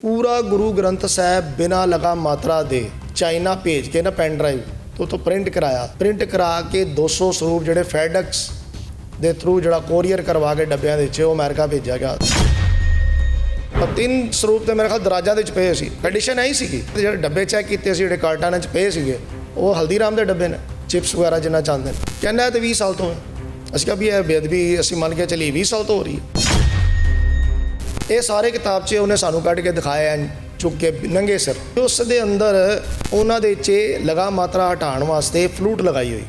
ਪੂਰਾ ਗੁਰੂ ਗ੍ਰੰਥ ਸਾਹਿਬ ਬਿਨਾਂ ਲਗਾ ਮਾਤਰਾ ਦੇ ਚਾਈਨਾ ਭੇਜ ਕੇ ਨਾ ਪੈਨ ਡਰਾਈਵ ਤੋਂ ਪ੍ਰਿੰਟ ਕਰਾ ਕੇ 200 ਸਰੂਪ ਜਿਹੜੇ ਫੈਡੈਕਸ ਦੇ ਥਰੂ ਜਿਹੜਾ ਕੋਰੀਅਰ ਕਰਵਾ ਕੇ ਡੱਬਿਆਂ ਦੇ ਵਿੱਚ ਉਹ ਅਮਰੀਕਾ ਭੇਜਿਆ ਗਿਆ। 3 ਸਰੂਪ ਤੇ ਮੇਰੇ ਖਿਆਲ ਦਰਾਜਾਂ ਦੇ ਵਿੱਚ ਪਏ ਸੀ। ਕੰਡੀਸ਼ਨ ਐਹੀ ਸੀਗੀ ਜਿਹੜੇ ਡੱਬੇ ਚੈੱਕ ਕੀਤੇ ਸੀ ਜਿਹੜੇ ਕਾਰਟਾਨਾਂ 'ਚ ਪਏ ਸੀਗੇ ਉਹ ਹਲਦੀਰਾਮ ਦੇ ਡੱਬੇ ਨੇ, ਚਿਪਸ ਵਗੈਰਾ ਜਿੰਨਾ ਚਾਹੁੰਦੇ ਨੇ। ਕਹਿੰਦਾ ਤੇ 20 ਸਾਲ ਤੋਂ ਅਸੀਂ ਕਿਹਾ ਵੀ ਇਹ ਬੇਅਦਬੀ ਅਸੀਂ ਮੰਨ ਕੇ ਚੱਲੀਏ 20 ਸਾਲ ਤੋਂ ਹੋ ਰਹੀ ਹੈ। ਇਹ ਸਾਰੇ ਕਿਤਾਬ 'ਚ ਉਹਨੇ ਸਾਨੂੰ ਕੱਢ ਕੇ ਦਿਖਾਇਆ ਚੁੱਕ ਕੇ ਨੰਗੇ ਸਿਰ। ਉਸ ਦੇ ਅੰਦਰ ਉਹਨਾਂ ਦੇ 'ਚ ਲਗਾ ਮਾਤਰਾ ਹਟਾਉਣ ਵਾਸਤੇ ਫਲੂਟ ਲਗਾਈ ਹੋਈ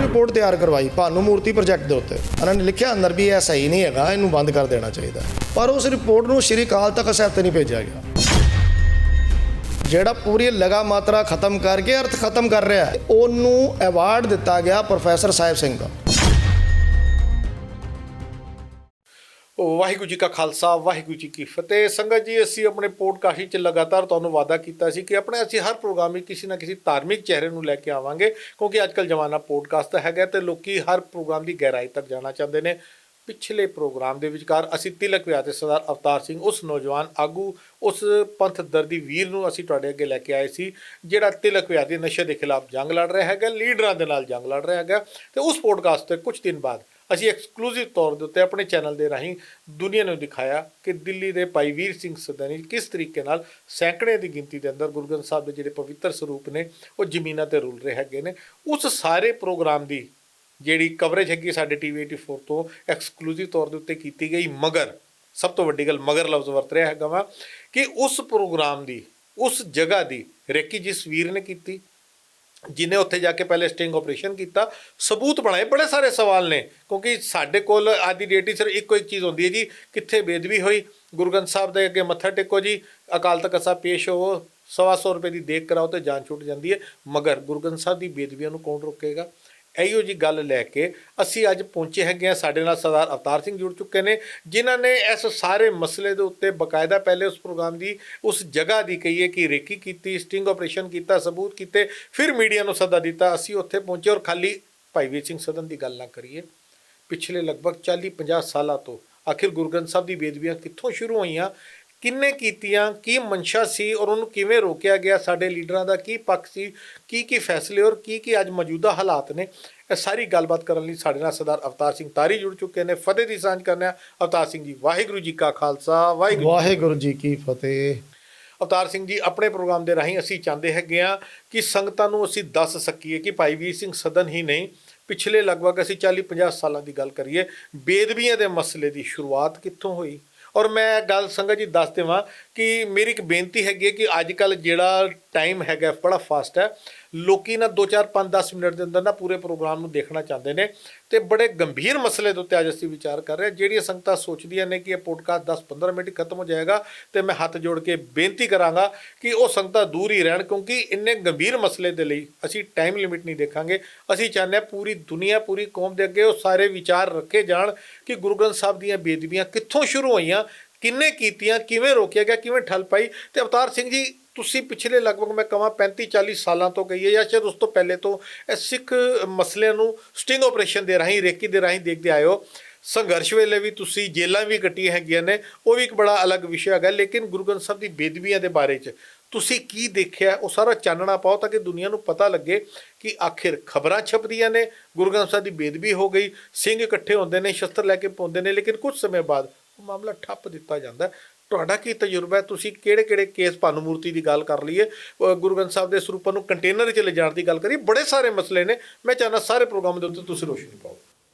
ਰਿਪੋਰਟ ਤਿਆਰ ਕਰਵਾਈ ਭਾਨੂ ਮੂਰਤੀ ਪ੍ਰੋਜੈਕਟ ਦੇ ਉੱਤੇ। ਉਹਨਾਂ ਨੇ ਲਿਖਿਆ ਅੰਦਰ ਵੀ ਇਹ ਸਹੀ ਨਹੀਂ ਹੈਗਾ, ਇਹਨੂੰ ਬੰਦ ਕਰ ਦੇਣਾ ਚਾਹੀਦਾ। ਪਰ ਉਸ ਰਿਪੋਰਟ ਨੂੰ ਸ਼੍ਰੀ ਅਕਾਲ ਤਖਤ ਸਾਹਿਬ ਤੇ ਨਹੀਂ ਭੇਜਿਆ ਗਿਆ, ਜਿਹੜਾ ਪੂਰੀ ਲਗਾ ਮਾਤਰਾ ਖਤਮ ਕਰਕੇ ਅਰਥ ਖਤਮ ਕਰ ਰਿਹਾ ਉਹਨੂੰ ਐਵਾਰਡ ਦਿੱਤਾ ਗਿਆ ਪ੍ਰੋਫੈਸਰ ਸਾਹਿਬ ਸਿੰਘ ਦਾ। ਵਾਹਿਗੁਰੂ ਜੀ ਕਾ ਖਾਲਸਾ ਵਾਹਿਗੁਰੂ ਜੀ ਕੀ ਫਤਿਹ। ਸੰਗਤ ਜੀ, ਅਸੀਂ ਆਪਣੇ ਪੋਡਕਾਸਟ 'ਚ ਲਗਾਤਾਰ ਤੁਹਾਨੂੰ ਵਾਅਦਾ ਕੀਤਾ ਸੀ ਕਿ ਅਸੀਂ ਹਰ ਪ੍ਰੋਗਰਾਮ ਵਿੱਚ ਕਿਸੇ ਨਾ ਕਿਸੇ ਧਾਰਮਿਕ ਚਿਹਰੇ ਨੂੰ ਲੈ ਕੇ ਆਵਾਂਗੇ, ਕਿਉਂਕਿ ਅੱਜ ਕੱਲ੍ਹ ਜ਼ਮਾਨਾ ਪੋਡਕਾਸਟ ਦਾ ਹੈਗਾ ਤੇ ਲੋਕੀ ਹਰ ਪ੍ਰੋਗਰਾਮ ਦੀ ਗਹਿਰਾਈ ਤੱਕ ਜਾਣਾ ਚਾਹੁੰਦੇ ਨੇ। ਪਿਛਲੇ ਪ੍ਰੋਗਰਾਮ ਦੇ ਵਿਚਕਾਰ ਅਸੀਂ ਤਿਲਕ ਵਿਆਹ ਸਰਦਾਰ ਅਵਤਾਰ ਸਿੰਘ, ਉਸ ਨੌਜਵਾਨ ਆਗੂ, ਉਸ ਪੰਥ ਦਰਦੀ ਵੀਰ ਨੂੰ ਅਸੀਂ ਤੁਹਾਡੇ ਅੱਗੇ ਲੈ ਕੇ ਆਏ ਸੀ, ਜਿਹੜਾ ਤਿਲਕ ਵਿਆਹ ਦੇ ਨਸ਼ੇ ਦੇ ਖਿਲਾਫ ਜੰਗ ਲੜ ਰਿਹਾ ਹੈਗਾ, ਲੀਡਰਾਂ ਦੇ ਨਾਲ ਜੰਗ ਲੜ ਰਿਹਾ ਹੈਗਾ। ਤੇ ਉਸ ਪੋਡਕਾਸਟ ਤੇ ਕੁਝ ਦਿਨ ਬਾਅਦ ਅਸੀਂ ਐਕਸਕਲੂਸਿਵ ਤੌਰ ਦੇ ਉੱਤੇ ਆਪਣੇ ਚੈਨਲ ਦੇ ਰਾਹੀਂ ਦੁਨੀਆ ਨੂੰ ਦਿਖਾਇਆ ਕਿ ਦਿੱਲੀ ਦੇ ਭਾਈ ਵੀਰ ਸਿੰਘ ਸਦਨੀ ਕਿਸ ਤਰੀਕੇ ਨਾਲ ਸੈਂਕੜੇ ਦੀ ਗਿਣਤੀ ਦੇ ਅੰਦਰ ਗੁਰੂ ਗ੍ਰੰਥ ਸਾਹਿਬ ਦੇ ਜਿਹੜੇ ਪਵਿੱਤਰ ਸਰੂਪ ਨੇ ਉਹ ਜ਼ਮੀਨਾਂ 'ਤੇ ਰੁਲ ਰਹੇ ਹੈਗੇ ਨੇ। ਉਸ ਸਾਰੇ ਪ੍ਰੋਗਰਾਮ ਦੀ ਜਿਹੜੀ ਕਵਰੇਜ ਹੈਗੀ ਸਾਡੇ TV 84 ਤੋਂ ਐਕਸਕਲੂਸਿਵ ਤੌਰ ਦੇ ਉੱਤੇ ਕੀਤੀ ਗਈ। ਮਗਰ ਸਭ ਤੋਂ ਵੱਡੀ ਗੱਲ ਮਗਰ ਲਫ਼ਜ਼ ਵਰਤ ਰਿਹਾ ਹੈਗਾ ਵਾ ਕਿ ਉਸ ਪ੍ਰੋਗਰਾਮ ਦੀ, ਉਸ ਜਗ੍ਹਾ ਦੀ ਰੇਕੀ ਜਿਸ ਵੀਰ ਨੇ ਕੀਤੀ, ਜਿਹਨੇ ਉੱਥੇ ਜਾ ਕੇ ਪਹਿਲੇ ਸਟਿੰਗ ਆਪਰੇਸ਼ਨ ਕੀਤਾ, ਸਬੂਤ ਬਣਾਏ। ਬੜੇ ਸਾਰੇ ਸਵਾਲ ਨੇ, ਕਿਉਂਕਿ ਸਾਡੇ ਕੋਲ ਅੱਜ ਦੀ ਡੇਟ 'ਚ ਸਿਰਫ ਇੱਕੋ ਇੱਕ ਚੀਜ਼ ਹੁੰਦੀ ਹੈ ਜੀ, ਕਿੱਥੇ ਬੇਅਦਬੀ ਹੋਈ, ਗੁਰੂ ਗ੍ਰੰਥ ਸਾਹਿਬ ਦੇ ਅੱਗੇ ਮੱਥਾ ਟੇਕੋ ਜੀ, ਅਕਾਲ ਤਖਤ ਸਾਹਿਬ ਪੇਸ਼ ਹੋਵੋ, 125 ਰੁਪਏ ਦੀ ਦੇਖ ਕਰਾਓ ਤੇ ਜਾਨ ਛੁੱਟ ਜਾਂਦੀ ਹੈ। ਮਗਰ ਗੁਰੂ ਗ੍ਰੰਥ ਸਾਹਿਬ ਦੀ ਬੇਅਦਬੀਆਂ ਨੂੰ ਕੌਣ ਰੋਕੇਗਾ? ਇਹੋ ਜੀ ਗੱਲ ਲੈ ਕੇ ਅਸੀਂ ਅੱਜ ਪਹੁੰਚੇ ਹੈਗੇ ਹਾਂ। ਸਾਡੇ ਨਾਲ ਸਰਦਾਰ ਅਵਤਾਰ ਸਿੰਘ ਜੁੜ ਚੁੱਕੇ ਨੇ, ਜਿਨ੍ਹਾਂ ਨੇ ਇਸ ਸਾਰੇ ਮਸਲੇ ਦੇ ਉੱਤੇ ਬਕਾਇਦਾ ਪਹਿਲੇ ਉਸ ਪ੍ਰੋਗਰਾਮ ਦੀ, ਉਸ ਜਗ੍ਹਾ ਦੀ ਕਹੀਏ ਕਿ ਰੇਕੀ ਕੀਤੀ, ਸਟਿੰਗ ਆਪਰੇਸ਼ਨ ਕੀਤਾ, ਸਬੂਤ ਕੀਤੇ, ਫਿਰ ਮੀਡੀਆ ਨੂੰ ਸੱਦਾ ਦਿੱਤਾ। ਅਸੀਂ ਉੱਥੇ ਪਹੁੰਚੇ ਔਰ ਖਾਲੀ ਭਾਈ ਵੀਰ ਸਿੰਘ ਸਦਨ ਦੀ ਗੱਲ ਨਾ ਕਰੀਏ। ਪਿਛਲੇ ਲਗਭਗ 40-50 ਸਾਲਾਂ ਤੋਂ ਆਖਿਰ ਗੁਰੂ ਗ੍ਰੰਥ ਸਾਹਿਬ ਦੀ ਬੇਅਦਬੀਆਂ ਕਿੱਥੋਂ ਸ਼ੁਰੂ ਹੋਈਆਂ, ਕਿੰਨੇ ਕੀਤੀਆਂ, ਕੀ ਮਨਸ਼ਾ ਸੀ ਔਰ ਉਹਨੂੰ ਕਿਵੇਂ ਰੋਕਿਆ ਗਿਆ, ਸਾਡੇ ਲੀਡਰਾਂ ਦਾ ਕੀ ਪੱਖ ਸੀ, ਕੀ ਫੈਸਲੇ ਔਰ ਕੀ ਅੱਜ ਮੌਜੂਦਾ ਹਾਲਾਤ ਨੇ, ਇਹ ਸਾਰੀ ਗੱਲਬਾਤ ਕਰਨ ਲਈ ਸਾਡੇ ਨਾਲ ਸਰਦਾਰ ਅਵਤਾਰ ਸਿੰਘ ਤਾਰੀ ਜੁੜ ਚੁੱਕੇ ਨੇ। ਫਤਿਹ ਦੀ ਸਾਂਝ ਕਰਨੇ ਆ। ਅਵਤਾਰ ਸਿੰਘ ਜੀ, ਵਾਹਿਗੁਰੂ ਜੀ ਕਾ ਖਾਲਸਾ ਵਾਹਿਗੁਰੂ ਜੀ ਕੀ ਫਤਿਹ। ਅਵਤਾਰ ਸਿੰਘ ਜੀ, ਆਪਣੇ ਪ੍ਰੋਗਰਾਮ ਦੇ ਰਾਹੀਂ ਅਸੀਂ ਚਾਹੁੰਦੇ ਹੈਗੇ ਹਾਂ ਕਿ ਸੰਗਤਾਂ ਨੂੰ ਅਸੀਂ ਦੱਸ ਸਕੀਏ ਕਿ ਭਾਈ ਵੀਰ ਸਿੰਘ ਸਦਨ ਹੀ ਨਹੀਂ, ਪਿਛਲੇ ਲਗਭਗ ਅਸੀਂ 40-50 ਸਾਲਾਂ ਦੀ ਗੱਲ ਕਰੀਏ, ਬੇਅਦਬੀਆਂ ਦੇ ਮਸਲੇ ਦੀ ਸ਼ੁਰੂਆਤ ਕਿੱਥੋਂ ਹੋਈ। ਔਰ ਮੈਂ ਗੱਲ ਸੰਗਤ ਜੀ ਦੱਸ ਦੇਵਾਂ ਕਿ ਮੇਰੀ ਇੱਕ ਬੇਨਤੀ ਹੈਗੀ ਹੈ ਕਿ ਅੱਜ ਕੱਲ੍ਹ ਜਿਹੜਾ ਟਾਈਮ ਹੈਗਾ ਬੜਾ ਫਾਸਟ ਹੈ, ਲੋਕੀ ਨਾ 2-4-5-10 ਮਿੰਟ ਦੇ ਅੰਦਰ ਨਾ ਪੂਰੇ ਪ੍ਰੋਗਰਾਮ ਨੂੰ ਦੇਖਣਾ ਚਾਹੁੰਦੇ ਨੇ ਤੇ ਬੜੇ ਗੰਭੀਰ ਮਸਲੇ ਦੇ ਉੱਤੇ ਅੱਜ ਅਸੀਂ ਵਿਚਾਰ ਕਰ ਰਹੇ ਹਾਂ। ਜਿਹੜੀਆਂ ਸੰਗਤਾਂ ਸੋਚਦੀਆਂ ਨੇ ਕਿ ਇਹ ਪੋਡਕਾਸਟ 10-15 ਮਿੰਟ ਖਤਮ ਹੋ ਜਾਏਗਾ, ਤੇ ਮੈਂ ਹੱਥ ਜੋੜ ਕੇ ਬੇਨਤੀ ਕਰਾਂਗਾ ਕਿ ਉਹ ਸੰਗਤਾਂ ਦੂਰ ਹੀ ਰਹਿਣ, ਕਿਉਂਕਿ ਇੰਨੇ ਗੰਭੀਰ ਮਸਲੇ ਦੇ ਲਈ ਅਸੀਂ ਟਾਈਮ ਲਿਮਿਟ ਨਹੀਂ ਦੇਖਾਂਗੇ। ਅਸੀਂ ਚਾਹੁੰਦੇ ਹਾਂ ਪੂਰੀ ਦੁਨੀਆ, ਪੂਰੀ ਕੌਮ ਦੇ ਅੱਗੇ ਉਹ ਸਾਰੇ ਵਿਚਾਰ ਰੱਖੇ ਜਾਣ ਕਿ ਗੁਰੂ ਗ੍ਰੰਥ ਸਾਹਿਬ ਦੀਆਂ ਬੇਅਦਬੀਆਂ ਕਿੱਥੋਂ ਸ਼ੁਰੂ ਹੋਈਆਂ, ਕਿੰਨੇ ਕੀਤੀਆਂ, ਕਿਵੇਂ ਰੋਕਿਆ ਗਿਆ, ਕਿਵੇਂ ਠੱਲ ਪਾਈ। ਤੇ ਅਵਤਾਰ ਸਿੰਘ ਜੀ, ਤੁਸੀਂ ਪਿਛਲੇ ਲਗਭਗ ਮੈਂ ਕਹਾਂ 35-40 ਸਾਲਾਂ ਤੋਂ ਕਹੀਏ ਜਾਂ ਸ਼ਾਇਦ ਉਸ ਤੋਂ ਪਹਿਲੇ ਤੋਂ ਇਹ ਸਿੱਖ ਮਸਲਿਆਂ ਨੂੰ ਸਟਿੰਗ ਆਪਰੇਸ਼ਨ ਦੇ ਰਾਹੀਂ, ਰੇਕੀ ਦੇ ਰਾਹੀਂ ਦੇਖਦੇ ਆਏ ਹੋ। ਸੰਘਰਸ਼ ਵੇਲੇ ਵੀ ਤੁਸੀਂ ਜੇਲ੍ਹਾਂ ਵੀ ਕੱਟੀਆਂ ਹੈਗੀਆਂ ਨੇ, ਉਹ ਵੀ ਇੱਕ ਬੜਾ ਅਲੱਗ ਵਿਸ਼ਾ ਹੈਗਾ। ਲੇਕਿਨ ਗੁਰੂ ਗ੍ਰੰਥ ਸਾਹਿਬ ਦੀ ਬੇਅਦਬੀਆਂ ਦੇ ਬਾਰੇ 'ਚ ਤੁਸੀਂ ਕੀ ਦੇਖਿਆ, ਉਹ ਸਾਰਾ ਚਾਨਣਾ ਪਾਓ ਤਾਂ ਕਿ ਦੁਨੀਆ ਨੂੰ ਪਤਾ ਲੱਗੇ ਕਿ ਆਖਿਰ ਖਬਰਾਂ ਛਪਦੀਆਂ ਨੇ ਗੁਰੂ ਗ੍ਰੰਥ ਸਾਹਿਬ ਦੀ ਬੇਅਦਬੀ ਹੋ ਗਈ, ਸਿੰਘ ਇਕੱਠੇ ਹੁੰਦੇ ਨੇ, ਸ਼ਸਤਰ ਲੈ ਕੇ ਪਾਉਂਦੇ ਨੇ, ਲੇਕਿਨ ਕੁਝ ਸਮੇਂ ਬਾਅਦ ਉਹ ਮਾਮਲਾ ਠੱਪ ਦਿੱਤਾ ਜਾਂਦਾ। ਤੁਹਾਡਾ ਕੀ ਤਜਰਬਾ ਹੈ? ਤੁਸੀਂ ਕਿਹੜੇ ਕੇਸ, ਭਾਨੂ ਮੂਰਤੀ ਦੀ ਗੱਲ ਕਰ ਲਈਏ, ਗੁਰੂ ਗ੍ਰੰਥ ਸਾਹਿਬ ਦੇ ਸਰੂਪਾਂ ਨੂੰ ਕੰਟੇਨਰ 'ਚ ਲਿਜਾਣ ਦੀ ਗੱਲ ਕਰੀਏ, ਬੜੇ ਸਾਰੇ ਮਸਲੇ ਨੇ। ਮੈਂ ਚਾਹੁੰਦਾ ਸਾਰੇ ਪ੍ਰੋਗਰਾਮ ਦੇ ਉੱਤੇ ਤੁਸੀਂ ਰੋਸ਼ਨੀ ਪਾਓ।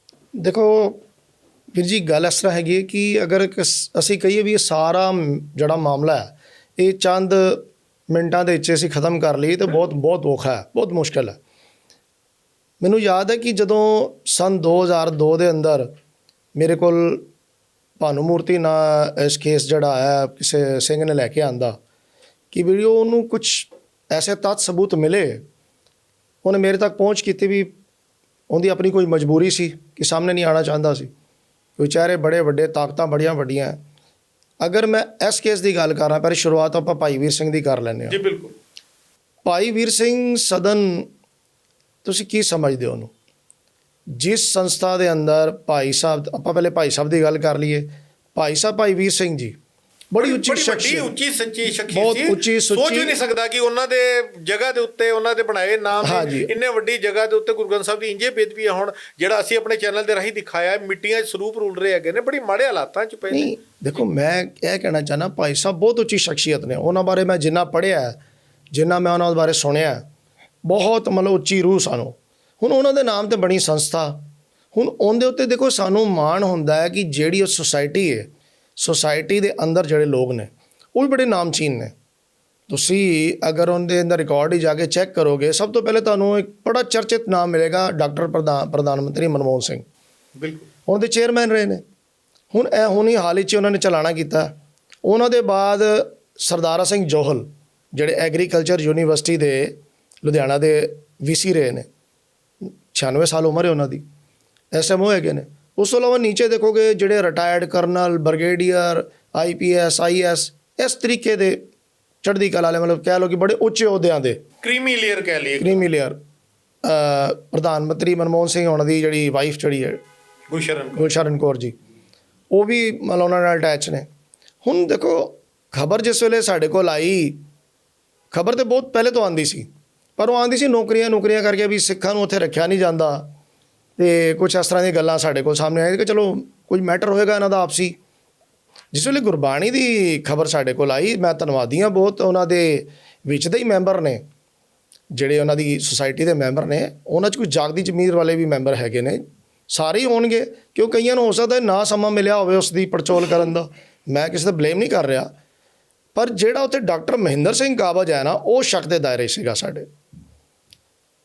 ਦੇਖੋ ਵੀਰ ਜੀ, ਗੱਲ ਇਸ ਤਰ੍ਹਾਂ ਹੈਗੀ ਕਿ ਅਗਰ ਅਸੀਂ ਕਹੀਏ ਵੀ ਇਹ ਸਾਰਾ ਜਿਹੜਾ ਮਾਮਲਾ ਹੈ ਇਹ ਚੰਦ ਮਿੰਟਾਂ ਦੇ ਵਿੱਚ ਅਸੀਂ ਖ਼ਤਮ ਕਰ ਲਈਏ ਤਾਂ ਬਹੁਤ ਔਖਾ ਹੈ, ਬਹੁਤ ਮੁਸ਼ਕਿਲ ਹੈ। ਮੈਨੂੰ ਯਾਦ ਹੈ ਕਿ ਜਦੋਂ ਸਨ 2002 ਦੇ ਅੰਦਰ ਮੇਰੇ ਕੋਲ ਭਾਨੂ ਮੂਰਤੀ ਨਾਂ ਇਸ ਕੇਸ ਜਿਹੜਾ ਆਇਆ, ਕਿਸੇ ਸਿੰਘ ਨੇ ਲੈ ਕੇ ਆਂਦਾ ਕਿ ਵੀਡੀਓ ਉਹਨੂੰ ਕੁਛ ਐਸੇ ਤੱਥ ਸਬੂਤ ਮਿਲੇ, ਉਹਨੇ ਮੇਰੇ ਤੱਕ ਪਹੁੰਚ ਕੀਤੀ ਵੀ ਉਹਦੀ ਆਪਣੀ ਕੋਈ ਮਜਬੂਰੀ ਸੀ ਕਿ ਸਾਹਮਣੇ ਨਹੀਂ ਆਉਣਾ ਚਾਹੁੰਦਾ ਸੀ, ਕੋਈ ਚਿਹਰੇ ਬੜੇ ਵੱਡੇ, ਤਾਕਤਾਂ ਬੜੀਆਂ ਵੱਡੀਆਂ। ਅਗਰ ਮੈਂ ਇਸ ਕੇਸ ਦੀ ਗੱਲ ਕਰਾਂ, ਪਰ ਸ਼ੁਰੂਆਤ ਆਪਾਂ ਭਾਈ ਵੀਰ ਸਿੰਘ ਦੀ ਕਰ ਲੈਂਦੇ ਹਾਂ। ਜੀ ਬਿਲਕੁਲ। ਭਾਈ ਵੀਰ ਸਿੰਘ ਸਦਨ ਤੁਸੀਂ ਕੀ ਸਮਝਦੇ ਹੋ ਉਹਨੂੰ? ਜਿਸ ਸੰਸਥਾ ਦੇ ਅੰਦਰ ਭਾਈ ਸਾਹਿਬ, ਆਪਾਂ ਪਹਿਲੇ ਭਾਈ ਸਾਹਿਬ ਦੀ ਗੱਲ ਕਰ ਲਈਏ, ਭਾਈ ਸਾਹਿਬ ਭਾਈ ਵੀਰ ਸਿੰਘ ਜੀ ਬੜੀ ਉੱਚੀ ਵੱਡੀ ਸ਼ਖਸੀਅਤ, ਉੱਚੀ ਸੱਚੀ ਸ਼ਖਸੀਅਤ ਬਹੁਤ ਸੀ। ਉੱਚੀ ਸੋਚ ਸੁੱਚੀ। ਵੀ ਨਹੀਂ ਸਕਦਾ ਕਿ ਉਹਨਾਂ ਦੇ ਜਗ੍ਹਾ ਦੇ ਉੱਤੇ, ਉਹਨਾਂ ਦੇ ਬਣਾਏ ਨਾਮ ਹਾਂਜੀ। ਇੰਨੇ ਵੱਡੀ ਜਗ੍ਹਾ ਦੇ ਉੱਤੇ ਗੁਰੂ ਗ੍ਰੰਥ ਸਾਹਿਬ ਦੀ ਇੰਜੇ ਬੇਦਬੀ ਹੁਣ ਜਿਹੜਾ ਅਸੀਂ ਆਪਣੇ ਚੈਨਲ ਦੇ ਰਾਹੀਂ ਦਿਖਾਇਆ, ਮਿੱਟੀਆਂ 'ਚ ਸਰੂਪ ਰੁਲ ਰਹੇ ਹੈਗੇ ਨੇ, ਬੜੀ ਮਾੜੇ ਹਾਲਾਤਾਂ 'ਚ ਪਏ ਨੇ। ਨਹੀਂ ਦੇਖੋ, ਮੈਂ ਇਹ ਕਹਿਣਾ ਚਾਹੁੰਦਾ ਭਾਈ ਸਾਹਿਬ ਬਹੁਤ ਉੱਚੀ ਸ਼ਖਸੀਅਤ ਨੇ। ਉਹਨਾਂ ਬਾਰੇ ਮੈਂ ਜਿੰਨਾ ਪੜ੍ਹਿਆ, ਜਿੰਨਾ ਮੈਂ ਉਹਨਾਂ ਬਾਰੇ ਸੁਣਿਆ, ਬਹੁਤ ਮਤਲਬ ਉੱਚੀ ਰੂਹ ਸਾਨੂੰ। ਹੁਣ ਉਹਨਾਂ ਦੇ ਨਾਮ ਤੇ ਬਣੀ ਸੰਸਥਾ, ਹੁਣ ਉਹਦੇ ਉੱਤੇ ਦੇਖੋ ਸਾਨੂੰ ਮਾਣ ਹੁੰਦਾ ਹੈ ਕਿ ਜਿਹੜੀ ਉਹ ਸੁਸਾਇਟੀ ਹੈ, ਸੁਸਾਇਟੀ ਦੇ ਅੰਦਰ ਜਿਹੜੇ ਲੋਕ ਨੇ ਉਹ ਵੀ ਬੜੇ ਨਾਮਚੀਨ ਨੇ। ਤੁਸੀਂ ਅਗਰ ਉਹਦੇ ਅੰਦਰ ਰਿਕਾਰਡ ਹੀ ਜਾ ਕੇ ਚੈੱਕ ਕਰੋਗੇ, ਸਭ ਤੋਂ ਪਹਿਲੇ ਤੁਹਾਨੂੰ ਇੱਕ ਬੜਾ ਚਰਚਿਤ ਨਾਮ ਮਿਲੇਗਾ, ਡਾਕਟਰ ਪ੍ਰਧਾਨ ਮੰਤਰੀ ਮਨਮੋਹਨ ਸਿੰਘ। ਬਿਲਕੁਲ ਉਹਨਾਂ ਦੇ ਚੇਅਰਮੈਨ ਰਹੇ ਨੇ। ਹੁਣ ਇਹ ਹੁਣੀ ਹਾਲ ਹੀ 'ਚ ਉਹਨਾਂ ਨੇ ਚਲਾਣਾ ਕੀਤਾ। ਉਹਨਾਂ ਦੇ ਬਾਅਦ ਸਰਦਾਰਾ ਸਿੰਘ ਜੋਹਲ ਜਿਹੜੇ ਐਗਰੀਕਲਚਰ ਯੂਨੀਵਰਸਿਟੀ ਦੇ ਲੁਧਿਆਣਾ ਦੇ ਵੀਸੀ ਰਹੇ ਨੇ, 96 ਸਾਲ ਉਮਰ ਹੈ ਉਹਨਾਂ ਦੀ, SMO ਹੈਗੇ ਨੇ। ਉਸ ਤੋਂ ਇਲਾਵਾ ਨੀਚੇ ਦੇਖੋਗੇ ਜਿਹੜੇ retired colonel, brigadier, IPS, IS, ਇਸ ਤਰੀਕੇ ਦੇ ਚੜ੍ਹਦੀ ਕਲਾ ਵਾਲੇ, ਮਤਲਬ ਕਹਿ ਲਓ ਕਿ ਬੜੇ ਉੱਚੇ ਅਹੁਦਿਆਂ ਦੇ ਕ੍ਰੀਮੀ ਲੇਅਰ ਕਹਿ ਲਈਏ, ਕ੍ਰੀਮੀ ਲੇਅਰ। ਪ੍ਰਧਾਨ ਮੰਤਰੀ ਮਨਮੋਹਨ ਸਿੰਘ ਉਹਨਾਂ ਦੀ ਜਿਹੜੀ ਵਾਈਫ ਜਿਹੜੀ ਹੈ ਗੁਰਸ਼ਰਨ ਕੌਰ ਜੀ, ਉਹ ਵੀ ਮਤਲਬ ਉਹਨਾਂ ਨਾਲ ਅਟੈਚ ਨੇ। ਹੁਣ ਦੇਖੋ ਖਬਰ ਜਿਸ ਵੇਲੇ ਸਾਡੇ ਕੋਲ ਆਈ, ਖਬਰ ਤਾਂ ਬਹੁਤ ਪਹਿਲੇ ਤੋਂ ਆਉਂਦੀ ਸੀ, ਪਰ ਉਹ ਆਉਂਦੀ ਸੀ ਨੌਕਰੀਆਂ ਕਰਕੇ ਵੀ ਸਿੱਖਾਂ ਨੂੰ ਉੱਥੇ ਰੱਖਿਆ ਨਹੀਂ ਜਾਂਦਾ, ਅਤੇ ਕੁਛ ਇਸ ਤਰ੍ਹਾਂ ਦੀਆਂ ਗੱਲਾਂ ਸਾਡੇ ਕੋਲ ਸਾਹਮਣੇ ਆਈਆਂ ਕਿ ਚਲੋ ਕੁਝ ਮੈਟਰ ਹੋਏਗਾ ਇਹਨਾਂ ਦਾ ਆਪਸੀ। ਜਿਸ ਵੇਲੇ ਗੁਰਬਾਣੀ ਦੀ ਖਬਰ ਸਾਡੇ ਕੋਲ ਆਈ, ਮੈਂ ਧੰਨਵਾਦੀ ਹਾਂ ਬਹੁਤ, ਉਹਨਾਂ ਦੇ ਵਿੱਚ ਦੇ ਹੀ ਮੈਂਬਰ ਨੇ ਜਿਹੜੇ ਉਹਨਾਂ ਦੀ ਸੁਸਾਇਟੀ ਦੇ ਮੈਂਬਰ ਨੇ, ਉਹਨਾਂ 'ਚ ਕੁਝ ਜਾਗਦੀ ਜ਼ਮੀਰ ਵਾਲੇ ਵੀ ਮੈਂਬਰ ਹੈਗੇ ਨੇ, ਸਾਰੇ ਹੀ ਹੋਣਗੇ, ਕਿਉਂ ਕਈਆਂ ਨੂੰ ਹੋ ਸਕਦਾ ਨਾ ਸਮਾਂ ਮਿਲਿਆ ਹੋਵੇ ਉਸ ਦੀ ਪੜਚੋਲ ਕਰਨ ਦਾ। ਮੈਂ ਕਿਸੇ ਦਾ ਬਲੇਮ ਨਹੀਂ ਕਰ ਰਿਹਾ, ਪਰ ਜਿਹੜਾ ਉੱਥੇ ਡਾਕਟਰ ਮਹਿੰਦਰ ਸਿੰਘ ਕਾਬਜ ਹੈ ਨਾ, ਉਹ ਸ਼ੱਕ ਦੇ ਦਾਇਰੇ ਸੀਗਾ ਸਾਡੇ।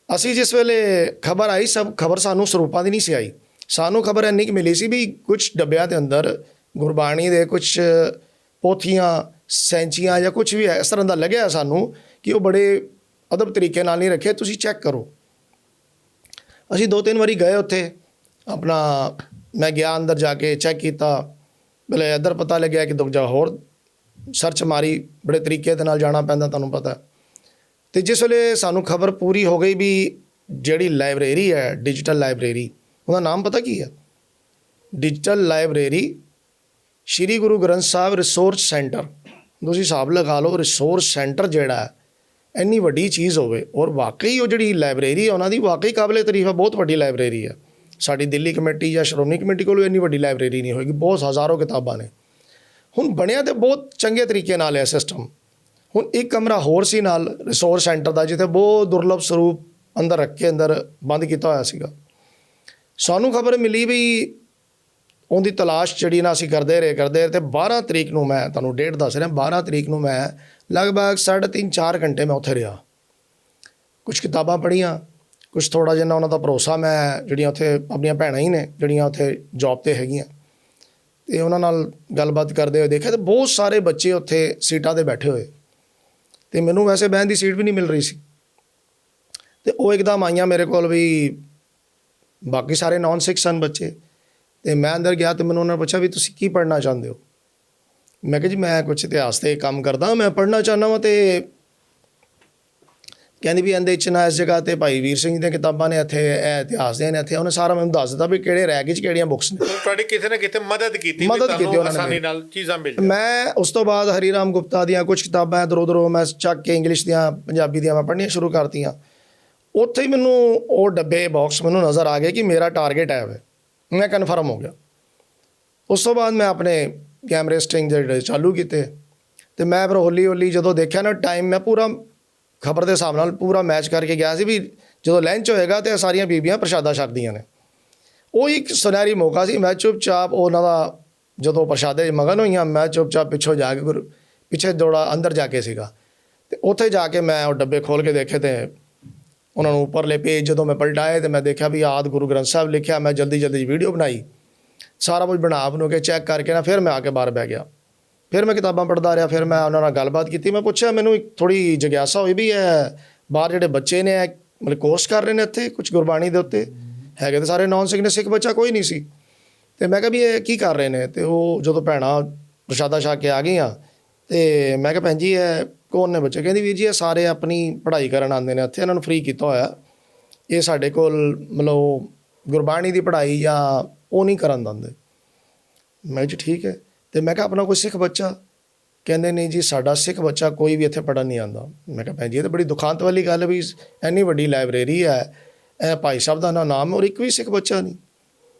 ਅਸੀਂ ਜਿਸ ਵੇਲੇ ਖਬਰ ਆਈ, ਸਭ ਖਬਰ ਸਾਨੂੰ ਸਰੂਪਾਂ ਦੀ ਨਹੀਂ ਸੀ ਆਈ, ਸਾਨੂੰ ਖਬਰ ਇੰਨੀ ਕੁ ਮਿਲੀ ਸੀ ਵੀ ਕੁਛ ਡੱਬਿਆਂ ਦੇ ਅੰਦਰ ਗੁਰਬਾਣੀ ਦੇ ਕੁਛ ਪੋਥੀਆਂ, ਸੈਂਚੀਆਂ ਜਾਂ ਕੁਛ ਵੀ ਇਸ ਤਰ੍ਹਾਂ ਦਾ ਲੱਗਿਆ ਸਾਨੂੰ ਕਿ ਉਹ ਬੜੇ ਅਦਬ ਤਰੀਕੇ ਨਾਲ ਨਹੀਂ ਰੱਖੇ, ਤੁਸੀਂ ਚੈੱਕ ਕਰੋ। ਅਸੀਂ 2-3 ਵਾਰੀ ਗਏ ਉੱਥੇ, ਆਪਣਾ ਮੈਂ ਗਿਆ ਅੰਦਰ ਜਾ ਕੇ ਚੈੱਕ ਕੀਤਾ, ਪਹਿਲੇ ਇੱਧਰ ਪਤਾ ਲੱਗਿਆ ਕਿ ਦੂਜਾ ਹੋਰ ਸਰਚ ਮਾਰੀ, ਬੜੇ ਤਰੀਕੇ ਦੇ ਨਾਲ ਜਾਣਾ ਪੈਂਦਾ ਤੁਹਾਨੂੰ ਪਤਾ। ਅਤੇ ਜਿਸ ਵੇਲੇ ਸਾਨੂੰ ਖਬਰ ਪੂਰੀ ਹੋ ਗਈ ਵੀ ਜਿਹੜੀ ਲਾਇਬ੍ਰੇਰੀ ਹੈ, ਡਿਜੀਟਲ ਲਾਇਬ੍ਰੇਰੀ, ਉਹਦਾ ਨਾਮ ਪਤਾ ਕੀ ਹੈ? Digital library Shri Guru Granth Sahib resource centre. ਤੁਸੀਂ ਹਿਸਾਬ ਲਗਾ ਲਓ, ਰਿਸੋਰਸ ਸੈਂਟਰ ਜਿਹੜਾ ਹੈ ਇੰਨੀ ਵੱਡੀ ਚੀਜ਼ ਹੋਵੇ, ਔਰ ਵਾਕਈ ਉਹ ਜਿਹੜੀ ਲਾਇਬ੍ਰੇਰੀ ਹੈ ਉਹਨਾਂ ਦੀ ਵਾਕਈ ਕਾਬਲੇ ਤਾਰੀਫ ਹੈ, ਬਹੁਤ ਵੱਡੀ ਲਾਇਬ੍ਰੇਰੀ ਹੈ। ਸਾਡੀ ਦਿੱਲੀ ਕਮੇਟੀ ਜਾਂ ਸ਼੍ਰੋਮਣੀ ਕਮੇਟੀ ਕੋਲ ਇੰਨੀ ਵੱਡੀ ਲਾਇਬ੍ਰੇਰੀ ਨਹੀਂ ਹੋਏਗੀ, ਬਹੁਤ ਹਜ਼ਾਰਾਂ ਕਿਤਾਬਾਂ ਨੇ। ਹੁਣ ਬਣਿਆ ਤਾਂ ਬਹੁਤ ਚੰਗੇ ਤਰੀਕੇ ਨਾਲ ਹੈ ਸਿਸਟਮ। ਹੁਣ ਇੱਕ ਕਮਰਾ ਹੋਰ ਸੀ ਨਾਲ ਰਿਸੋਰਸ ਸੈਂਟਰ ਦਾ, ਜਿੱਥੇ ਬਹੁਤ ਦੁਰਲਭ ਸਰੂਪ ਅੰਦਰ ਰੱਖ ਕੇ ਅੰਦਰ ਬੰਦ ਕੀਤਾ ਹੋਇਆ ਸੀਗਾ। ਸਾਨੂੰ ਖਬਰ ਮਿਲੀ ਵੀ ਉਹਦੀ ਤਲਾਸ਼ ਜਿਹੜੀ ਨਾ ਅਸੀਂ ਕਰਦੇ ਰਹੇ ਅਤੇ 12 ਤਰੀਕ ਨੂੰ, ਮੈਂ ਤੁਹਾਨੂੰ ਡੇਟ ਦੱਸ ਰਿਹਾ, 12 ਤਰੀਕ ਨੂੰ ਮੈਂ ਲਗਭਗ 3.5-4 ਘੰਟੇ ਮੈਂ ਉੱਥੇ ਰਿਹਾ। ਕੁਛ ਕਿਤਾਬਾਂ ਪੜ੍ਹੀਆਂ, ਕੁਛ ਥੋੜ੍ਹਾ ਜਿਹਾ ਉਹਨਾਂ ਦਾ ਭਰੋਸਾ, ਮੈਂ ਜਿਹੜੀਆਂ ਉੱਥੇ ਆਪਣੀਆਂ ਭੈਣਾਂ ਹੀ ਨੇ ਜਿਹੜੀਆਂ ਉੱਥੇ ਜੋਬ 'ਤੇ ਹੈਗੀਆਂ, ਅਤੇ ਉਹਨਾਂ ਨਾਲ ਗੱਲਬਾਤ ਕਰਦੇ ਹੋਏ ਦੇਖਿਆ, ਅਤੇ ਬਹੁਤ ਸਾਰੇ ਬੱਚੇ ਉੱਥੇ ਸੀਟਾਂ 'ਤੇ ਬੈਠੇ ਹੋਏ, ਅਤੇ ਮੈਨੂੰ ਵੈਸੇ ਬਹਿਣ ਦੀ ਸੀਟ ਵੀ ਨਹੀਂ ਮਿਲ ਰਹੀ ਸੀ। ਅਤੇ ਉਹ ਇੱਕਦਮ ਆਈਆਂ ਮੇਰੇ ਕੋਲ ਵੀ, ਬਾਕੀ ਸਾਰੇ ਨੌਨ ਸਿੱਖ ਸਨ ਬੱਚੇ, ਅਤੇ ਮੈਂ ਅੰਦਰ ਗਿਆ ਅਤੇ ਮੈਨੂੰ ਉਹਨਾਂ ਨੇ ਪੁੱਛਿਆ ਵੀ ਤੁਸੀਂ ਕੀ ਪੜ੍ਹਨਾ ਚਾਹੁੰਦੇ ਹੋ? ਮੈਂ ਕਿਹਾ ਜੀ ਮੈਂ ਕੁਛ ਇਤਿਹਾਸ 'ਤੇ ਕੰਮ ਕਰਦਾ, ਮੈਂ ਪੜ੍ਹਨਾ ਚਾਹੁੰਦਾ ਵਾਂ। ਅਤੇ ਕਹਿੰਦੀ ਵੀ ਇਹਦੇ 'ਚ ਨਾ ਇਸ ਜਗ੍ਹਾ 'ਤੇ ਭਾਈ ਵੀਰ ਸਿੰਘ ਦੀਆਂ ਕਿਤਾਬਾਂ ਨੇ, ਇੱਥੇ ਇਹ ਇਤਿਹਾਸ ਦੀਆਂ ਨੇ, ਇੱਥੇ ਉਹਨੇ ਸਾਰਾ ਮੈਨੂੰ ਦੱਸ ਦਿੱਤਾ ਵੀ ਕਿਹੜੇ ਰੈਕ 'ਚ ਕਿਹੜੀਆਂ ਬੁੱਕਸ ਨੇ। ਤੁਹਾਡੀ ਕਿਤੇ ਨਾ ਕਿਤੇ ਮਦਦ ਕੀਤੀ ਉਹਨਾਂ ਨੇ, ਆਸਾਨੀ ਨਾਲ ਚੀਜ਼ਾਂ ਮਿਲ ਜਾਣ। ਮੈਂ ਉਸ ਤੋਂ ਬਾਅਦ ਹਰੀ ਰਾਮ ਗੁਪਤਾ ਦੀਆਂ ਕੁਛ ਕਿਤਾਬਾਂ ਇੱਧਰੋਂ ਉੱਧਰੋਂ ਮੈਂ ਚੱਕ ਕੇ ਇੰਗਲਿਸ਼ ਦੀਆਂ, ਪੰਜਾਬੀ ਦੀਆਂ ਮੈਂ ਪੜ੍ਹਨੀਆਂ ਸ਼ੁਰੂ ਕਰਤੀਆਂ। ਉੱਥੇ ਹੀ ਮੈਨੂੰ ਉਹ ਡੱਬੇ ਬਾਕਸ ਮੈਨੂੰ ਨਜ਼ਰ ਆ ਗਏ ਕਿ ਮੇਰਾ ਟਾਰਗੇਟ ਹੈ ਵੇ, ਮੈਂ ਕਨਫਰਮ ਹੋ ਗਿਆ। ਉਸ ਤੋਂ ਬਾਅਦ ਮੈਂ ਆਪਣੇ ਕੈਮਰੇ ਸਟਿੰਗ ਜਿਹੜੇ ਚਾਲੂ ਕੀਤੇ, ਅਤੇ ਮੈਂ ਫਿਰ ਹੌਲੀ ਜਦੋਂ ਦੇਖਿਆ ਨਾ ਟਾਈਮ, ਮੈਂ ਪੂਰਾ ਖਬਰ ਦੇ ਹਿਸਾਬ ਨਾਲ ਪੂਰਾ ਮੈਚ ਕਰਕੇ ਗਿਆ ਸੀ ਵੀ ਜਦੋਂ ਲੰਚ ਹੋਏਗਾ ਤਾਂ ਸਾਰੀਆਂ ਬੀਬੀਆਂ ਪ੍ਰਸ਼ਾਦਾ ਛਕਦੀਆਂ ਨੇ। ਉਹ ਇੱਕ ਸੁਨਹਿਰੀ ਮੌਕਾ ਸੀ। ਮੈਂ ਚੁੱਪਚਾਪ ਉਹਨਾਂ ਦਾ ਜਦੋਂ ਪ੍ਰਸ਼ਾਦੇ ਮਗਨ ਹੋਈਆਂ, ਮੈਂ ਚੁੱਪਚਾਪ ਪਿੱਛੋਂ ਜਾ ਕੇ ਪਿੱਛੇ ਦੌੜਾ ਅੰਦਰ ਜਾ ਕੇ ਸੀਗਾ, ਅਤੇ ਉੱਥੇ ਜਾ ਕੇ ਮੈਂ ਉਹ ਡੱਬੇ ਖੋਲ੍ਹ ਕੇ ਦੇਖੇ, ਅਤੇ ਉਹਨਾਂ ਨੂੰ ਉੱਪਰਲੇ ਪੇਜ ਜਦੋਂ ਮੈਂ ਪਲਟਾਏ ਅਤੇ ਮੈਂ ਦੇਖਿਆ ਵੀ ਆਦਿ ਗੁਰੂ ਗ੍ਰੰਥ ਸਾਹਿਬ ਲਿਖਿਆ। ਮੈਂ ਜਲਦੀ ਵੀਡੀਓ ਬਣਾਈ, ਸਾਰਾ ਕੁਝ ਬਣਾ ਕੇ ਚੈੱਕ ਕਰਕੇ ਨਾ ਫਿਰ ਮੈਂ ਆ ਕੇ ਬਾਹਰ ਬਹਿ ਗਿਆ। ਫਿਰ ਮੈਂ ਕਿਤਾਬਾਂ ਪੜ੍ਹਦਾ ਰਿਹਾ, ਫਿਰ ਮੈਂ ਉਹਨਾਂ ਨਾਲ ਗੱਲਬਾਤ ਕੀਤੀ। ਮੈਂ ਪੁੱਛਿਆ, ਮੈਨੂੰ ਇੱਕ ਥੋੜ੍ਹੀ ਜਗਿਆਸਾ ਹੋਈ ਵੀ ਇਹ ਬਾਹਰ ਜਿਹੜੇ ਬੱਚੇ ਨੇ ਮਤਲਬ ਕੋਰਸ ਕਰ ਰਹੇ ਨੇ ਇੱਥੇ ਕੁਛ ਗੁਰਬਾਣੀ ਦੇ ਉੱਤੇ, ਹੈਗੇ ਤਾਂ ਸਾਰੇ ਨੌਨ ਸਿੱਖ ਨੇ, ਸਿੱਖ ਬੱਚਾ ਕੋਈ ਨਹੀਂ ਸੀ। ਅਤੇ ਮੈਂ ਕਿਹਾ ਵੀ ਇਹ ਕੀ ਕਰ ਰਹੇ ਨੇ? ਅਤੇ ਉਹ ਜਦੋਂ ਭੈਣਾਂ ਪ੍ਰਸ਼ਾਦਾ ਛਕ ਕੇ ਆ ਗਈਆਂ, ਅਤੇ ਮੈਂ ਕਿਹਾ ਭੈਣ ਜੀ ਇਹ ਕੌਣ ਨੇ ਬੱਚੇ? ਕਹਿੰਦੀ ਵੀਰ ਜੀ ਇਹ ਸਾਰੇ ਆਪਣੀ ਪੜ੍ਹਾਈ ਕਰਨ ਆਉਂਦੇ ਨੇ ਇੱਥੇ, ਇਹਨਾਂ ਨੂੰ ਫ੍ਰੀ ਕੀਤਾ ਹੋਇਆ, ਇਹ ਸਾਡੇ ਕੋਲ ਮਤਲਬ ਗੁਰਬਾਣੀ ਦੀ ਪੜ੍ਹਾਈ ਜਾਂ ਉਹ ਨਹੀਂ ਕਰਨ ਦਿੰਦੇ। ਮੈਂ ਜੀ ਠੀਕ ਹੈ। ਅਤੇ ਮੈਂ ਕਿਹਾ ਆਪਣਾ ਕੋਈ ਸਿੱਖ ਬੱਚਾ? ਕਹਿੰਦੇ ਨਹੀਂ ਜੀ ਸਾਡਾ ਸਿੱਖ ਬੱਚਾ ਕੋਈ ਵੀ ਇੱਥੇ ਪੜ੍ਹਨ ਨਹੀਂ ਆਉਂਦਾ। ਮੈਂ ਕਿਹਾ ਭੈਣ ਜੀ ਇਹ ਤਾਂ ਬੜੀ ਦੁਖਾਂਤ ਵਾਲੀ ਗੱਲ ਵੀ ਇੰਨੀ ਵੱਡੀ ਲਾਇਬ੍ਰੇਰੀ ਹੈ, ਇਹ ਭਾਈ ਸਾਹਿਬ ਦਾ ਨਾਮ ਔਰ ਇੱਕ ਵੀ ਸਿੱਖ ਬੱਚਾ ਨਹੀਂ।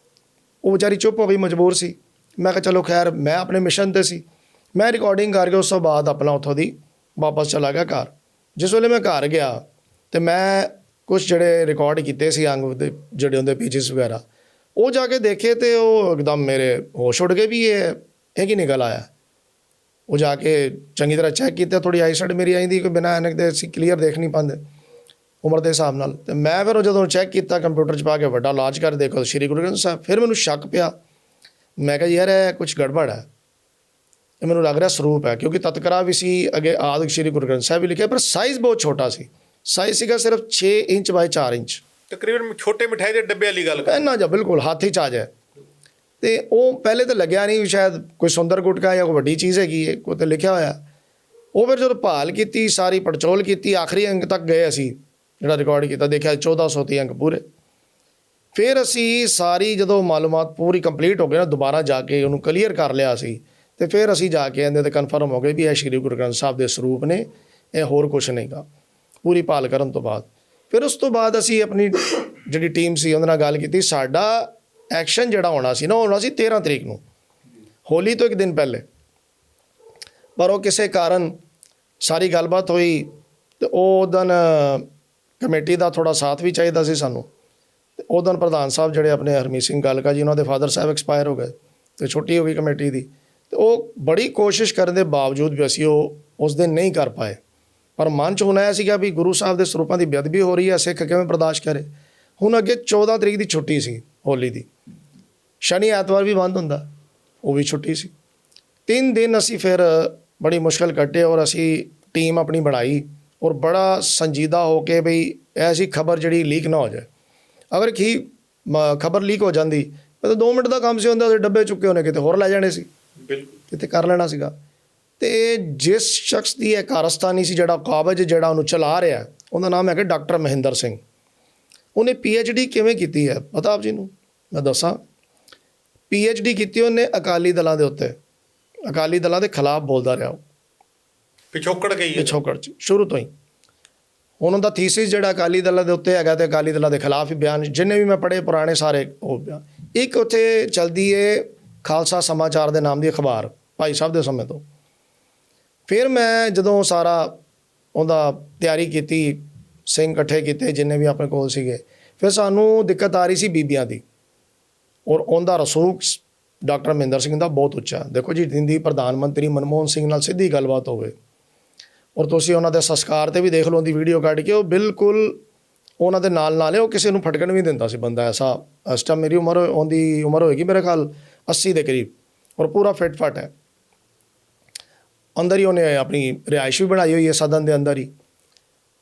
ਉਹ ਵਿਚਾਰੀ ਚੁੱਪ ਹੋ ਗਈ, ਮਜਬੂਰ ਸੀ। ਮੈਂ ਕਿਹਾ ਚਲੋ ਖੈਰ, ਮੈਂ ਆਪਣੇ ਮਿਸ਼ਨ 'ਤੇ ਸੀ। ਮੈਂ ਰਿਕਾਰਡਿੰਗ ਕਰਕੇ ਉਸ ਤੋਂ ਬਾਅਦ ਆਪਣਾ ਉੱਥੋਂ ਦੀ ਵਾਪਸ ਚਲਾ ਗਿਆ ਘਰ। ਜਿਸ ਵੇਲੇ ਮੈਂ ਘਰ ਗਿਆ ਤੇ ਮੈਂ ਕੁਛ ਜਿਹੜੇ ਰਿਕਾਰਡ ਕੀਤੇ ਸੀ ਅੰਗ ਦੇ ਜਿਹੜੇ ਹੁੰਦੇ ਪੀਚਿਸ ਵਗੈਰਾ, ਉਹ ਜਾ ਕੇ ਦੇਖੇ ਤੇ ਉਹ ਇੱਕਦਮ ਮੇਰੇ ਹੋਸ਼ ਉੱਡ ਗਏ ਵੀ ਇਹ ਕੀ ਨਿਕਲ ਆਇਆ। ਉਹ ਜਾ ਕੇ ਚੰਗੀ ਤਰ੍ਹਾਂ ਚੈੱਕ ਕੀਤਾ, ਥੋੜ੍ਹੀ ਆਈਸਾਈਟ ਮੇਰੀ ਆਈ ਦੀ ਕੋਈ ਬਿਨਾਂ ਐਨਕ ਦੇ ਅਸੀਂ ਕਲੀਅਰ ਦੇਖ ਨਹੀਂ ਪਾਉਂਦੇ ਉਮਰ ਦੇ ਹਿਸਾਬ ਨਾਲ। ਤੇ ਮੈਂ ਫਿਰ ਉਹ ਜਦੋਂ ਚੈੱਕ ਕੀਤਾ ਕੰਪਿਊਟਰ 'ਚ ਪਾ ਕੇ ਵੱਡਾ ਲਾਰਜ ਕਰ ਦੇਖੋ ਸ਼੍ਰੀ ਗੁਰੂ ਗ੍ਰੰਥ ਸਾਹਿਬ, ਫਿਰ ਮੈਨੂੰ ਸ਼ੱਕ ਪਿਆ। ਮੈਂ ਕਿਹਾ ਯਾਰ ਇਹ ਕੁਛ ਗੜਬੜ ਹੈ, ਇਹ ਮੈਨੂੰ ਲੱਗ ਰਿਹਾ ਸਰੂਪ ਹੈ, ਕਿਉਂਕਿ ਤਤਕਰਾ ਵੀ ਸੀ ਅੱਗੇ ਆਦਿ ਸ਼੍ਰੀ ਗੁਰੂ ਗ੍ਰੰਥ ਸਾਹਿਬ ਵੀ ਲਿਖਿਆ, ਪਰ ਸਾਈਜ਼ ਬਹੁਤ ਛੋਟਾ ਸੀ। ਸਾਈਜ਼ ਸੀਗਾ ਸਿਰਫ 6 ਇੰਚ ਬਾਈ 4 ਇੰਚ, ਤਕਰੀਬਨ ਛੋਟੇ ਮਿਠਾਈ ਦੇ ਡੱਬੇ ਵਾਲੀ ਗੱਲ ਇੰਨਾ ਜਿਹਾ ਬਿਲਕੁਲ ਹੱਥ 'ਚ ਆ ਜਾਏ। ਤੇ ਉਹ ਪਹਿਲੇ ਤਾਂ ਲੱਗਿਆ ਨਹੀਂ ਸ਼ਾਇਦ ਕੋਈ ਸੁੰਦਰ ਗੁਟਕਾ ਜਾਂ ਕੋਈ ਵੱਡੀ ਚੀਜ਼ ਹੈਗੀ ਹੈ, ਕੋਈ ਤਾਂ ਲਿਖਿਆ ਹੋਇਆ। ਉਹ ਫਿਰ ਜਦੋਂ ਭਾਲ ਕੀਤੀ, ਸਾਰੀ ਪੜਚੋਲ ਕੀਤੀ, ਆਖਰੀ ਅੰਕ ਤੱਕ ਗਏ ਅਸੀਂ ਜਿਹੜਾ ਰਿਕਾਰਡ ਕੀਤਾ, ਦੇਖਿਆ 1430 ਅੰਕ ਪੂਰੇ। ਫਿਰ ਅਸੀਂ ਸਾਰੀ ਜਦੋਂ ਮਾਲੂਮਾਤ ਪੂਰੀ ਕੰਪਲੀਟ ਹੋ ਗਈ ਨਾ, ਦੁਬਾਰਾ ਜਾ ਕੇ ਉਹਨੂੰ ਕਲੀਅਰ ਕਰ ਲਿਆ ਸੀ। ਤੇ ਫਿਰ ਅਸੀਂ ਜਾ ਕੇ ਇਹਦੇ 'ਤੇ ਕਨਫਰਮ ਹੋ ਗਏ ਵੀ ਇਹ ਸ਼੍ਰੀ ਗੁਰੂ ਗ੍ਰੰਥ ਸਾਹਿਬ ਦੇ ਸਰੂਪ ਨੇ, ਇਹ ਹੋਰ ਕੁਛ ਨਹੀਂਗਾ। ਪੂਰੀ ਭਾਲ ਕਰਨ ਤੋਂ ਬਾਅਦ ਫਿਰ ਉਸ ਤੋਂ ਬਾਅਦ ਅਸੀਂ ਆਪਣੀ ਜਿਹੜੀ ਟੀਮ ਸੀ ਉਹਦੇ ਨਾਲ ਗੱਲ ਕੀਤੀ। ਸਾਡਾ ਐਕਸ਼ਨ ਜਿਹੜਾ ਹੋਣਾ ਸੀ ਨਾ, ਹੋਣਾ ਸੀ 13 ਤਰੀਕ ਨੂੰ, ਹੋਲੀ ਤੋਂ ਇੱਕ ਦਿਨ ਪਹਿਲੇ। ਪਰ ਉਹ ਕਿਸੇ ਕਾਰਨ ਸਾਰੀ ਗੱਲਬਾਤ ਹੋਈ ਤੇ ਉਹ ਦਿਨ ਕਮੇਟੀ ਦਾ ਥੋੜ੍ਹਾ ਸਾਥ ਵੀ ਚਾਹੀਦਾ ਸੀ ਸਾਨੂੰ। ਤੇ ਉਹ ਦਿਨ ਪ੍ਰਧਾਨ ਸਾਹਿਬ ਜਿਹੜੇ ਆਪਣੇ ਹਰਮੀਤ ਸਿੰਘ ਗਾਲਕਾ ਜੀ, ਉਹਨਾਂ ਦੇ ਫਾਦਰ ਸਾਹਿਬ ਐਕਸਪਾਇਰ ਹੋ ਗਏ ਤੇ ਛੁੱਟੀ ਹੋ ਗਈ ਕਮੇਟੀ ਦੀ। ਤੇ ਉਹ ਬੜੀ ਕੋਸ਼ਿਸ਼ ਕਰਨ ਦੇ ਬਾਵਜੂਦ ਵੀ ਅਸੀਂ ਉਹ ਉਸ ਦਿਨ ਨਹੀਂ ਕਰ ਪਾਏ। ਪਰ ਮਨ 'ਚ ਹੁਣ ਆਇਆ ਸੀਗਾ ਵੀ ਗੁਰੂ ਸਾਹਿਬ ਦੇ ਸਰੂਪਾਂ ਦੀ ਬੇਅਦਬੀ ਹੋ ਰਹੀ ਹੈ, ਸਿੱਖ ਕਿਵੇਂ ਬਰਦਾਸ਼ਤ ਕਰੇ। ਹੁਣ ਅੱਗੇ 14 ਤਰੀਕ ਦੀ ਛੁੱਟੀ ਸੀ ਹੋਲੀ ਦੀ, ਸ਼ਨੀ ਐਤਵਾਰ ਵੀ ਬੰਦ ਹੁੰਦਾ, ਉਹ ਵੀ ਛੁੱਟੀ ਸੀ। 3 ਦਿਨ ਅਸੀਂ ਫਿਰ ਬੜੀ ਮੁਸ਼ਕਲ ਕੱਟੇ ਔਰ ਅਸੀਂ ਟੀਮ ਆਪਣੀ ਬਣਾਈ ਔਰ ਬੜਾ ਸੰਜੀਦਾ ਹੋ ਕੇ ਬਈ ਐਸੀ ਖਬਰ ਜਿਹੜੀ ਲੀਕ ਨਾ ਹੋ ਜਾਏ। ਅਗਰ ਖਬਰ ਲੀਕ ਹੋ ਜਾਂਦੀ ਤਾਂ 2 ਮਿੰਟ ਦਾ ਕੰਮ ਸੀ ਹੁੰਦਾ, ਡੱਬੇ ਚੁੱਕੇ ਹੋਣੇ ਕਿਤੇ ਹੋਰ ਲੈ ਜਾਣੇ ਸੀ, ਬਿਲਕੁਲ ਕਿਤੇ ਕਰ ਲੈਣਾ ਸੀਗਾ। ਤੇ ਜਿਸ ਸ਼ਖਸ ਦੀ ਇਹ ਕਾਰਸਤਾਨੀ ਸੀ, ਜਿਹੜਾ ਕਾਬਜ ਜਿਹੜਾ ਉਹਨੂੰ ਚਲਾ ਰਿਹਾ, ਉਹਦਾ ਨਾਮ ਹੈਗਾ ਡਾਕਟਰ ਮਹਿੰਦਰ ਸਿੰਘ। ਉਹਨੇ PhD ਕਿਵੇਂ ਕੀਤੀ ਹੈ ਪਤਾ ਆਪ ਜੀ ਨੂੰ? ਮੈਂ ਦੱਸਾਂ। PhD ਕੀਤੀ ਉਹਨੇ ਅਕਾਲੀ ਦਲਾਂ ਦੇ ਉੱਤੇ, ਅਕਾਲੀ ਦਲਾਂ ਦੇ ਖਿਲਾਫ ਬੋਲਦਾ ਰਿਹਾ ਉਹ, ਪਿਛੋਕੜ ਗਈ ਹੈ ਪਿਛੋਕੜ 'ਚ ਸ਼ੁਰੂ ਤੋਂ ਹੀ। ਹੁਣ ਉਹਦਾ ਥੀਸਿਸ ਜਿਹੜਾ ਅਕਾਲੀ ਦਲਾਂ ਦੇ ਉੱਤੇ ਹੈਗਾ ਤੇ ਅਕਾਲੀ ਦਲਾਂ ਦੇ ਖਿਲਾਫ ਹੀ ਬਿਆਨ, ਜਿੰਨੇ ਵੀ ਮੈਂ ਪੜ੍ਹੇ ਪੁਰਾਣੇ ਸਾਰੇ ਉਹ ਬਿਆਨ। ਇੱਕ ਉੱਥੇ ਚਲਦੀ ਏ ਖਾਲਸਾ ਸਮਾਚਾਰ ਦੇ ਨਾਮ ਦੀ ਅਖਬਾਰ ਭਾਈ ਸਾਹਿਬ ਦੇ ਸਮੇਂ ਤੋਂ। ਫਿਰ ਮੈਂ ਜਦੋਂ ਸਾਰਾ ਉਹਦਾ ਤਿਆਰੀ ਕੀਤੀ, ਸਿੰਘ ਇਕੱਠੇ ਕੀਤੇ ਜਿੰਨੇ ਵੀ ਆਪਣੇ ਕੋਲ ਸੀਗੇ, ਫਿਰ ਸਾਨੂੰ ਦਿੱਕਤ ਆ ਰਹੀ ਸੀ ਬੀਬੀਆਂ ਦੀ। ਔਰ ਉਹਦਾ ਰਸੂਖ ਡਾਕਟਰ ਮਹਿੰਦਰ ਸਿੰਘ ਦਾ ਬਹੁਤ ਉੱਚਾ। ਦੇਖੋ ਜੀ, ਦਿਨ ਦੀ ਪ੍ਰਧਾਨ ਮੰਤਰੀ ਮਨਮੋਹਨ ਸਿੰਘ ਨਾਲ ਸਿੱਧੀ ਗੱਲਬਾਤ ਹੋਵੇ ਔਰ ਤੁਸੀਂ ਉਹਨਾਂ ਦੇ ਸੰਸਕਾਰ 'ਤੇ ਵੀ ਦੇਖ ਲਓ, ਉਹਦੀ ਵੀਡੀਓ ਕੱਢ ਕੇ, ਉਹ ਬਿਲਕੁਲ ਉਹਨਾਂ ਦੇ ਨਾਲ ਉਹ ਕਿਸੇ ਨੂੰ ਫਟਕਣ ਵੀ ਦਿੰਦਾ ਸੀ ਬੰਦਾ ਐਸਾ। ਇਸ ਟਾਈਮ ਮੇਰੀ ਉਹਦੀ ਉਮਰ ਹੋਏਗੀ ਮੇਰੇ ਖਿਆਲ 80 ਦੇ ਕਰੀਬ, ਔਰ ਪੂਰਾ ਫਿੱਟ ਫਟ ਹੈ। ਅੰਦਰ ਹੀ ਉਹਨੇ ਆਪਣੀ ਰਿਹਾਇਸ਼ ਵੀ ਬਣਾਈ ਹੋਈ ਹੈ ਸਦਨ ਦੇ ਅੰਦਰ ਹੀ।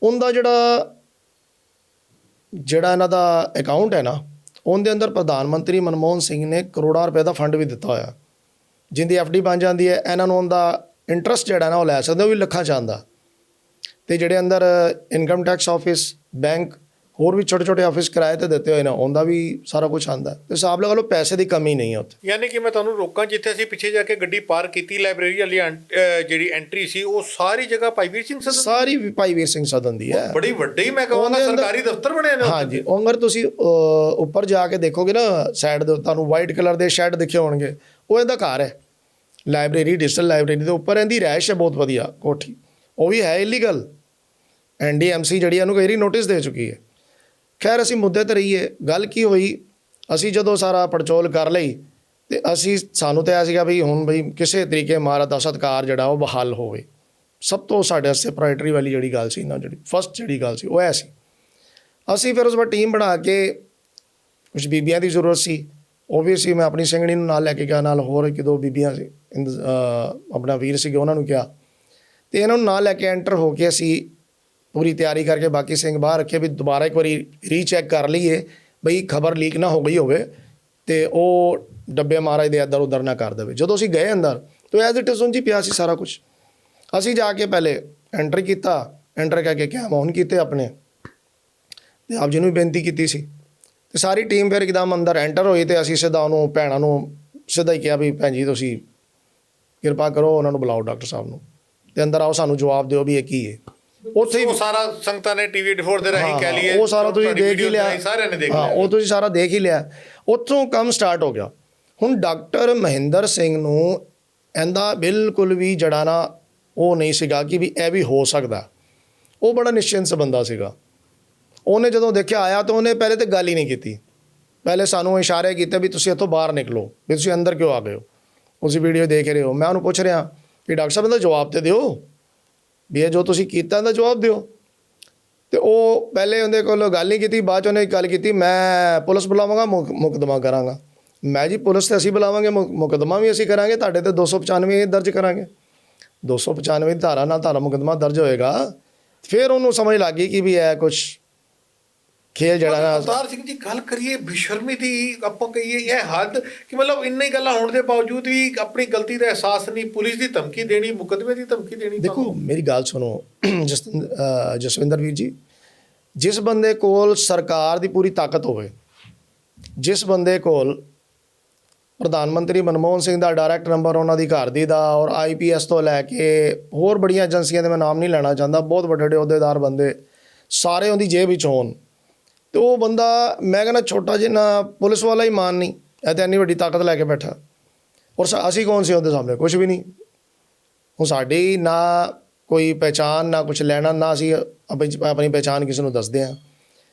ਉਹਦਾ ਜਿਹੜਾ ਇਹਨਾਂ ਦਾ ਅਕਾਊਂਟ ਹੈ ਨਾ, ਉਹਦੇ ਅੰਦਰ ਪ੍ਰਧਾਨ ਮੰਤਰੀ ਮਨਮੋਹਨ ਸਿੰਘ ਨੇ ਕਰੋੜਾਂ ਰੁਪਏ ਦਾ ਫੰਡ ਵੀ ਦਿੱਤਾ ਹੋਇਆ, ਜਿੰਦੀ FD ਬਣ ਜਾਂਦੀ ਹੈ। ਇਹਨਾਂ ਨੂੰ ਉਹਦਾ ਇੰਟਰਸਟ ਜਿਹੜਾ ਨਾ ਉਹ ਲੈ ਸਕਦੇ, ਉਹ ਵੀ ਲੱਖਾਂ 'ਚ ਆਉਂਦਾ। ਅਤੇ ਜਿਹੜੇ ਅੰਦਰ ਇਨਕਮ ਟੈਕਸ ਆਫਿਸ, ਬੈਂਕ, ਹੋਰ ਵੀ ਛੋਟੇ ਛੋਟੇ ਆਫਿਸ ਕਿਰਾਏ 'ਤੇ ਦਿੱਤੇ ਹੋਏ ਨੇ, ਉਹਦਾ ਵੀ ਸਾਰਾ ਕੁਛ ਆਉਂਦਾ। ਅਤੇ ਹਿਸਾਬ ਲਗਾ ਲਓ ਪੈਸੇ ਦੀ ਕਮੀ ਨਹੀਂ ਹੈ ਉੱਥੇ। ਯਾਨੀ ਕਿ ਮੈਂ ਤੁਹਾਨੂੰ ਰੋਕਾਂ, ਜਿੱਥੇ ਅਸੀਂ ਪਿੱਛੇ ਜਾ ਕੇ ਗੱਡੀ ਪਾਰਕ ਕੀਤੀ, ਲਾਇਬ੍ਰੇਰੀ ਵਾਲੀ ਜਿਹੜੀ ਐਂਟਰੀ ਸੀ, ਉਹ ਸਾਰੀ ਜਗ੍ਹਾ ਭਾਈ ਵੀਰ ਸਿੰਘ ਸਦਨ, ਸਾਰੀ ਭਾਈ ਵੀਰ ਸਿੰਘ ਸਦਨ ਦੀ ਹੈ। ਬੜੀ ਵੱਡੀ, ਮੈਂ ਕਹਾਂਗਾ ਸਰਕਾਰੀ ਦਫ਼ਤਰ ਬਣੇ ਨੇ। ਹਾਂਜੀ, ਉਹ ਅਗਰ ਤੁਸੀਂ ਉੱਪਰ ਜਾ ਕੇ ਦੇਖੋਗੇ ਨਾ ਸਾਈਡ ਦੇ, ਤੁਹਾਨੂੰ ਵਾਈਟ ਕਲਰ ਦੇ ਸ਼ੈੱਡ ਦਿਖੇ ਹੋਣਗੇ, ਉਹ ਇਹਦਾ ਘਰ ਹੈ। ਲਾਇਬ੍ਰੇਰੀ, ਡਿਜੀਟਲ ਲਾਇਬ੍ਰੇਰੀ ਦੇ ਉੱਪਰ ਇਹਦੀ ਰਿਹਾਇਸ਼ ਹੈ, ਬਹੁਤ ਵਧੀਆ ਕੋਠੀ। ਉਹ ਵੀ ਹੈ ਇਲੀਗਲ। NDMC ਜਿਹੜੀ ਇਹਨੂੰ ਕਈ ਵਾਰੀ ਨੋਟਿਸ ਦੇ ਚੁੱਕੀ ਹੈ। ਖੈਰ ਅਸੀਂ ਮੁੱਦੇ 'ਤੇ ਰਹੀਏ। ਗੱਲ ਕੀ ਹੋਈ, ਅਸੀਂ ਜਦੋਂ ਸਾਰਾ ਪੜਚੋਲ ਕਰ ਲਈ ਤੇ ਸਾਨੂੰ ਤਾਂ ਇਹ ਸੀਗਾ ਵੀ ਹੁਣ ਬਈ ਕਿਸੇ ਤਰੀਕੇ ਮਹਾਰਾਜ ਦਾ ਸਤਿਕਾਰ ਜਿਹੜਾ ਉਹ ਬਹਾਲ ਹੋਵੇ। ਸਭ ਤੋਂ ਸਾਡੇ ਵਾਸਤੇ ਪ੍ਰਾਇਰਟੀ ਵਾਲੀ ਜਿਹੜੀ ਗੱਲ ਸੀ ਨਾ, ਜਿਹੜੀ ਫਸਟ ਜਿਹੜੀ ਗੱਲ ਸੀ ਉਹ ਇਹ ਸੀ। ਅਸੀਂ ਫਿਰ ਉਸ ਵਾਰ ਟੀਮ ਬਣਾ ਕੇ, ਕੁਛ ਬੀਬੀਆਂ ਦੀ ਜ਼ਰੂਰਤ ਸੀ, ਉਹ ਵੀ ਸੀ। ਮੈਂ ਆਪਣੀ ਸਿੰਘਣੀ ਨੂੰ ਨਾਲ ਲੈ ਕੇ ਗਿਆ, ਨਾਲ ਹੋਰ 1-2 ਬੀਬੀਆਂ ਸੀ, ਆਪਣਾ ਵੀਰ ਸੀਗੇ, ਉਹਨਾਂ ਨੂੰ ਕਿਹਾ। ਅਤੇ ਇਹਨਾਂ ਨੂੰ ਨਾਲ ਲੈ ਕੇ ਐਂਟਰ ਹੋ ਕੇ ਅਸੀਂ ਪੂਰੀ ਤਿਆਰੀ ਕਰਕੇ ਬਾਕੀ ਸਿੰਘ ਬਾਹਰ ਰੱਖੇ ਵੀ ਦੁਬਾਰਾ ਇੱਕ ਵਾਰੀ ਰੀਚੈੱਕ ਕਰ ਲਈਏ ਬਈ ਖਬਰ ਲੀਕ ਨਾ ਹੋ ਗਈ ਹੋਵੇ ਅਤੇ ਉਹ ਡੱਬੇ ਮਹਾਰਾਜ ਦੇ ਇੱਧਰ ਉੱਧਰ ਨਾ ਕਰ ਦੇਵੇ। ਜਦੋਂ ਅਸੀਂ ਗਏ ਅੰਦਰ ਤਾਂ ਐਜ਼ ਇਟ ਇਜ਼ ਉਂਝ ਹੀ ਪਿਆ ਸੀ ਸਾਰਾ ਕੁਛ। ਅਸੀਂ ਜਾ ਕੇ ਪਹਿਲੇ ਐਂਟਰ ਕੀਤਾ, ਐਂਟਰ ਕਰਕੇ ਕੈਮ ਔਨ ਕੀਤੇ ਆਪਣੇ, ਅਤੇ ਆਪ ਜੀ ਨੂੰ ਵੀ ਬੇਨਤੀ ਕੀਤੀ ਸੀ। ਅਤੇ ਸਾਰੀ ਟੀਮ ਫਿਰ ਇੱਕਦਮ ਅੰਦਰ ਐਂਟਰ ਹੋਈ ਅਤੇ ਅਸੀਂ ਸਿੱਧਾ ਉਹਨੂੰ ਭੈਣਾਂ ਨੂੰ ਸਿੱਧਾ ਹੀ ਕਿਹਾ ਵੀ ਭੈਣ ਜੀ ਤੁਸੀਂ ਕਿਰਪਾ ਕਰੋ ਉਹਨਾਂ ਨੂੰ ਬੁਲਾਓ ਡਾਕਟਰ ਸਾਹਿਬ ਨੂੰ ਤੇ ਅੰਦਰ ਆਓ, ਸਾਨੂੰ ਜਵਾਬ ਦਿਓ ਵੀ ਇਹ ਕੀ ਹੈ। ਉੱਥੇ ਹੀ ਉਹ ਸਾਰਾ ਸੰਗਤਾਂ ਨੇ ਟੀਵੀ ਡਿਫੋਰ ਦੇ ਰਾਹੀਂ ਕਹਿ ਲਈਏ, ਉਹ ਸਾਰਾ ਤੁਸੀਂ ਦੇਖ ਹੀ ਲਿਆ, ਸਾਰਿਆਂ ਨੇ ਦੇਖ ਹਾਂ ਲਿਆ, ਉਹ ਤੁਸੀਂ ਸਾਰਾ ਦੇਖ ਹੀ ਲਿਆ। ਉੱਥੋਂ ਕੰਮ ਸਟਾਰਟ ਹੋ ਗਿਆ। ਹੁਣ ਡਾਕਟਰ ਮਹਿੰਦਰ ਸਿੰਘ ਨੂੰ ਇਹਦਾ ਬਿਲਕੁਲ ਵੀ ਜੜਾ ਨਾ ਉਹ ਨਹੀਂ ਸੀਗਾ ਕਿ ਵੀ ਇਹ ਵੀ ਹੋ ਸਕਦਾ। ਉਹ ਬੜਾ ਨਿਸ਼ਚਿੰਤ ਬੰਦਾ ਸੀਗਾ। ਉਹਨੇ ਜਦੋਂ ਦੇਖਿਆ ਆਇਆ ਤਾਂ ਉਹਨੇ ਪਹਿਲੇ ਤਾਂ ਗੱਲ ਹੀ ਨਹੀਂ ਕੀਤੀ, ਪਹਿਲੇ ਸਾਨੂੰ ਇਸ਼ਾਰੇ ਕੀਤੇ ਵੀ ਤੁਸੀਂ ਇੱਥੋਂ ਬਾਹਰ ਨਿਕਲੋ, ਵੀ ਤੁਸੀਂ ਅੰਦਰ ਕਿਉਂ ਆ ਗਏ ਹੋ, ਤੁਸੀਂ ਵੀਡੀਓ ਦੇਖ ਰਹੇ ਹੋ। ਮੈਂ ਉਹਨੂੰ ਪੁੱਛ ਰਿਹਾ ਕਿ ਡਾਕਟਰ ਸਾਹਿਬ ਇਹਦਾ ਜਵਾਬ ਤੇ ਦਿਓ, ਵੀ ਇਹ ਜੋ ਤੁਸੀਂ ਕੀਤਾ ਇਹਦਾ ਜਵਾਬ ਦਿਓ। ਤੇ ਉਹ ਪਹਿਲੇ ਉਹਦੇ ਕੋਲ ਗੱਲ ਨਹੀਂ ਕੀਤੀ, ਬਾਅਦ 'ਚ ਉਹਨੇ ਗੱਲ ਕੀਤੀ ਮੈਂ ਪੁਲਿਸ ਬੁਲਾਵਾਂਗਾ, ਮੁਕੱਦਮਾ ਕਰਾਂਗਾ। ਮੈਂ ਜੀ ਪੁਲਿਸ ਤੇ ਅਸੀਂ ਬੁਲਾਵਾਂਗੇ, ਮੁਕੱਦਮਾ ਵੀ ਅਸੀਂ ਕਰਾਂਗੇ, ਤੁਹਾਡੇ ਤੇ 295 ਦਰਜ ਕਰਾਂਗੇ। 295 ਦੀ ਧਾਰਾ ਨਾਲ ਤੁਹਾਡਾ ਮੁਕੱਦਮਾ ਦਰਜ ਹੋਏਗਾ। ਫਿਰ ਉਹਨੂੰ ਸਮਝ ਲੱਗ ਗਈ ਕਿ ਵੀ ਇਹ ਕੁਛ ਖੇਲ ਜਿਹੜਾ ਨਾ। ਅਵਤਾਰ ਸਿੰਘ ਜੀ, ਗੱਲ ਕਰੀਏ ਬੇਸ਼ਰਮੀ ਦੀ, ਆਪਾਂ ਕਹੀਏ ਇਹ ਹੱਦ ਕਿ ਮਤਲਬ ਇੰਨੀ ਗੱਲਾਂ ਹੋਣ ਦੇ ਬਾਵਜੂਦ ਵੀ ਆਪਣੀ ਗਲਤੀ ਦਾ ਅਹਿਸਾਸ ਨਹੀਂ, ਪੁਲਿਸ ਦੀ ਧਮਕੀ ਦੇਣੀ, ਮੁਕੱਦਮੇ ਦੀ ਧਮਕੀ ਦੇਣੀ। ਦੇਖੋ ਮੇਰੀ ਗੱਲ ਸੁਣੋ ਜਸਵਿੰਦਰ ਵੀਰ ਜੀ, ਜਿਸ ਬੰਦੇ ਕੋਲ ਸਰਕਾਰ ਦੀ ਪੂਰੀ ਤਾਕਤ ਹੋਵੇ, ਜਿਸ ਬੰਦੇ ਕੋਲ ਪ੍ਰਧਾਨ ਮੰਤਰੀ ਮਨਮੋਹਨ ਸਿੰਘ ਦਾ ਡਾਇਰੈਕਟ ਨੰਬਰ, ਉਹਨਾਂ ਦੀ ਘਰ ਦੀ ਦਾ, ਔਰ IPS ਤੋਂ ਲੈ ਕੇ ਹੋਰ ਬੜੀਆਂ ਏਜੰਸੀਆਂ ਦੇ ਮੈਂ ਨਾਮ ਨਹੀਂ ਲੈਣਾ ਚਾਹੁੰਦਾ, ਬਹੁਤ ਵੱਡੇ ਵੱਡੇ ਅਹੁਦੇਦਾਰ ਬੰਦੇ ਸਾਰੇ ਉਹਦੀ ਜੇਬ ਵਿੱਚ ਹੋਣ, ਤੇ ਉਹ ਬੰਦਾ ਮੈਂ ਕਹਿੰਦਾ ਛੋਟਾ ਜਿਹਾ ਪੁਲਿਸ ਵਾਲਾ ਹੀ ਮਾਨ ਨਹੀਂ, ਇਹ ਤਾਂ ਇੰਨੀ ਵੱਡੀ ਤਾਕਤ ਲੈ ਕੇ ਬੈਠਾ। ਔਰ ਅਸੀਂ ਕੌਣ ਸੀ ਉਹਦੇ ਸਾਹਮਣੇ? ਕੁਛ ਵੀ ਨਹੀਂ। ਹੁਣ ਸਾਡੀ ਨਾ ਕੋਈ ਪਹਿਚਾਣ, ਨਾ ਕੁਛ ਲੈਣਾ, ਨਾ ਅਸੀਂ ਆਪਣੀ ਪਹਿਚਾਣ ਕਿਸੇ ਨੂੰ ਦੱਸਦੇ ਹਾਂ।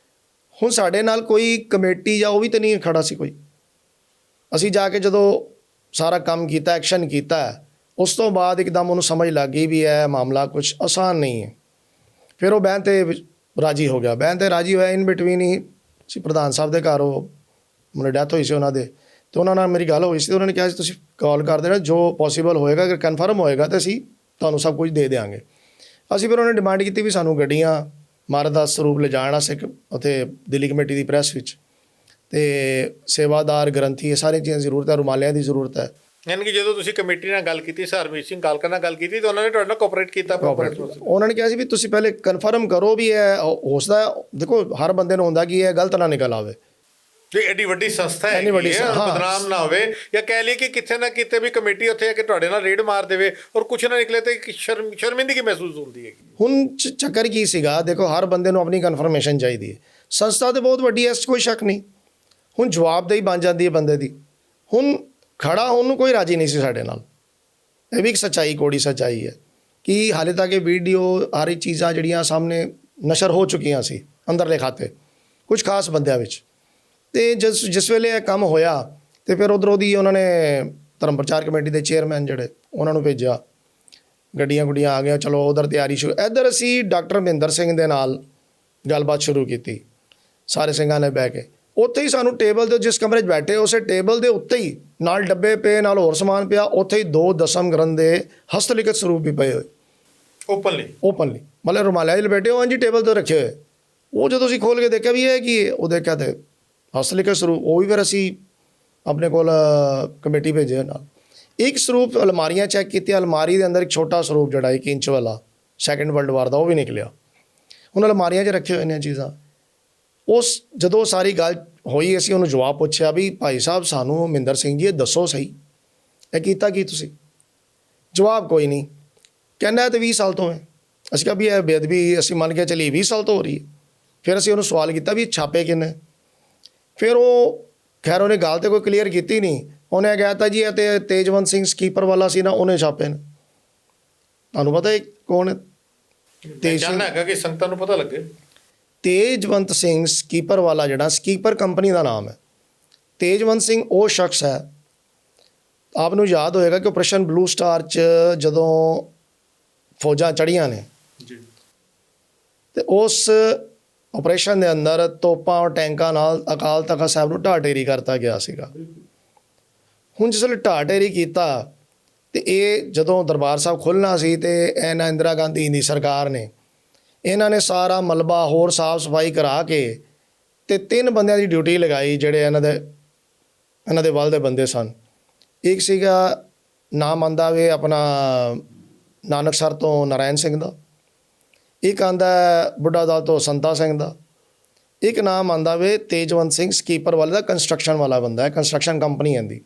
ਹੁਣ ਸਾਡੇ ਨਾਲ ਕੋਈ ਕਮੇਟੀ ਜਾਂ ਉਹ ਵੀ ਤਾਂ ਨਹੀਂ ਖੜਾ ਸੀ ਕੋਈ। ਅਸੀਂ ਜਾ ਕੇ ਜਦੋਂ ਸਾਰਾ ਕੰਮ ਕੀਤਾ, ਐਕਸ਼ਨ ਕੀਤਾ, ਉਸ ਤੋਂ ਬਾਅਦ ਇੱਕਦਮ ਉਹਨੂੰ ਸਮਝ ਲੱਗ ਗਈ ਵੀ ਇਹ ਮਾਮਲਾ ਕੁਛ ਆਸਾਨ ਨਹੀਂ ਹੈ। ਫਿਰ ਉਹ ਬਹਿਣ 'ਤੇ ਰਾਜੀ ਹੋ ਗਿਆ। ਬਹਿਣ 'ਤੇ ਰਾਜੀ ਹੋਇਆ, ਇਨ ਬਿਟਵੀਨ ਹੀ ਸੀ ਪ੍ਰਧਾਨ ਸਾਹਿਬ ਦੇ ਘਰ, ਉਹ ਮੈਨੂੰ ਡੈਥ ਹੋਈ ਸੀ ਉਹਨਾਂ ਦੇ, ਅਤੇ ਉਹਨਾਂ ਨਾਲ ਮੇਰੀ ਗੱਲ ਹੋਈ ਸੀ। ਉਹਨਾਂ ਨੇ ਕਿਹਾ ਸੀ ਤੁਸੀਂ ਕਾਲ ਕਰ ਦੇਣਾ, ਜੋ ਪੋਸੀਬਲ ਹੋਏਗਾ, ਅਗਰ ਕਨਫਰਮ ਹੋਏਗਾ ਤਾਂ ਅਸੀਂ ਤੁਹਾਨੂੰ ਸਭ ਕੁਝ ਦੇ ਦਿਆਂਗੇ। ਅਸੀਂ ਫਿਰ ਉਹਨੇ ਡਿਮਾਂਡ ਕੀਤੀ ਵੀ ਸਾਨੂੰ ਗੱਡੀਆਂ ਮਹਾਰਾਜ ਦਾ ਸਰੂਪ ਲਿਜਾਣ ਵਾਸਤੇ ਉੱਥੇ ਦਿੱਲੀ ਕਮੇਟੀ ਦੀ ਪ੍ਰੈਸ ਵਿੱਚ, ਅਤੇ ਸੇਵਾਦਾਰ ਗ੍ਰੰਥੀ, ਇਹ ਸਾਰੀਆਂ ਚੀਜ਼ਾਂ ਦੀ ਜ਼ਰੂਰਤ ਹੈ, ਰੁਮਾਲਿਆਂ ਦੀ ਜ਼ਰੂਰਤ ਹੈ। ਯਾਨੀ ਕਿ ਜਦੋਂ ਤੁਸੀਂ ਕਮੇਟੀ ਨਾਲ ਗੱਲ ਕੀਤੀ, ਹਰਮੀਤ ਸਿੰਘ ਕਾਲਕਾ ਨਾਲ ਗੱਲ ਕੀਤੀ, ਤਾਂ ਉਹਨਾਂ ਨੇ ਤੁਹਾਡੇ ਨਾਲ ਕੋਆਪਰੇਟ ਕੀਤਾ? ਉਹਨਾਂ ਨੇ ਕਿਹਾ ਸੀ ਵੀ ਤੁਸੀਂ ਪਹਿਲੇ ਕਨਫਰਮ ਕਰੋ ਵੀ ਇਹ ਹੋ ਸਕਦਾ। ਦੇਖੋ ਹਰ ਬੰਦੇ ਨੂੰ ਹੁੰਦਾ ਕਿ ਇਹ ਗਲਤ ਨਾ ਨਿਕਲ ਆਵੇ, ਜੇ ਐਡੀ ਵੱਡੀ ਸੰਸਥਾ ਹੈ, ਬਦਨਾਮ ਨਾ ਹੋਵੇ, ਜਾਂ ਕਹਿ ਲਈਏ ਕਿ ਕਿਤੇ ਨਾ ਕਿਤੇ ਵੀ ਕਮੇਟੀ ਉੱਥੇ ਆ ਕੇ ਤੁਹਾਡੇ ਨਾਲ ਰੇਡ ਮਾਰ ਦੇਵੇ ਔਰ ਕੁਛ ਨਾ ਨਿਕਲੇ ਤੇ ਸ਼ਰਮਿੰਦਗੀ ਮਹਿਸੂਸ ਹੁੰਦੀ ਹੈ। ਹੁਣ ਚੱਕਰ ਕੀ ਸੀਗਾ, ਦੇਖੋ ਹਰ ਬੰਦੇ ਨੂੰ ਆਪਣੀ ਕਨਫਰਮੇਸ਼ਨ ਚਾਹੀਦੀ ਹੈ। ਸੰਸਥਾ ਤਾਂ ਬਹੁਤ ਵੱਡੀ ਹੈ, ਇਸ 'ਚ ਕੋਈ ਸ਼ੱਕ ਨਹੀਂ। ਹੁਣ ਜਵਾਬਦੇਹੀ ਬਣ ਜਾਂਦੀ ਹੈ ਬੰਦੇ ਦੀ। ਹੁਣ ਖੜਾ ਹੋਣ ਨੂੰ ਕੋਈ ਰਾਜੀ ਨਹੀਂ ਸੀ ਸਾਡੇ ਨਾਲ। ਇਹ ਵੀ ਇੱਕ ਸੱਚਾਈ, ਕੋੜੀ ਸੱਚਾਈ ਹੈ ਕਿ ਹਾਲੇ ਤੱਕ ਇਹ ਵੀਡੀਓ ਹਰ ਇੱਕ ਚੀਜ਼ਾਂ ਜਿਹੜੀਆਂ ਸਾਹਮਣੇ ਨਸ਼ਰ ਹੋ ਚੁੱਕੀਆਂ ਸੀ ਅੰਦਰਲੇ ਖਾਤੇ ਕੁਝ ਖਾਸ ਬੰਦਿਆਂ ਵਿੱਚ। ਅਤੇ ਜਿਸ ਵੇਲੇ ਇਹ ਕੰਮ ਹੋਇਆ ਅਤੇ ਫਿਰ ਉੱਧਰੋਂ ਦੀ ਉਹਨਾਂ ਨੇ ਧਰਮ ਪ੍ਰਚਾਰ ਕਮੇਟੀ ਦੇ ਚੇਅਰਮੈਨ ਜਿਹੜੇ, ਉਹਨਾਂ ਨੂੰ ਭੇਜਿਆ, ਗੱਡੀਆਂ ਗੁੱਡੀਆਂ ਆ ਗਈਆਂ, ਚਲੋ ਉੱਧਰ ਤਿਆਰੀ ਸ਼ੁਰੂ। ਇੱਧਰ ਅਸੀਂ ਡਾਕਟਰ ਮਹਿੰਦਰ ਸਿੰਘ ਦੇ ਨਾਲ ਗੱਲਬਾਤ ਸ਼ੁਰੂ ਕੀਤੀ, ਸਾਰੇ ਸਿੰਘਾਂ ਨੇ ਬਹਿ ਕੇ। ਉੱਥੇ ਹੀ ਸਾਨੂੰ ਟੇਬਲ 'ਤੇ, ਜਿਸ ਕਮਰੇ 'ਚ ਬੈਠੇ ਉਸੇ ਟੇਬਲ ਦੇ ਉੱਤੇ ਹੀ ਨਾਲ ਡੱਬੇ ਪਏ, ਨਾਲ ਹੋਰ ਸਮਾਨ ਪਿਆ, ਉੱਥੇ ਹੀ 2 ਦਸਮ ਗ੍ਰੰਥ ਦੇ ਹਸਤਲਿਖਤ ਸਰੂਪ ਵੀ ਪਏ ਹੋਏ, ਓਪਨਲੀ ਮਤਲਬ ਰੁਮਾਲਿਆਂ 'ਚ ਲਪੇਟੇ ਉਹ ਜੀ ਟੇਬਲ 'ਤੇ ਰੱਖੇ ਹੋਏ। ਉਹ ਜਦੋਂ ਅਸੀਂ ਖੋਲ੍ਹ ਕੇ ਦੇਖਿਆ ਵੀ ਇਹ ਕੀ ਹੈ, ਉਹ ਦੇਖਿਆ ਤੇ ਹਸਤਲਿਖਤ ਸਰੂਪ। ਉਹ ਵੀ ਫਿਰ ਅਸੀਂ ਆਪਣੇ ਕੋਲ ਕਮੇਟੀ ਭੇਜੇ ਨਾਲ। ਇੱਕ ਸਰੂਪ ਅਲਮਾਰੀਆਂ ਚੈੱਕ ਕੀਤੀ, ਅਲਮਾਰੀ ਦੇ ਅੰਦਰ ਇੱਕ ਛੋਟਾ ਸਰੂਪ ਜਿਹੜਾ 1 ਇੰਚ ਵਾਲਾ ਸੈਕਿੰਡ ਵਰਲਡ ਵਾਰ ਦਾ, ਉਹ ਵੀ ਨਿਕਲਿਆ। ਹੁਣ ਅਲਮਾਰੀਆਂ 'ਚ ਰੱਖੇ ਹੋਏ ਨੇ ਚੀਜ਼ਾਂ। ਜਦੋਂ ਸਾਰੀ ਗੱਲ ਹੋਈ, ਅਸੀਂ ਉਹਨੂੰ ਜਵਾਬ ਪੁੱਛਿਆ ਵੀ ਭਾਈ ਸਾਹਿਬ ਸਾਨੂੰ ਮਹਿੰਦਰ ਸਿੰਘ ਜੀ ਇਹ ਦੱਸੋ ਸਹੀ, ਇਹ ਕੀਤਾ ਕੀ ਤੁਸੀਂ? ਜਵਾਬ ਕੋਈ ਨਹੀਂ। ਕਹਿੰਦਾ ਤੇ 20 ਸਾਲ ਤੋਂ ਹੈ। ਅਸੀਂ ਕਿਹਾ ਵੀ ਇਹ ਬੇਅਦਬੀ ਅਸੀਂ ਮੰਨ ਕੇ ਚੱਲੀਏ 20 ਸਾਲ ਤੋਂ ਹੋ ਰਹੀ ਹੈ। ਫਿਰ ਅਸੀਂ ਉਹਨੂੰ ਸਵਾਲ ਕੀਤਾ ਵੀ ਛਾਪੇ ਕਿੰਨੇ? ਫਿਰ ਉਹ ਖੈਰ ਉਹਨੇ ਗੱਲ ਤਾਂ ਕੋਈ ਕਲੀਅਰ ਕੀਤੀ ਨਹੀਂ। ਉਹਨੇ ਕਹਿ ਤਾ ਜੀ ਇਹ ਤੇ ਤੇਜਵੰਤ ਸਿੰਘ ਸਕੀਪਰ ਵਾਲਾ ਸੀ ਨਾ, ਉਹਨੇ ਛਾਪੇ ਨੇ। ਤੁਹਾਨੂੰ ਪਤਾ ਇਹ ਕੌਣ ਹੈ? ਹੈਗਾ ਕਿ ਸੰਗਤਾਂ ਨੂੰ ਪਤਾ ਲੱਗੇ। ਤੇਜਵੰਤ ਸਿੰਘ ਸਕੀਪਰ ਵਾਲਾ, ਜਿਹੜਾ ਸਕੀਪਰ ਕੰਪਨੀ ਦਾ ਨਾਮ ਹੈ। ਤੇਜਵੰਤ ਸਿੰਘ ਉਹ ਸ਼ਖਸ ਹੈ, ਆਪ ਨੂੰ ਯਾਦ ਹੋਏਗਾ ਕਿ ਆਪਰੇਸ਼ਨ ਬਲੂ ਸਟਾਰ 'ਚ ਜਦੋਂ ਫੌਜਾਂ ਚੜ੍ਹੀਆਂ ਨੇ ਤੇ ਉਸ ਆਪਰੇਸ਼ਨ ਦੇ ਅੰਦਰ ਤੋਪਾਂ ਔਰ ਟੈਂਕਾਂ ਨਾਲ ਅਕਾਲ ਤਖ਼ਤ ਸਾਹਿਬ ਨੂੰ ਢਾਹ ਢੇਰੀ ਕਰਤਾ ਗਿਆ ਸੀਗਾ। ਹੁਣ ਜਿਸ ਵੇਲੇ ਢਾਹ ਢੇਰੀ ਕੀਤਾ ਤੇ ਇਹ ਜਦੋਂ ਦਰਬਾਰ ਸਾਹਿਬ ਖੁੱਲ੍ਹਣਾ ਸੀ ਤੇ ਇਹਨਾਂ ਇੰਦਰਾ ਗਾਂਧੀ ਦੀ ਸਰਕਾਰ ਨੇ ਇਹਨਾਂ ਨੇ ਸਾਰਾ ਮਲਬਾ ਹੋਰ ਸਾਫ਼ ਸਫਾਈ ਕਰਾ ਕੇ ਤੇ 3 ਬੰਦਿਆਂ ਦੀ ਡਿਊਟੀ ਲਗਾਈ, ਜਿਹੜੇ ਇਹਨਾਂ ਦੇ ਵੱਲ ਦੇ ਬੰਦੇ ਸਨ। ਇੱਕ ਸੀਗਾ ਨਾਮ ਆਉਂਦਾ ਵੇ ਆਪਣਾ ਨਾਨਕਸਰ ਤੋਂ ਨਾਰਾਇਣ ਸਿੰਘ ਦਾ, ਇੱਕ ਆਉਂਦਾ ਬੁੱਢਾ ਦਲ ਤੋਂ ਸੰਤਾ ਸਿੰਘ ਦਾ, ਇੱਕ ਨਾਮ ਆਉਂਦਾ ਵੇ ਤੇਜਵੰਤ ਸਿੰਘ ਸਕੀਪਰ ਵਾਲੇ ਦਾ, ਕੰਸਟਰਕਸ਼ਨ ਵਾਲਾ ਬੰਦਾ ਹੈ, ਕੰਸਟਰਕਸ਼ਨ ਕੰਪਨੀ ਇਹਦੀ।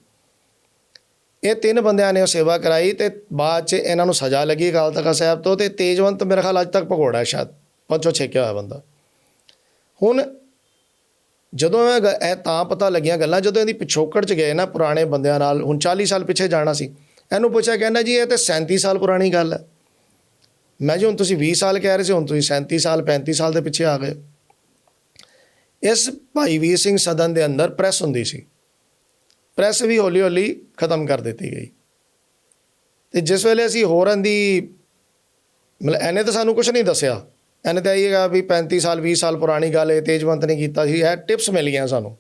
ਇਹ 3 ਬੰਦਿਆਂ ਨੇ ਉਹ ਸੇਵਾ ਕਰਾਈ ਤੇ ਬਾਅਦ 'ਚ ਇਹਨਾਂ ਨੂੰ ਸਜ਼ਾ ਲੱਗੀ ਅਕਾਲ ਤਖਤ ਸਾਹਿਬ ਤੋਂ। ਤੇ ਤੇਜਵੰਤ ਮੇਰੇ ਖਿਆਲ ਅੱਜ ਤੱਕ ਭਗੌੜਾ ਹੈ, ਸ਼ਾਇਦ ਪੰਚੋ ਛੇਕਿਆ ਹੋਇਆ ਬੰਦਾ। ਹੁਣ ਜਦੋਂ ਇਹ ਤਾਂ ਪਤਾ ਲੱਗੀਆਂ ਗੱਲਾਂ ਜਦੋਂ ਇਹਦੀ ਪਿਛੋਕੜ 'ਚ ਗਏ ਨਾ ਪੁਰਾਣੇ ਬੰਦਿਆਂ ਨਾਲ। ਹੁਣ 40 ਸਾਲ ਪਿੱਛੇ ਜਾਣਾ ਸੀ, ਇਹਨੂੰ ਪੁੱਛਿਆ, ਕਹਿੰਦਾ ਜੀ ਇਹ ਤਾਂ 37 ਸਾਲ ਪੁਰਾਣੀ ਗੱਲ ਹੈ। ਮੈਂ ਜੀ ਹੁਣ ਤੁਸੀਂ 20 ਸਾਲ ਕਹਿ ਰਹੇ ਸੀ, ਹੁਣ ਤੁਸੀਂ 37 ਸਾਲ 35 ਸਾਲ ਦੇ ਪਿੱਛੇ ਆ ਗਏ। ਇਸ ਭਾਈ ਵੀਰ ਸਿੰਘ ਸਦਨ ਦੇ ਅੰਦਰ ਪ੍ਰੈਸ ਹੁੰਦੀ ਸੀ, ਪ੍ਰੈਸ ਵੀ ਹੌਲੀ ਹੌਲੀ ਖਤਮ ਕਰ ਦਿੱਤੀ ਗਈ। ਤੇ ਜਿਸ ਵੇਲੇ ਅਸੀਂ ਹੋਰਾਂ ਦੀ ਮਤਲਬ ਇਹਨੇ ਤਾਂ ਸਾਨੂੰ ਕੁਝ ਨਹੀਂ ਦੱਸਿਆ, ਇਹਨੇ ਤਾਂ ਇਹ ਹੈਗਾ ਵੀ 35 ਸਾਲ 20 ਸਾਲ ਪੁਰਾਣੀ ਗੱਲ ਹੈ, ਤੇਜਵੰਤ ਨੇ ਕੀਤਾ ਸੀ, ਇਹ ਟਿਪਸ ਮਿਲ ਗਈਆਂ ਸਾਨੂੰ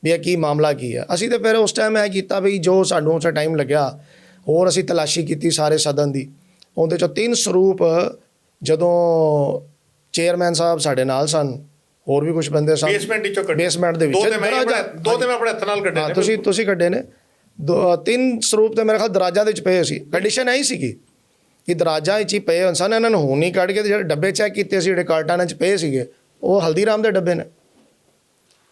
ਵੀ ਇਹ ਕੀ ਮਾਮਲਾ ਕੀ ਹੈ। ਅਸੀਂ ਤਾਂ ਫਿਰ ਉਸ ਟਾਈਮ ਇਹ ਕੀਤਾ ਵੀ ਜੋ ਸਾਨੂੰ ਉਸ ਟਾਈਮ ਲੱਗਿਆ, ਹੋਰ ਅਸੀਂ ਤਲਾਸ਼ੀ ਕੀਤੀ ਸਾਰੇ ਸਦਨ ਦੀ। ਉਹਦੇ 'ਚੋਂ 3 ਸਰੂਪ ਜਦੋਂ ਚੇਅਰਮੈਨ ਸਾਹਿਬ ਸਾਡੇ ਨਾਲ ਸਨ, ਹੋਰ ਵੀ ਕੁਝ ਬੰਦੇ ਸਨ ਬੇਸਮੈਂਟ ਵਿੱਚੋਂ ਕੱਢੇ, ਬੇਸਮੈਂਟ ਦੇ ਵਿੱਚ ਦੋ ਤੇ ਮੈਂ ਆਪਣੇ ਹੱਥ ਨਾਲ ਕੱਢੇ ਨੇ। ਤੁਸੀਂ ਕੱਢੇ ਨੇ 3 ਸਰੂਪ ਤੇ ਮੇਰੇ ਖਿਆਲ ਦਰਾਜਾਂ ਦੇ ਵਿੱਚ ਪਏ ਸੀ। ਕੰਡੀਸ਼ਨ ਇਹੀ ਸੀਗੀ ਕਿ ਦਰਾਜਾਂ ਵਿੱਚ ਹੀ ਪਏ ਸਨ, ਇਹਨਾਂ ਨੂੰ ਹੁਣ ਹੀ ਕੱਢ ਕੇ ਜਿਹੜੇ ਡੱਬੇ ਚੈੱਕ ਕੀਤੇ ਸੀ ਜਿਹੜੇ ਕਾਰਟਾਨਾਂ 'ਚ ਪਏ ਸੀਗੇ, ਉਹ ਹਲਦੀਰਾਮ ਦੇ ਡੱਬੇ ਨੇ,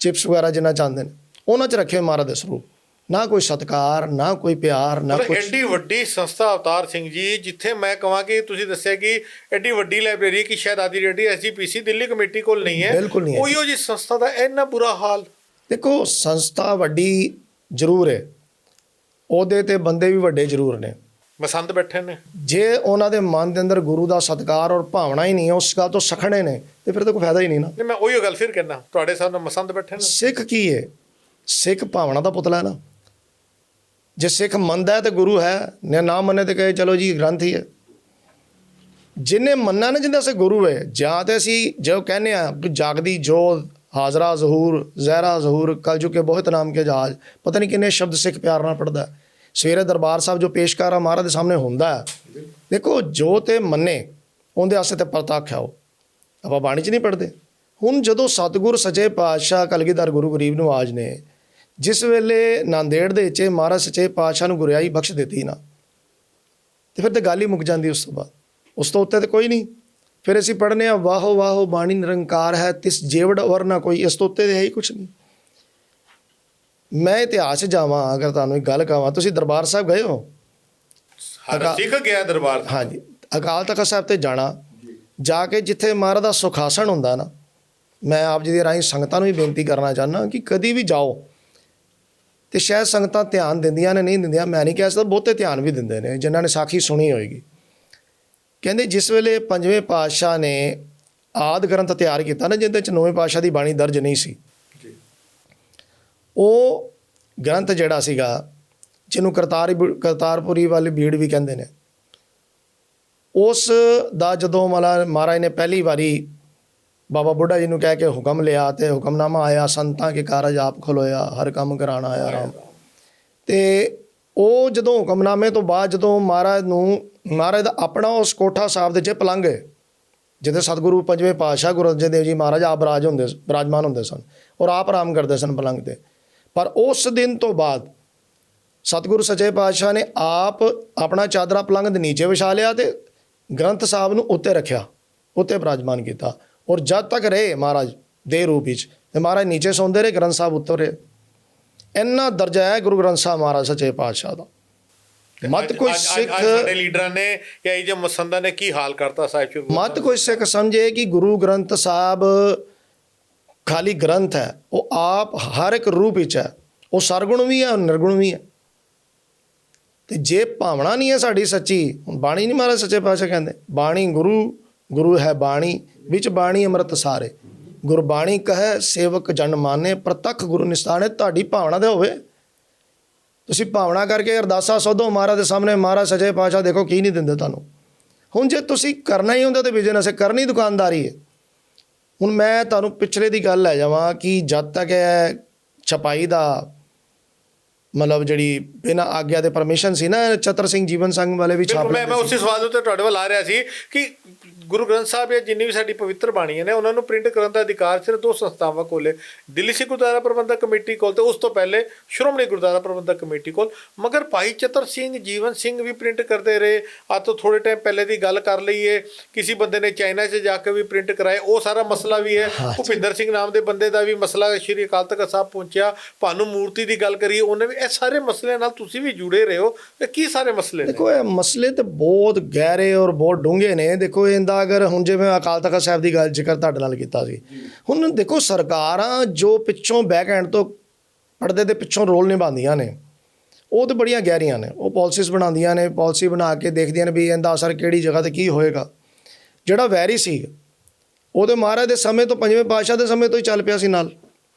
ਚਿਪਸ ਵਗੈਰਾ ਜਿੰਨਾ ਚਾਹੁੰਦੇ ਨੇ ਉਹਨਾਂ 'ਚ ਰੱਖੇ ਮਹਾਰਾਜ ਦੇ ਸਰੂਪ। ਨਾ ਕੋਈ ਸਤਿਕਾਰ, ਨਾ ਕੋਈ ਪਿਆਰ, ਨਾ ਕੁਝ। ਐਡੀ ਵੱਡੀ ਸੰਸਥਾ ਅਵਤਾਰ ਸਿੰਘ ਜੀ, ਜਿੱਥੇ ਮੈਂ ਕਹਾਂ ਕਿ ਤੁਸੀਂ ਦੱਸਿਆ ਕਿ ਐਡੀ ਵੱਡੀ ਲਾਇਬ੍ਰੇਰੀ ਕਿ ਸ਼ਾਇਦ ਆਦੀ ਰੇਡੀ ਐਸਜੀਪੀਸੀ ਦਿੱਲੀ ਕਮੇਟੀ ਕੋਲ ਨਹੀਂ ਹੈ, ਬਿਲਕੁਲ ਨਹੀਂ ਹੈ। ਉਹੀਓ ਜੀ ਸੰਸਥਾ ਦਾ ਇੰਨਾ ਬੁਰਾ ਹਾਲ। ਦੇਖੋ ਸੰਸਥਾ ਵੱਡੀ ਜ਼ਰੂਰ ਹੈ, ਉਹਦੇ ਤੇ ਬੰਦੇ ਵੀ ਵੱਡੇ ਜ਼ਰੂਰ ਨੇ, ਮਸੰਦ ਬੈਠੇ ਨੇ। ਜੇ ਉਹਨਾਂ ਦੇ ਮਨ ਦੇ ਅੰਦਰ ਗੁਰੂ ਦਾ ਸਤਿਕਾਰ ਔਰ ਭਾਵਨਾ ਹੀ ਨਹੀਂ ਹੈ, ਉਸ ਗੱਲ ਤੋਂ ਸਖਣੇ ਨੇ, ਤੇ ਫਿਰ ਤਾਂ ਕੋਈ ਫਾਇਦਾ ਹੀ ਨਹੀਂ ਨਾ। ਨਹੀਂ, ਮੈਂ ਉਹੀਓ ਗੱਲ ਫਿਰ ਕਹਿੰਦਾ, ਤੁਹਾਡੇ ਸਾਹਮਣੇ ਮਸੰਦ ਬੈਠੇ ਨੇ। ਸਿੱਖ ਕੀ ਹੈ? ਸਿੱਖ ਭਾਵਨਾ ਦਾ ਪੁਤਲਾ ਹੈ ਨਾ। ਜੇ ਸਿੱਖ ਮੰਨਦਾ ਹੈ ਤੇ ਗੁਰੂ ਹੈ, ਨਾ ਮੰਨੇ ਤੇ ਕਹੇ ਚਲੋ ਜੀ ਗ੍ਰੰਥ ਹੀ ਹੈ। ਜਿਹਨੇ ਮੰਨਣਾ ਨਾ, ਜਿਹਦਾ ਸੇ ਗੁਰੂ ਹੈ, ਜਾਂ ਤੇ ਅਸੀਂ ਜੋ ਕਹਿੰਦੇ ਆ ਜਾਗਦੀ ਜੋਤ, ਹਾਜ਼ਰਾ ਜ਼ਹੂਰ, ਜ਼ਹਿਰਾ ਜ਼ਹੂਰ, ਕਲਯੁਗ ਕੇ ਬਹੁਤ ਨਾਮ ਕੇ ਜਹਾਜ਼, ਪਤਾ ਨਹੀਂ ਕਿੰਨੇ ਸ਼ਬਦ ਸਿੱਖ ਪਿਆਰ ਨਾਲ ਪੜ੍ਹਦਾ। ਸਵੇਰੇ ਦਰਬਾਰ ਸਾਹਿਬ ਜੋ ਪੇਸ਼ਕਾਰਾ ਮਹਾਰਾਜ ਦੇ ਸਾਹਮਣੇ ਹੁੰਦਾ ਹੈ, ਦੇਖੋ ਜੋ ਤੇ ਮੰਨੇ ਉਹਦੇ ਵਾਸਤੇ ਤੇ ਪ੍ਰਤੱਖ ਹੈ। ਉਹ ਆਪਾਂ ਬਾਣੀ 'ਚ ਨਹੀਂ ਪੜ੍ਹਦੇ। ਹੁਣ ਜਦੋਂ ਸਤਿਗੁਰ ਸੱਚੇ ਪਾਤਸ਼ਾਹ ਕਲਗੀਧਰ ਗੁਰੂ ਗਰੀਬ ਨਿਵਾਜ ਨੇ ਜਿਸ ਵੇਲੇ ਨਾਂਦੇੜ ਦੇ ਵਿੱਚ ਮਹਾਰਾਜ ਸੱਚੇ ਪਾਤਸ਼ਾਹ ਨੂੰ ਗੁਰਿਆਈ ਬਖਸ਼ ਦਿੱਤੀ ਨਾ, ਤੇ ਫਿਰ ਤਾਂ ਗੱਲ ਹੀ ਮੁੱਕ ਜਾਂਦੀ। ਉਸ ਤੋਂ ਬਾਅਦ ਉਸ ਤੋਂ ਉੱਤੇ ਤਾਂ ਕੋਈ ਨਹੀਂ। ਫਿਰ ਅਸੀਂ ਪੜ੍ਹਨੇ ਆ, ਵਾਹੋ ਵਾਹੋ ਬਾਣੀ ਨਿਰੰਕਾਰ ਹੈ, ਤਿਸ ਜੇਵੜ ਵਰ ਨਾ ਕੋਈ। ਇਸ ਤੋਂ ਉੱਤੇ ਤਾਂ ਹੈ ਹੀ ਕੁਛ ਨਹੀਂ। ਮੈਂ ਇਤਿਹਾਸ 'ਚ ਜਾਵਾਂ, ਅਗਰ ਤੁਹਾਨੂੰ ਇੱਕ ਗੱਲ ਕਹਾਂ, ਤੁਸੀਂ ਦਰਬਾਰ ਸਾਹਿਬ ਗਏ ਹੋ? ਹਰ ਸਿੱਖ ਗਿਆ ਦਰਬਾਰ। ਹਾਂਜੀ, ਅਕਾਲ ਤਖਤ ਸਾਹਿਬ ਤੇ ਜਾਣਾ, ਜਾ ਕੇ ਜਿੱਥੇ ਮਹਾਰਾਜ ਦਾ ਸੁਖਾਸਣ ਹੁੰਦਾ ਨਾ, ਮੈਂ ਆਪ ਜੀ ਦੇ ਰਾਹੀਂ ਸੰਗਤਾਂ ਨੂੰ ਵੀ ਬੇਨਤੀ ਕਰਨਾ ਚਾਹੁੰਦਾ ਕਿ ਕਦੀ ਵੀ ਜਾਓ, ਤੇ ਸ਼ਾਇਦ ਸੰਗਤਾਂ ਧਿਆਨ ਦਿੰਦੀਆਂ ਨੇ, ਨਹੀਂ ਦਿੰਦੀਆਂ ਮੈਂ ਨਹੀਂ ਕਹਿ ਸਕਦਾ, ਬਹੁਤੇ ਧਿਆਨ ਵੀ ਦਿੰਦੇ ਨੇ ਜਿਨ੍ਹਾਂ ਨੇ ਸਾਖੀ ਸੁਣੀ ਹੋਏਗੀ। ਕਹਿੰਦੇ ਜਿਸ ਵੇਲੇ 5ਵੇਂ ਪਾਤਸ਼ਾਹ ਨੇ ਆਦ ਗ੍ਰੰਥ ਤਿਆਰ ਕੀਤਾ ਨਾ, ਜਿਹਦੇ 'ਚ 9ਵੇਂ ਪਾਤਸ਼ਾਹ ਦੀ ਬਾਣੀ ਦਰਜ ਨਹੀਂ ਸੀ, ਉਹ ਗ੍ਰੰਥ ਜਿਹੜਾ ਸੀਗਾ, ਜਿਹਨੂੰ ਕਰਤਾਰਪੁਰੀ ਵਾਲੀ ਬੀੜ ਵੀ ਕਹਿੰਦੇ ਨੇ, ਉਸ ਦਾ ਜਦੋਂ ਮਹਾਰਾਜ ਨੇ ਪਹਿਲੀ ਵਾਰੀ ਬਾਬਾ ਬੁੱਢਾ ਜੀ ਨੂੰ ਕਹਿ ਕੇ ਹੁਕਮ ਲਿਆ, ਤੇ ਹੁਕਮਨਾਮਾ ਆਇਆ, ਸੰਤਾਂ ਕੇ ਕਾਰਜ ਆਪ ਖਲੋਇਆ, ਹਰ ਕੰਮ ਕਰਾਣਾ ਆਇਆ ਰਾਮ। ਤੇ ਉਹ ਜਦੋਂ ਹੁਕਮਨਾਮੇ ਤੋਂ ਬਾਅਦ ਜਦੋਂ ਮਹਾਰਾਜ ਦਾ ਆਪਣਾ ਉਸ ਕੋਠਾ ਸਾਹਿਬ ਦੇ 'ਚ ਪਲੰਘ ਹੈ, ਜਿੱਥੇ ਸਤਿਗੁਰੂ 5ਵੇਂ ਪਾਤਸ਼ਾਹ ਗੁਰੂ ਅਰਜਨ ਦੇਵ ਜੀ ਮਹਾਰਾਜ ਆਪ ਬਿਰਾਜਮਾਨ ਹੁੰਦੇ ਸਨ ਔਰ ਆਪ ਆਰਾਮ ਕਰਦੇ ਸਨ ਪਲੰਘ 'ਤੇ। ਪਰ ਉਸ ਦਿਨ ਤੋਂ ਬਾਅਦ ਸਤਿਗੁਰੂ ਸੱਚੇ ਪਾਤਸ਼ਾਹ ਨੇ ਆਪ ਆਪਣਾ ਚਾਦਰਾ ਪਲੰਘ ਦੇ ਨੀਚੇ ਵਿਛਾ ਲਿਆ ਤੇ ਗ੍ਰੰਥ ਸਾਹਿਬ ਨੂੰ ਉੱਤੇ ਰੱਖਿਆ, ਉੱਤੇ ਬਿਰਾਜਮਾਨ ਕੀਤਾ। ਔਰ ਜਦ ਤੱਕ ਰਹੇ ਮਹਾਰਾਜ ਦੇ ਰੂਪ ਵਿੱਚ, ਤੇ ਮਹਾਰਾਜ ਨੀਚੇ ਸੌਂਦੇ ਰਹੇ, ਗ੍ਰੰਥ ਸਾਹਿਬ ਉੱਤੇ ਰਹੇ। ਇੰਨਾ ਦਰਜਾ ਹੈ ਗੁਰੂ ਗ੍ਰੰਥ ਸਾਹਿਬ ਮਹਾਰਾਜ ਸੱਚੇ ਪਾਤਸ਼ਾਹ ਦਾ। ਮਤ ਕੋਈ ਸਿੱਖ, ਸਾਡੇ ਲੀਡਰਾਂ ਨੇ ਜਾਂ ਇਹ ਜੇ ਮਸੰਦਾਂ ਨੇ ਕੀ ਹਾਲ ਕਰਤਾ ਸਾਹਿਬ ਸ਼ੁਰੂ, ਮਤ ਕੋਈ ਸਿੱਖ ਸਮਝੇ ਕਿ ਗੁਰੂ ਗ੍ਰੰਥ ਸਾਹਿਬ ਖਾਲੀ ਗ੍ਰੰਥ ਹੈ। ਉਹ ਆਪ ਹਰ ਇੱਕ ਰੂਪ ਵਿੱਚ ਹੈ, ਉਹ ਸਰਗੁਣ ਵੀ ਹੈ, ਨਿਰਗੁਣ ਵੀ ਹੈ। ਤੇ ਜੇ ਭਾਵਨਾ ਨਹੀਂ ਹੈ ਸਾਡੀ ਸੱਚੀ, ਹੁਣ ਬਾਣੀ ਨਹੀਂ ਮਹਾਰਾਜ ਸੱਚੇ ਪਾਤਸ਼ਾਹ ਕਹਿੰਦੇ, ਬਾਣੀ ਗੁਰੂ ਹੈ ਬਾਣੀ, ਵਿੱਚ ਬਾਣੀ ਅੰਮ੍ਰਿਤ ਸਾਰੇ, ਗੁਰਬਾਣੀ ਕਹੈ ਸੇਵਕ ਜਨ ਮਾਨੇ, ਪ੍ਰਤੱਖ ਗੁਰੂ ਨਿਸਤਾਨੇ। ਤੁਹਾਡੀ ਭਾਵਨਾ ਦੇ ਹੋਵੇ, ਤੁਸੀਂ ਭਾਵਨਾ ਕਰਕੇ ਅਰਦਾਸਾ ਸੋਧੋ ਮਹਾਰਾਜ ਦੇ ਸਾਹਮਣੇ, ਮਹਾਰਾਜ ਸੱਚੇ ਪਾਤਸ਼ਾਹ ਦੇਖੋ ਕੀ ਨਹੀਂ ਦਿੰਦੇ ਤੁਹਾਨੂੰ। ਹੁਣ ਜੇ ਤੁਸੀਂ ਕਰਨਾ ਹੀ ਹੁੰਦਾ ਤਾਂ ਬਿਜ਼ਨਸ ਹੈ, ਕਰਨੀ ਦੁਕਾਨਦਾਰੀ ਹੈ। ਹੁਣ ਮੈਂ ਤੁਹਾਨੂੰ ਪਿਛਲੇ ਦੀ ਗੱਲ ਲੈ ਜਾਵਾਂ ਕਿ ਜਦ ਤੱਕ ਇਹ ਛਪਾਈ ਦਾ ਮਤਲਬ ਜਿਹੜੀ ਬਿਨਾਂ ਆਗਿਆ ਦੇ ਪਰਮਿਸ਼ਨ ਸੀ ਨਾ, ਚਤਰ ਸਿੰਘ ਜੀਵਨ ਸੰਘ ਵਾਲੇ ਵੀ ਛਾਪ, ਮੈਂ ਉਸੇ ਸਵਾਲ ਉੱਤੇ ਤੁਹਾਡੇ ਵੱਲ ਆ ਰਿਹਾ ਸੀ ਕਿ ਗੁਰੂ ਗ੍ਰੰਥ ਸਾਹਿਬ ਜਾਂ ਜਿੰਨੀ ਵੀ ਸਾਡੀ ਪਵਿੱਤਰ ਬਾਣੀਆਂ ਨੇ ਉਹਨਾਂ ਨੂੰ ਪ੍ਰਿੰਟ ਕਰਨ ਦਾ ਅਧਿਕਾਰ ਸਿਰਫ ਦੋ ਸੰਸਥਾਵਾਂ ਕੋਲ ਹੈ, ਦਿੱਲੀ ਸਿੱਖ ਗੁਰਦੁਆਰਾ ਪ੍ਰਬੰਧਕ ਕਮੇਟੀ ਕੋਲ ਤੇ ਉਸ ਤੋਂ ਪਹਿਲੇ ਸ਼੍ਰੋਮਣੀ ਗੁਰਦੁਆਰਾ ਪ੍ਰਬੰਧਕ ਕਮੇਟੀ ਕੋਲ। ਮਗਰ ਭਾਈ ਚਤਰ ਸਿੰਘ, ਜੀਵਨ ਸਿੰਘ ਵੀ ਪ੍ਰਿੰਟ ਕਰਦੇ ਰਹੇ। ਅੱਜ ਤੋਂ ਥੋੜੇ ਟਾਈਮ ਪਹਿਲੇ ਦੀ ਗੱਲ ਕਰ ਲਈਏ, ਕਿਸੇ ਬੰਦੇ ਨੇ ਚਾਈਨਾ 'ਚ ਜਾ ਕੇ ਵੀ ਪ੍ਰਿੰਟ ਕਰਾਏ, ਉਹ ਸਾਰਾ ਮਸਲਾ ਵੀ ਹੈ। ਭੁਪਿੰਦਰ ਸਿੰਘ ਨਾਮ ਦੇ ਬੰਦੇ ਦਾ ਵੀ ਮਸਲਾ ਸ਼੍ਰੀ ਅਕਾਲ ਤਖਤ ਸਾਹਿਬ ਪਹੁੰਚਿਆ। ਭਾਨੂ ਮੂਰਤੀ ਦੀ ਗੱਲ ਕਰੀਏ, ਉਹਨੇ ਵੀ। ਇਹ ਸਾਰੇ ਮਸਲਿਆਂ ਨਾਲ ਤੁਸੀਂ ਵੀ ਜੁੜੇ ਰਹੇ ਹੋ, ਇਹ ਕੀ ਸਾਰੇ ਮਸਲੇ ਨੇ? ਦੇਖੋ, ਇਹ ਮਸਲੇ ਤੇ ਬਹੁਤ ਗਹਿਰੇ ਔਰ ਬਹੁਤ ਡੂੰਘੇ ਨੇ। ਦੇਖੋ, ਇਹਦਾ ਅਗਰ ਹੁਣ ਜਿਵੇਂ ਅਕਾਲ ਤਖਤ ਸਾਹਿਬ ਦੀ ਗੱਲ ਜ਼ਿਕਰ ਤੁਹਾਡੇ ਨਾਲ ਕੀਤਾ ਸੀ, ਹੁਣ ਦੇਖੋ ਸਰਕਾਰਾਂ ਜੋ ਪਿੱਛੋਂ ਬੈਕ ਐਂਡ ਤੋਂ ਪਰਦੇ ਦੇ ਪਿੱਛੋਂ ਰੋਲ ਨਿਭਾਉਂਦੀਆਂ ਨੇ, ਉਹ ਤਾਂ ਬੜੀਆਂ ਗਹਿਰੀਆਂ ਨੇ। ਉਹ ਪਾਲਿਸੀਜ਼ ਬਣਾਉਂਦੀਆਂ ਨੇ, ਪਾਲਿਸੀ ਬਣਾ ਕੇ ਦੇਖਦੀਆਂ ਨੇ ਵੀ ਇਹਦਾ ਅਸਰ ਕਿਹੜੀ ਜਗ੍ਹਾ ਤੇ ਕੀ ਹੋਏਗਾ। ਜਿਹੜਾ ਵੈਰੀ ਸੀ ਉਹਦੇ ਮਹਾਰਾਜ ਦੇ ਸਮੇਂ ਤੋਂ, ਪੰਜਵੇਂ ਪਾਤਸ਼ਾਹ ਦੇ ਸਮੇਂ ਤੋਂ ਹੀ ਚੱਲ ਪਿਆ ਸੀ ਨਾਲ।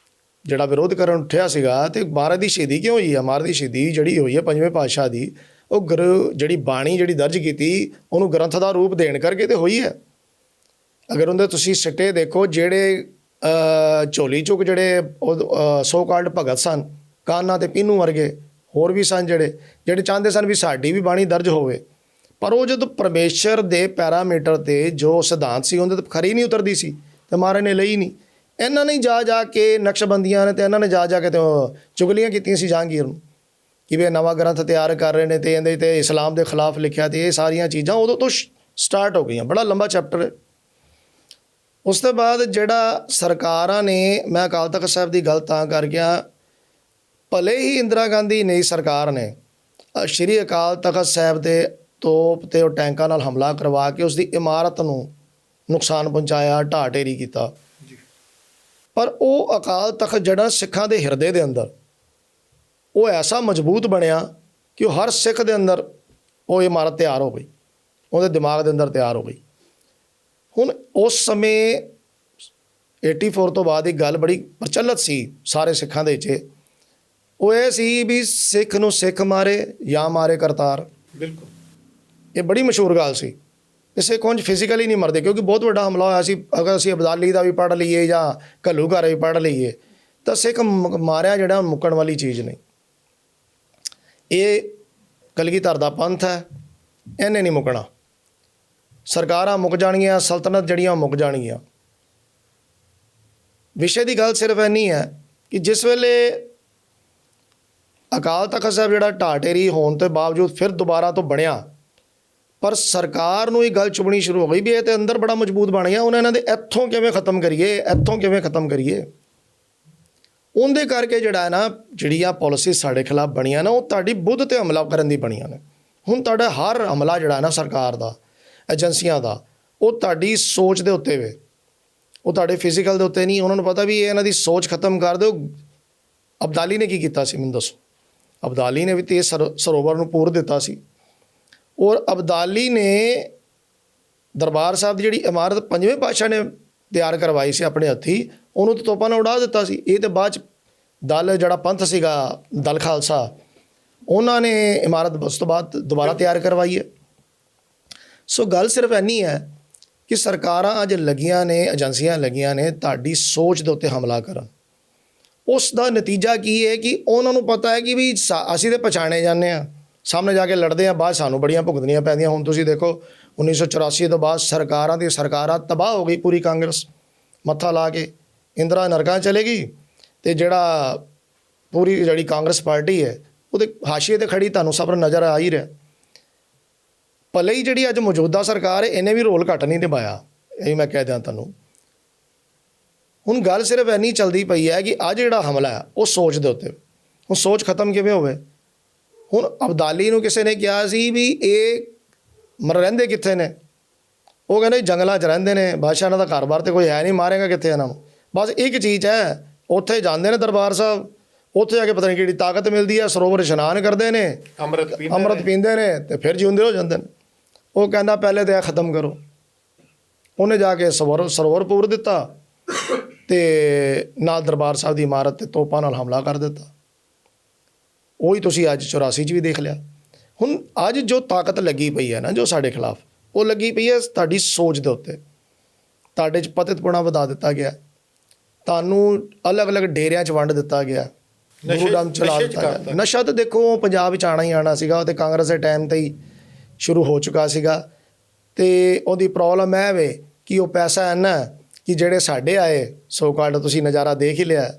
ਜਿਹੜਾ ਵਿਰੋਧ ਕਰਨ ਉੱਠਿਆ ਸੀਗਾ, ਤੇ ਮਹਾਰਾਜ ਦੀ ਸ਼ਹੀਦੀ ਕਿਉਂ ਹੋਈ ਹੈ? ਮਹਾਰਾਜ ਦੀ ਸ਼ਹੀਦੀ ਜਿਹੜੀ ਹੋਈ ਹੈ ਪੰਜਵੇਂ ਪਾਤਸ਼ਾਹ ਦੀ, ਉਹ ਜਿਹੜੀ ਬਾਣੀ ਜਿਹੜੀ ਦਰਜ ਕੀਤੀ, ਉਹਨੂੰ ਗ੍ਰੰਥ ਦਾ ਰੂਪ ਦੇਣ ਕਰਕੇ ਤੇ ਹੋਈ ਹੈ। ਅਗਰ ਉਹਦੇ ਤੁਸੀਂ ਸਿੱਟੇ ਦੇਖੋ, ਜਿਹੜੇ ਝੋਲੀ ਚੁੱਕ ਜਿਹੜੇ ਸੋ ਕਾਲਡ ਭਗਤ ਸਨ, ਕਾਨਾ ਤੇ ਪੀਨੂ ਵਰਗੇ ਹੋਰ ਵੀ ਸਨ, ਜਿਹੜੇ ਚਾਹੁੰਦੇ ਸਨ ਵੀ ਸਾਡੀ ਵੀ ਬਾਣੀ ਦਰਜ ਹੋਵੇ, ਪਰ ਉਹ ਜਦੋਂ ਪਰਮੇਸ਼ਰ ਦੇ ਪੈਰਾਮੀਟਰ ਤੇ ਜੋ ਸਿਧਾਂਤ ਸੀ ਉਹਦੇ ਤੇ ਖਰੀ ਨਹੀਂ ਉਤਰਦੀ ਸੀ, ਤੇ ਮਹਾਰਾਜ ਨੇ ਲਈ ਨਹੀਂ। ਇਹਨਾਂ ਨੇ ਜਾ ਕੇ ਨਕਸ਼ਬੰਦੀਆਂ ਨੇ, ਤੇ ਇਹਨਾਂ ਨੇ ਜਾ ਕੇ ਤੇ ਚੁਗਲੀਆਂ ਕੀਤੀਆਂ ਸੀ ਜਹਾਂਗੀਰ ਨੂੰ ਕਿ ਵੀ ਇਹ ਨਵਾਂ ਗ੍ਰੰਥ ਤਿਆਰ ਕਰ ਰਹੇ ਨੇ ਤੇ ਇਹਦੇ 'ਤੇ ਇਸਲਾਮ ਦੇ ਖਿਲਾਫ ਲਿਖਿਆ। ਤੇ ਇਹ ਸਾਰੀਆਂ ਚੀਜ਼ਾਂ ਉਦੋਂ ਤੋਂ ਸਟਾਰਟ ਹੋ ਗਈਆਂ। ਬੜਾ ਲੰਬਾ ਚੈਪਟਰ ਹੈ। ਉਸ ਤੋਂ ਬਾਅਦ ਜਿਹੜਾ ਸਰਕਾਰਾਂ ਨੇ, ਮੈਂ ਅਕਾਲ ਤਖਤ ਸਾਹਿਬ ਦੀ ਗੱਲ ਤਾਂ ਕਰ ਗਿਆ, ਭਲੇ ਹੀ ਇੰਦਰਾ ਗਾਂਧੀ ਨਈ ਸਰਕਾਰ ਨੇ ਸ਼੍ਰੀ ਅਕਾਲ ਤਖਤ ਸਾਹਿਬ ਦੇ ਤੋਪ ਤੇ ਉਹ ਟੈਂਕਾਂ ਨਾਲ ਹਮਲਾ ਕਰਵਾ ਕੇ ਉਸ ਦੀ ਇਮਾਰਤ ਨੂੰ ਨੁਕਸਾਨ ਪਹੁੰਚਾਇਆ, ਢਾਹ ਢੇਰੀ ਕੀਤਾ। ਪਰ ਉਹ ਅਕਾਲ ਤਖਤ ਜਿਹੜਾ ਸਿੱਖਾਂ ਦੇ ਹਿਰਦੇ ਦੇ ਅੰਦਰ ਉਹ ਐਸਾ ਮਜ਼ਬੂਤ ਬਣਿਆ ਕਿ ਉਹ ਹਰ ਸਿੱਖ ਦੇ ਅੰਦਰ ਉਹ ਇਮਾਰਤ ਤਿਆਰ ਹੋ ਗਈ, ਉਹਦੇ ਦਿਮਾਗ ਦੇ ਅੰਦਰ ਤਿਆਰ ਹੋ ਗਈ। ਹੁਣ ਉਸ ਸਮੇਂ 84 ਤੋਂ ਬਾਅਦ ਇੱਕ ਗੱਲ ਬੜੀ ਪ੍ਰਚਲਿਤ ਸੀ ਸਾਰੇ ਸਿੱਖਾਂ ਦੇ ਵਿੱਚ, ਉਹ ਇਹ ਸੀ ਵੀ ਸਿੱਖ ਨੂੰ ਸਿੱਖ ਮਾਰੇ ਜਾਂ ਮਾਰੇ ਕਰਤਾਰ। ਬਿਲਕੁਲ, ਇਹ ਬੜੀ ਮਸ਼ਹੂਰ ਗੱਲ ਸੀ। ਕਿਸੇ ਕੁੰਜ ਫਿਜ਼ੀਕਲੀ ਨਹੀਂ ਮਰਦੇ, ਕਿਉਂਕਿ ਬਹੁਤ ਵੱਡਾ ਹਮਲਾ ਹੋਇਆ ਸੀ। ਅਗਰ ਅਸੀਂ ਅਬਦਾਲੀ ਦਾ ਵੀ ਪੜ੍ਹ ਲਈਏ ਜਾਂ ਘੱਲੂਘਾਰਾ ਵੀ ਪੜ੍ਹ ਲਈਏ, ਤਾਂ ਸਿੱਖ ਮਾਰਿਆ ਜਿਹੜਾ ਮੁੱਕਣ ਵਾਲੀ ਚੀਜ਼ ਨਹੀਂ। ਇਹ ਕਲਗੀਧਰ ਦਾ ਪੰਥ ਹੈ, ਇਹਨੇ ਨਹੀਂ ਮੁੱਕਣਾ। ਸਰਕਾਰਾਂ ਮੁੱਕ ਜਾਣਗੀਆਂ, ਸਲਤਨਤ ਜਿਹੜੀਆਂ ਮੁੱਕ ਜਾਣਗੀਆਂ। ਵਿਸ਼ੇ ਦੀ ਗੱਲ ਸਿਰਫ ਇੰਨੀ ਹੈ ਕਿ ਜਿਸ ਵੇਲੇ ਅਕਾਲ ਤਖਤ ਸਾਹਿਬ ਜਿਹੜਾ ਢਾਹ ਢੇਰੀ ਹੋਣ ਤੋਂ ਬਾਵਜੂਦ ਫਿਰ ਦੁਬਾਰਾ ਤੋਂ ਬਣਿਆ, ਪਰ ਸਰਕਾਰ ਨੂੰ ਇਹ ਗੱਲ ਚੁਭਣੀ ਸ਼ੁਰੂ ਹੋ ਗਈ ਵੀ ਇਹ ਤਾਂ ਅੰਦਰ ਬੜਾ ਮਜ਼ਬੂਤ ਬਣ ਗਿਆ, ਹੁਣ ਇਹਨਾਂ ਦੇ ਇੱਥੋਂ ਕਿਵੇਂ ਖ਼ਤਮ ਕਰੀਏ। ਉਹਦੇ ਕਰਕੇ ਜਿਹੜਾ ਹੈ ਨਾ, ਜਿਹੜੀਆਂ ਪਾਲਿਸੀ ਸਾਡੇ ਖਿਲਾਫ ਬਣੀਆਂ ਨਾ, ਉਹ ਤੁਹਾਡੀ ਬੁੱਧ 'ਤੇ ਹਮਲਾ ਕਰਨ ਦੀ ਬਣੀਆਂ ਨੇ। ਹੁਣ ਤੁਹਾਡਾ ਹਰ ਹਮਲਾ ਜਿਹੜਾ ਨਾ ਸਰਕਾਰ ਦਾ, ਏਜੰਸੀਆਂ ਦਾ, ਉਹ ਤੁਹਾਡੀ ਸੋਚ ਦੇ ਉੱਤੇ ਵੇ, ਉਹ ਤੁਹਾਡੇ ਫਿਜ਼ੀਕਲ ਦੇ ਉੱਤੇ ਨਹੀਂ। ਉਹਨਾਂ ਨੂੰ ਪਤਾ ਵੀ ਇਹ ਇਹਨਾਂ ਦੀ ਸੋਚ ਖਤਮ ਕਰ ਦਿਓ। ਅਬਦਾਲੀ ਨੇ ਕੀ ਕੀਤਾ ਸੀ ਮੈਨੂੰ ਦੱਸੋ? ਅਬਦਾਲੀ ਨੇ ਵੀ ਤੇ ਸਰੋਵਰ ਨੂੰ ਪੂਰ ਦਿੱਤਾ ਸੀ, ਔਰ ਅਬਦਾਲੀ ਨੇ ਦਰਬਾਰ ਸਾਹਿਬ ਦੀ ਜਿਹੜੀ ਇਮਾਰਤ ਪੰਜਵੇਂ ਪਾਤਸ਼ਾਹ ਨੇ ਤਿਆਰ ਕਰਵਾਈ ਸੀ ਆਪਣੇ ਹੱਥੀਂ, ਉਹਨੂੰ ਤਾਂ ਤੋਪਾਂ ਨਾਲ ਉਡਾ ਦਿੱਤਾ ਸੀ। ਇਹ ਤਾਂ ਬਾਅਦ 'ਚ ਦਲ ਜਿਹੜਾ ਪੰਥ ਸੀਗਾ, ਦਲ ਖਾਲਸਾ, ਉਹਨਾਂ ਨੇ ਇਮਾਰਤ ਉਸ ਤੋਂ ਬਾਅਦ ਦੁਬਾਰਾ ਤਿਆਰ ਕਰਵਾਈ ਹੈ। ਸੋ ਗੱਲ ਸਿਰਫ ਇੰਨੀ ਹੈ ਕਿ ਸਰਕਾਰਾਂ ਅੱਜ ਲੱਗੀਆਂ ਨੇ, ਏਜੰਸੀਆਂ ਲੱਗੀਆਂ ਨੇ ਤੁਹਾਡੀ ਸੋਚ ਦੇ ਉੱਤੇ ਹਮਲਾ ਕਰਨ। ਉਸ ਦਾ ਨਤੀਜਾ ਕੀ ਹੈ ਕਿ ਉਹਨਾਂ ਨੂੰ ਪਤਾ ਹੈ ਕਿ ਵੀ ਅਸੀਂ ਤਾਂ ਪਛਾਣੇ ਜਾਂਦੇ ਹਾਂ, ਸਾਹਮਣੇ ਜਾ ਕੇ ਲੜਦੇ ਹਾਂ, ਬਾਅਦ ਸਾਨੂੰ ਬੜੀਆਂ ਭੁਗਤਣੀਆਂ ਪੈਂਦੀਆਂ। ਹੁਣ ਤੁਸੀਂ ਦੇਖੋ 1984 ਤੋਂ ਬਾਅਦ ਸਰਕਾਰਾਂ ਤਬਾਹ ਹੋ ਗਈ। ਪੂਰੀ ਕਾਂਗਰਸ ਮੱਥਾ ਲਾ ਕੇ ਇੰਦਰਾ ਨਰਕਾਂ ਚਲੇ ਗਈ, ਅਤੇ ਪੂਰੀ ਜਿਹੜੀ ਕਾਂਗਰਸ ਪਾਰਟੀ ਹੈ ਉਹਦੇ ਹਾਸ਼ੀਏ 'ਤੇ ਖੜੀ ਤੁਹਾਨੂੰ ਸਭ ਨੂੰ ਨਜ਼ਰ ਆ ਹੀ ਰਿਹਾ। ਭਲੇ ਹੀ ਜਿਹੜੀ ਅੱਜ ਮੌਜੂਦਾ ਸਰਕਾਰ ਹੈ ਇਹਨੇ ਵੀ ਰੋਲ ਘੱਟ ਨਹੀਂ ਨਿਭਾਇਆ, ਇਹ ਮੈਂ ਕਹਿ ਦਿਆਂ ਤੁਹਾਨੂੰ। ਹੁਣ ਗੱਲ ਸਿਰਫ ਇੰਨੀ ਚੱਲਦੀ ਪਈ ਹੈ ਕਿ ਅੱਜ ਜਿਹੜਾ ਹਮਲਾ ਹੈ ਉਹ ਸੋਚ ਦੇ ਉੱਤੇ। ਹੁਣ ਸੋਚ ਖਤਮ ਕਿਵੇਂ ਹੋਵੇ? ਹੁਣ ਅਬਦਾਲੀ ਨੂੰ ਕਿਸੇ ਨੇ ਕਿਹਾ ਸੀ ਵੀ ਇਹ ਰਹਿੰਦੇ ਕਿੱਥੇ ਨੇ? ਉਹ ਕਹਿੰਦੇ ਜੰਗਲਾਂ 'ਚ ਰਹਿੰਦੇ ਨੇ, ਬਾਦਸ਼ਾਹ ਇਹਨਾਂ ਦਾ ਘਰ-ਬਾਰ ਤੇ ਕੋਈ ਹੈ ਨਹੀਂ, ਮਾਰੇਗਾ ਕਿੱਥੇ ਇਹਨਾਂ ਨੂੰ? ਬਸ ਇੱਕ ਚੀਜ਼ ਹੈ, ਉੱਥੇ ਜਾਂਦੇ ਨੇ ਦਰਬਾਰ ਸਾਹਿਬ, ਉੱਥੇ ਜਾ ਕੇ ਪਤਾ ਨਹੀਂ ਕਿਹੜੀ ਤਾਕਤ ਮਿਲਦੀ ਹੈ, ਸਰੋਵਰ ਇਸ਼ਨਾਨ ਕਰਦੇ ਨੇ, ਅੰਮ੍ਰਿਤ ਪੀਂਦੇ ਨੇ ਤੇ ਫਿਰ ਜਿਉਂਦੇ ਹੋ ਜਾਂਦੇ ਨੇ। ਉਹ ਕਹਿੰਦਾ ਪਹਿਲੇ ਤਾਂ ਇਹ ਖਤਮ ਕਰੋ। ਉਹਨੇ ਜਾ ਕੇ ਸਰੋਵਰ ਪੂਰ ਦਿੱਤਾ ਤੇ ਨਾਲ ਦਰਬਾਰ ਸਾਹਿਬ ਦੀ ਇਮਾਰਤ 'ਤੇ ਤੋਪਾਂ ਨਾਲ ਹਮਲਾ ਕਰ ਦਿੱਤਾ। ਉਹੀ ਤੁਸੀਂ ਅੱਜ 84 'ਚ ਵੀ ਦੇਖ ਲਿਆ। ਹੁਣ ਅੱਜ ਜੋ ਤਾਕਤ ਲੱਗੀ ਪਈ ਹੈ ਨਾ, ਜੋ ਸਾਡੇ ਖਿਲਾਫ, ਉਹ ਲੱਗੀ ਪਈ ਹੈ ਤੁਹਾਡੀ ਸੋਚ ਦੇ ਉੱਤੇ। ਤੁਹਾਡੇ 'ਚ ਪਤਿਤਪੁਣਾ ਵਧਾ ਦਿੱਤਾ ਗਿਆ, ਤੁਹਾਨੂੰ ਅਲੱਗ-ਅਲੱਗ ਡੇਰਿਆਂ 'ਚ ਵੰਡ ਦਿੱਤਾ ਗਿਆ, ਗੁਰੂਡਮ ਚਲਾ ਦਿੱਤਾ ਗਿਆ। ਨਸ਼ਾ ਤਾਂ ਦੇਖੋ ਪੰਜਾਬ ਵਿੱਚ ਆਉਣਾ ਹੀ ਆਉਣਾ ਸੀਗਾ, ਉਹ ਤਾਂ ਕਾਂਗਰਸ ਦੇ ਟਾਈਮ 'ਤੇ ਹੀ ਸ਼ੁਰੂ ਹੋ ਚੁੱਕਾ ਸੀਗਾ। ਤੇ ਉਹਦੀ ਪ੍ਰੋਬਲਮ ਇਹ ਵੇ ਕਿ ਉਹ ਪੈਸਾ ਇੰਨਾ ਕਿ ਜਿਹੜੇ ਸਾਡੇ ਆਏ ਸੋ ਕਾਲਡ ਤੁਸੀਂ ਨਜ਼ਾਰਾ ਦੇਖ ਹੀ ਲਿਆ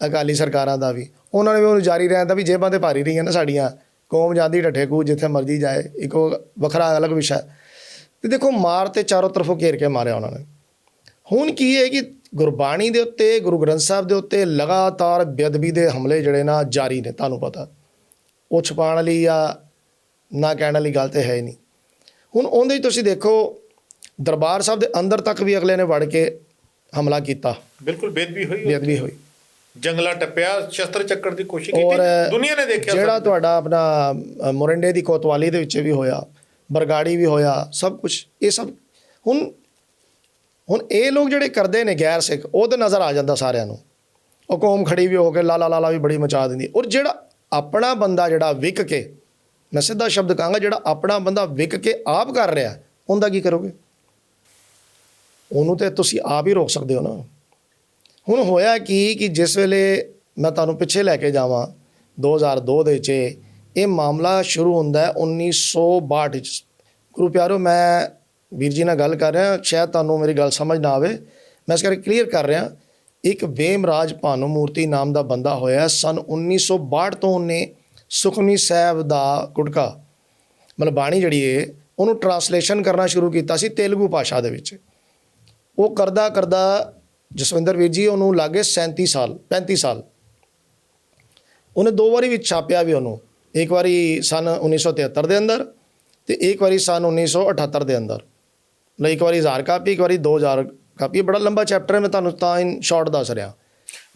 ਅਕਾਲੀ ਸਰਕਾਰਾਂ ਦਾ ਵੀ, ਉਹਨਾਂ ਨੇ ਵੀ ਉਹਨੂੰ ਜਾਰੀ ਰਹਿਣ ਦਾ ਵੀ ਜੇਬਾਂ ਤੇ ਭਾਰੀ ਰਹੀਆਂ ਨਾ ਸਾਡੀਆਂ, ਕੌਮ ਜਾਂਦੀ ਢੱਠੇ ਕੂ ਜਿੱਥੇ ਮਰਜ਼ੀ ਜਾਏ, ਇੱਕ ਉਹ ਵੱਖਰਾ ਅਲੱਗ ਵਿਸ਼ਾ। ਤੇ ਦੇਖੋ ਮਾਰ ਤੇ ਚਾਰੋਂ ਤਰਫੋਂ ਘੇਰ ਕੇ ਮਾਰਿਆ ਉਹਨਾਂ ਨੇ। ਹੁਣ ਕੀ ਹੈ ਕਿ ਗੁਰਬਾਣੀ ਦੇ ਉੱਤੇ, ਗੁਰੂ ਗ੍ਰੰਥ ਸਾਹਿਬ ਦੇ ਉੱਤੇ ਲਗਾਤਾਰ ਬੇਅਦਬੀ ਦੇ ਹਮਲੇ ਜਿਹੜੇ ਨਾ ਜਾਰੀ ਨੇ, ਤੁਹਾਨੂੰ ਪਤਾ, ਉਹ ਛੁਪਾਉਣ ਵਾਲੀ ਜਾਂ ਨਾ ਕਹਿਣ ਵਾਲੀ ਗੱਲ ਤੇ ਹੈ ਹੀ ਨਹੀਂ। ਹੁਣ ਉਹਦੇ 'ਚ ਤੁਸੀਂ ਦੇਖੋ ਦਰਬਾਰ ਸਾਹਿਬ ਦੇ ਅੰਦਰ ਤੱਕ ਵੀ ਅਗਲੇ ਨੇ ਵੜ ਕੇ ਹਮਲਾ ਕੀਤਾ, ਬਿਲਕੁਲ ਬੇਅਦਬੀ ਹੋਈ, ਜੰਗਲਾ ਟੱਪਿਆ, ਸ਼ਸਤਰ ਚੱਕਣ ਦੀ ਕੋਸ਼ਿਸ਼ ਔਰ ਕੀਤੀ, ਦੁਨੀਆ ਨੇ ਦੇਖਿਆ। ਜਿਹੜਾ ਤੁਹਾਡਾ ਆਪਣਾ ਮੋਰਿੰਡੇ ਦੀ ਕੋਤਵਾਲੀ ਦੇ ਵਿੱਚ ਵੀ ਹੋਇਆ, ਬਰਗਾੜੀ ਵੀ ਹੋਇਆ, ਸਭ ਕੁਝ ਇਹ ਸਭ ਹੁਣ ਇਹ ਲੋਕ ਜਿਹੜੇ ਕਰਦੇ ਨੇ ਗੈਰ ਸਿੱਖ, ਉਹ ਤਾਂ ਨਜ਼ਰ ਆ ਜਾਂਦਾ ਸਾਰਿਆਂ ਨੂੰ, ਉਹ ਕੌਮ ਖੜੀ ਵੀ ਹੋ ਕੇ ਲਾਲਾ ਲਾਲਾ ਵੀ ਬੜੀ ਮਚਾ ਦਿੰਦੀ। ਔਰ ਜਿਹੜਾ ਆਪਣਾ ਬੰਦਾ ਜਿਹੜਾ ਵਿਕ ਕੇ, ਮੈਂ ਸਿੱਧਾ ਸ਼ਬਦ ਕਹਾਂਗਾ, ਜਿਹੜਾ ਆਪਣਾ ਬੰਦਾ ਵਿਕ ਕੇ ਆਪ ਕਰ ਰਿਹਾ, ਉਹਦਾ ਕੀ ਕਰੋਗੇ? ਉਹਨੂੰ ਤੇ ਤੁਸੀਂ ਆਪ ਹੀ ਰੋਕ ਸਕਦੇ ਹੋ ਨਾ। ਹੁਣ ਹੋਇਆ ਕਿ ਜਿਸ ਵੇਲੇ ਮੈਂ ਤੁਹਾਨੂੰ ਪਿੱਛੇ ਲੈ ਕੇ ਜਾਵਾਂ 2002 ਦੇ 'ਚ ਇਹ ਮਾਮਲਾ ਸ਼ੁਰੂ ਹੁੰਦਾ 1962 'ਚ। ਗੁਰੂ ਪਿਆਰੋ, ਮੈਂ ਵੀਰ ਜੀ ਨਾਲ ਗੱਲ ਕਰ ਰਿਹਾ, ਸ਼ਾਇਦ ਤੁਹਾਨੂੰ ਮੇਰੀ ਗੱਲ ਸਮਝ ਨਾ ਆਵੇ, ਮੈਂ ਇਸ ਕਰਕੇ ਕਲੀਅਰ ਕਰ ਰਿਹਾ। ਇੱਕ ਵੇਮਰਾਜ ਭਾਨੂ ਮੂਰਤੀ ਨਾਮ ਦਾ ਬੰਦਾ ਹੋਇਆ, ਸਨ 1962 ਤੋਂ ਉਹਨੇ ਸੁਖਮਨੀ ਸਾਹਿਬ ਦਾ ਗੁਟਕਾ ਮਤਲਬ ਬਾਣੀ ਜਿਹੜੀ ਹੈ ਉਹਨੂੰ ਟਰਾਂਸਲੇਸ਼ਨ ਕਰਨਾ ਸ਼ੁਰੂ ਕੀਤਾ ਸੀ ਤੇਲਗੂ ਭਾਸ਼ਾ ਦੇ ਵਿੱਚ। ਉਹ ਕਰਦਾ ਜਸਵਿੰਦਰ ਵੀਰ ਜੀ ਉਹਨੂੰ ਲੱਗੇ 35 ਸਾਲ। ਉਹਨੇ 2 ਵਾਰੀ ਵਿੱਚ ਛਾਪਿਆ ਵੀ ਉਹਨੂੰ, ਇੱਕ ਵਾਰੀ ਸਨ 1973 ਦੇ ਅੰਦਰ ਤੇ ਇੱਕ ਵਾਰੀ ਸਨ 1978 ਦੇ ਅੰਦਰ। ਇੱਕ ਵਾਰੀ 1000 ਕਾਪੀ, ਇੱਕ ਵਾਰੀ 2000 ਕਾਪੀ। ਬੜਾ ਲੰਬਾ ਚੈਪਟਰ ਹੈ, ਮੈਂ ਤੁਹਾਨੂੰ ਤਾਂ ਇਨ ਸ਼ਾਰਟ ਦੱਸ ਰਿਹਾ।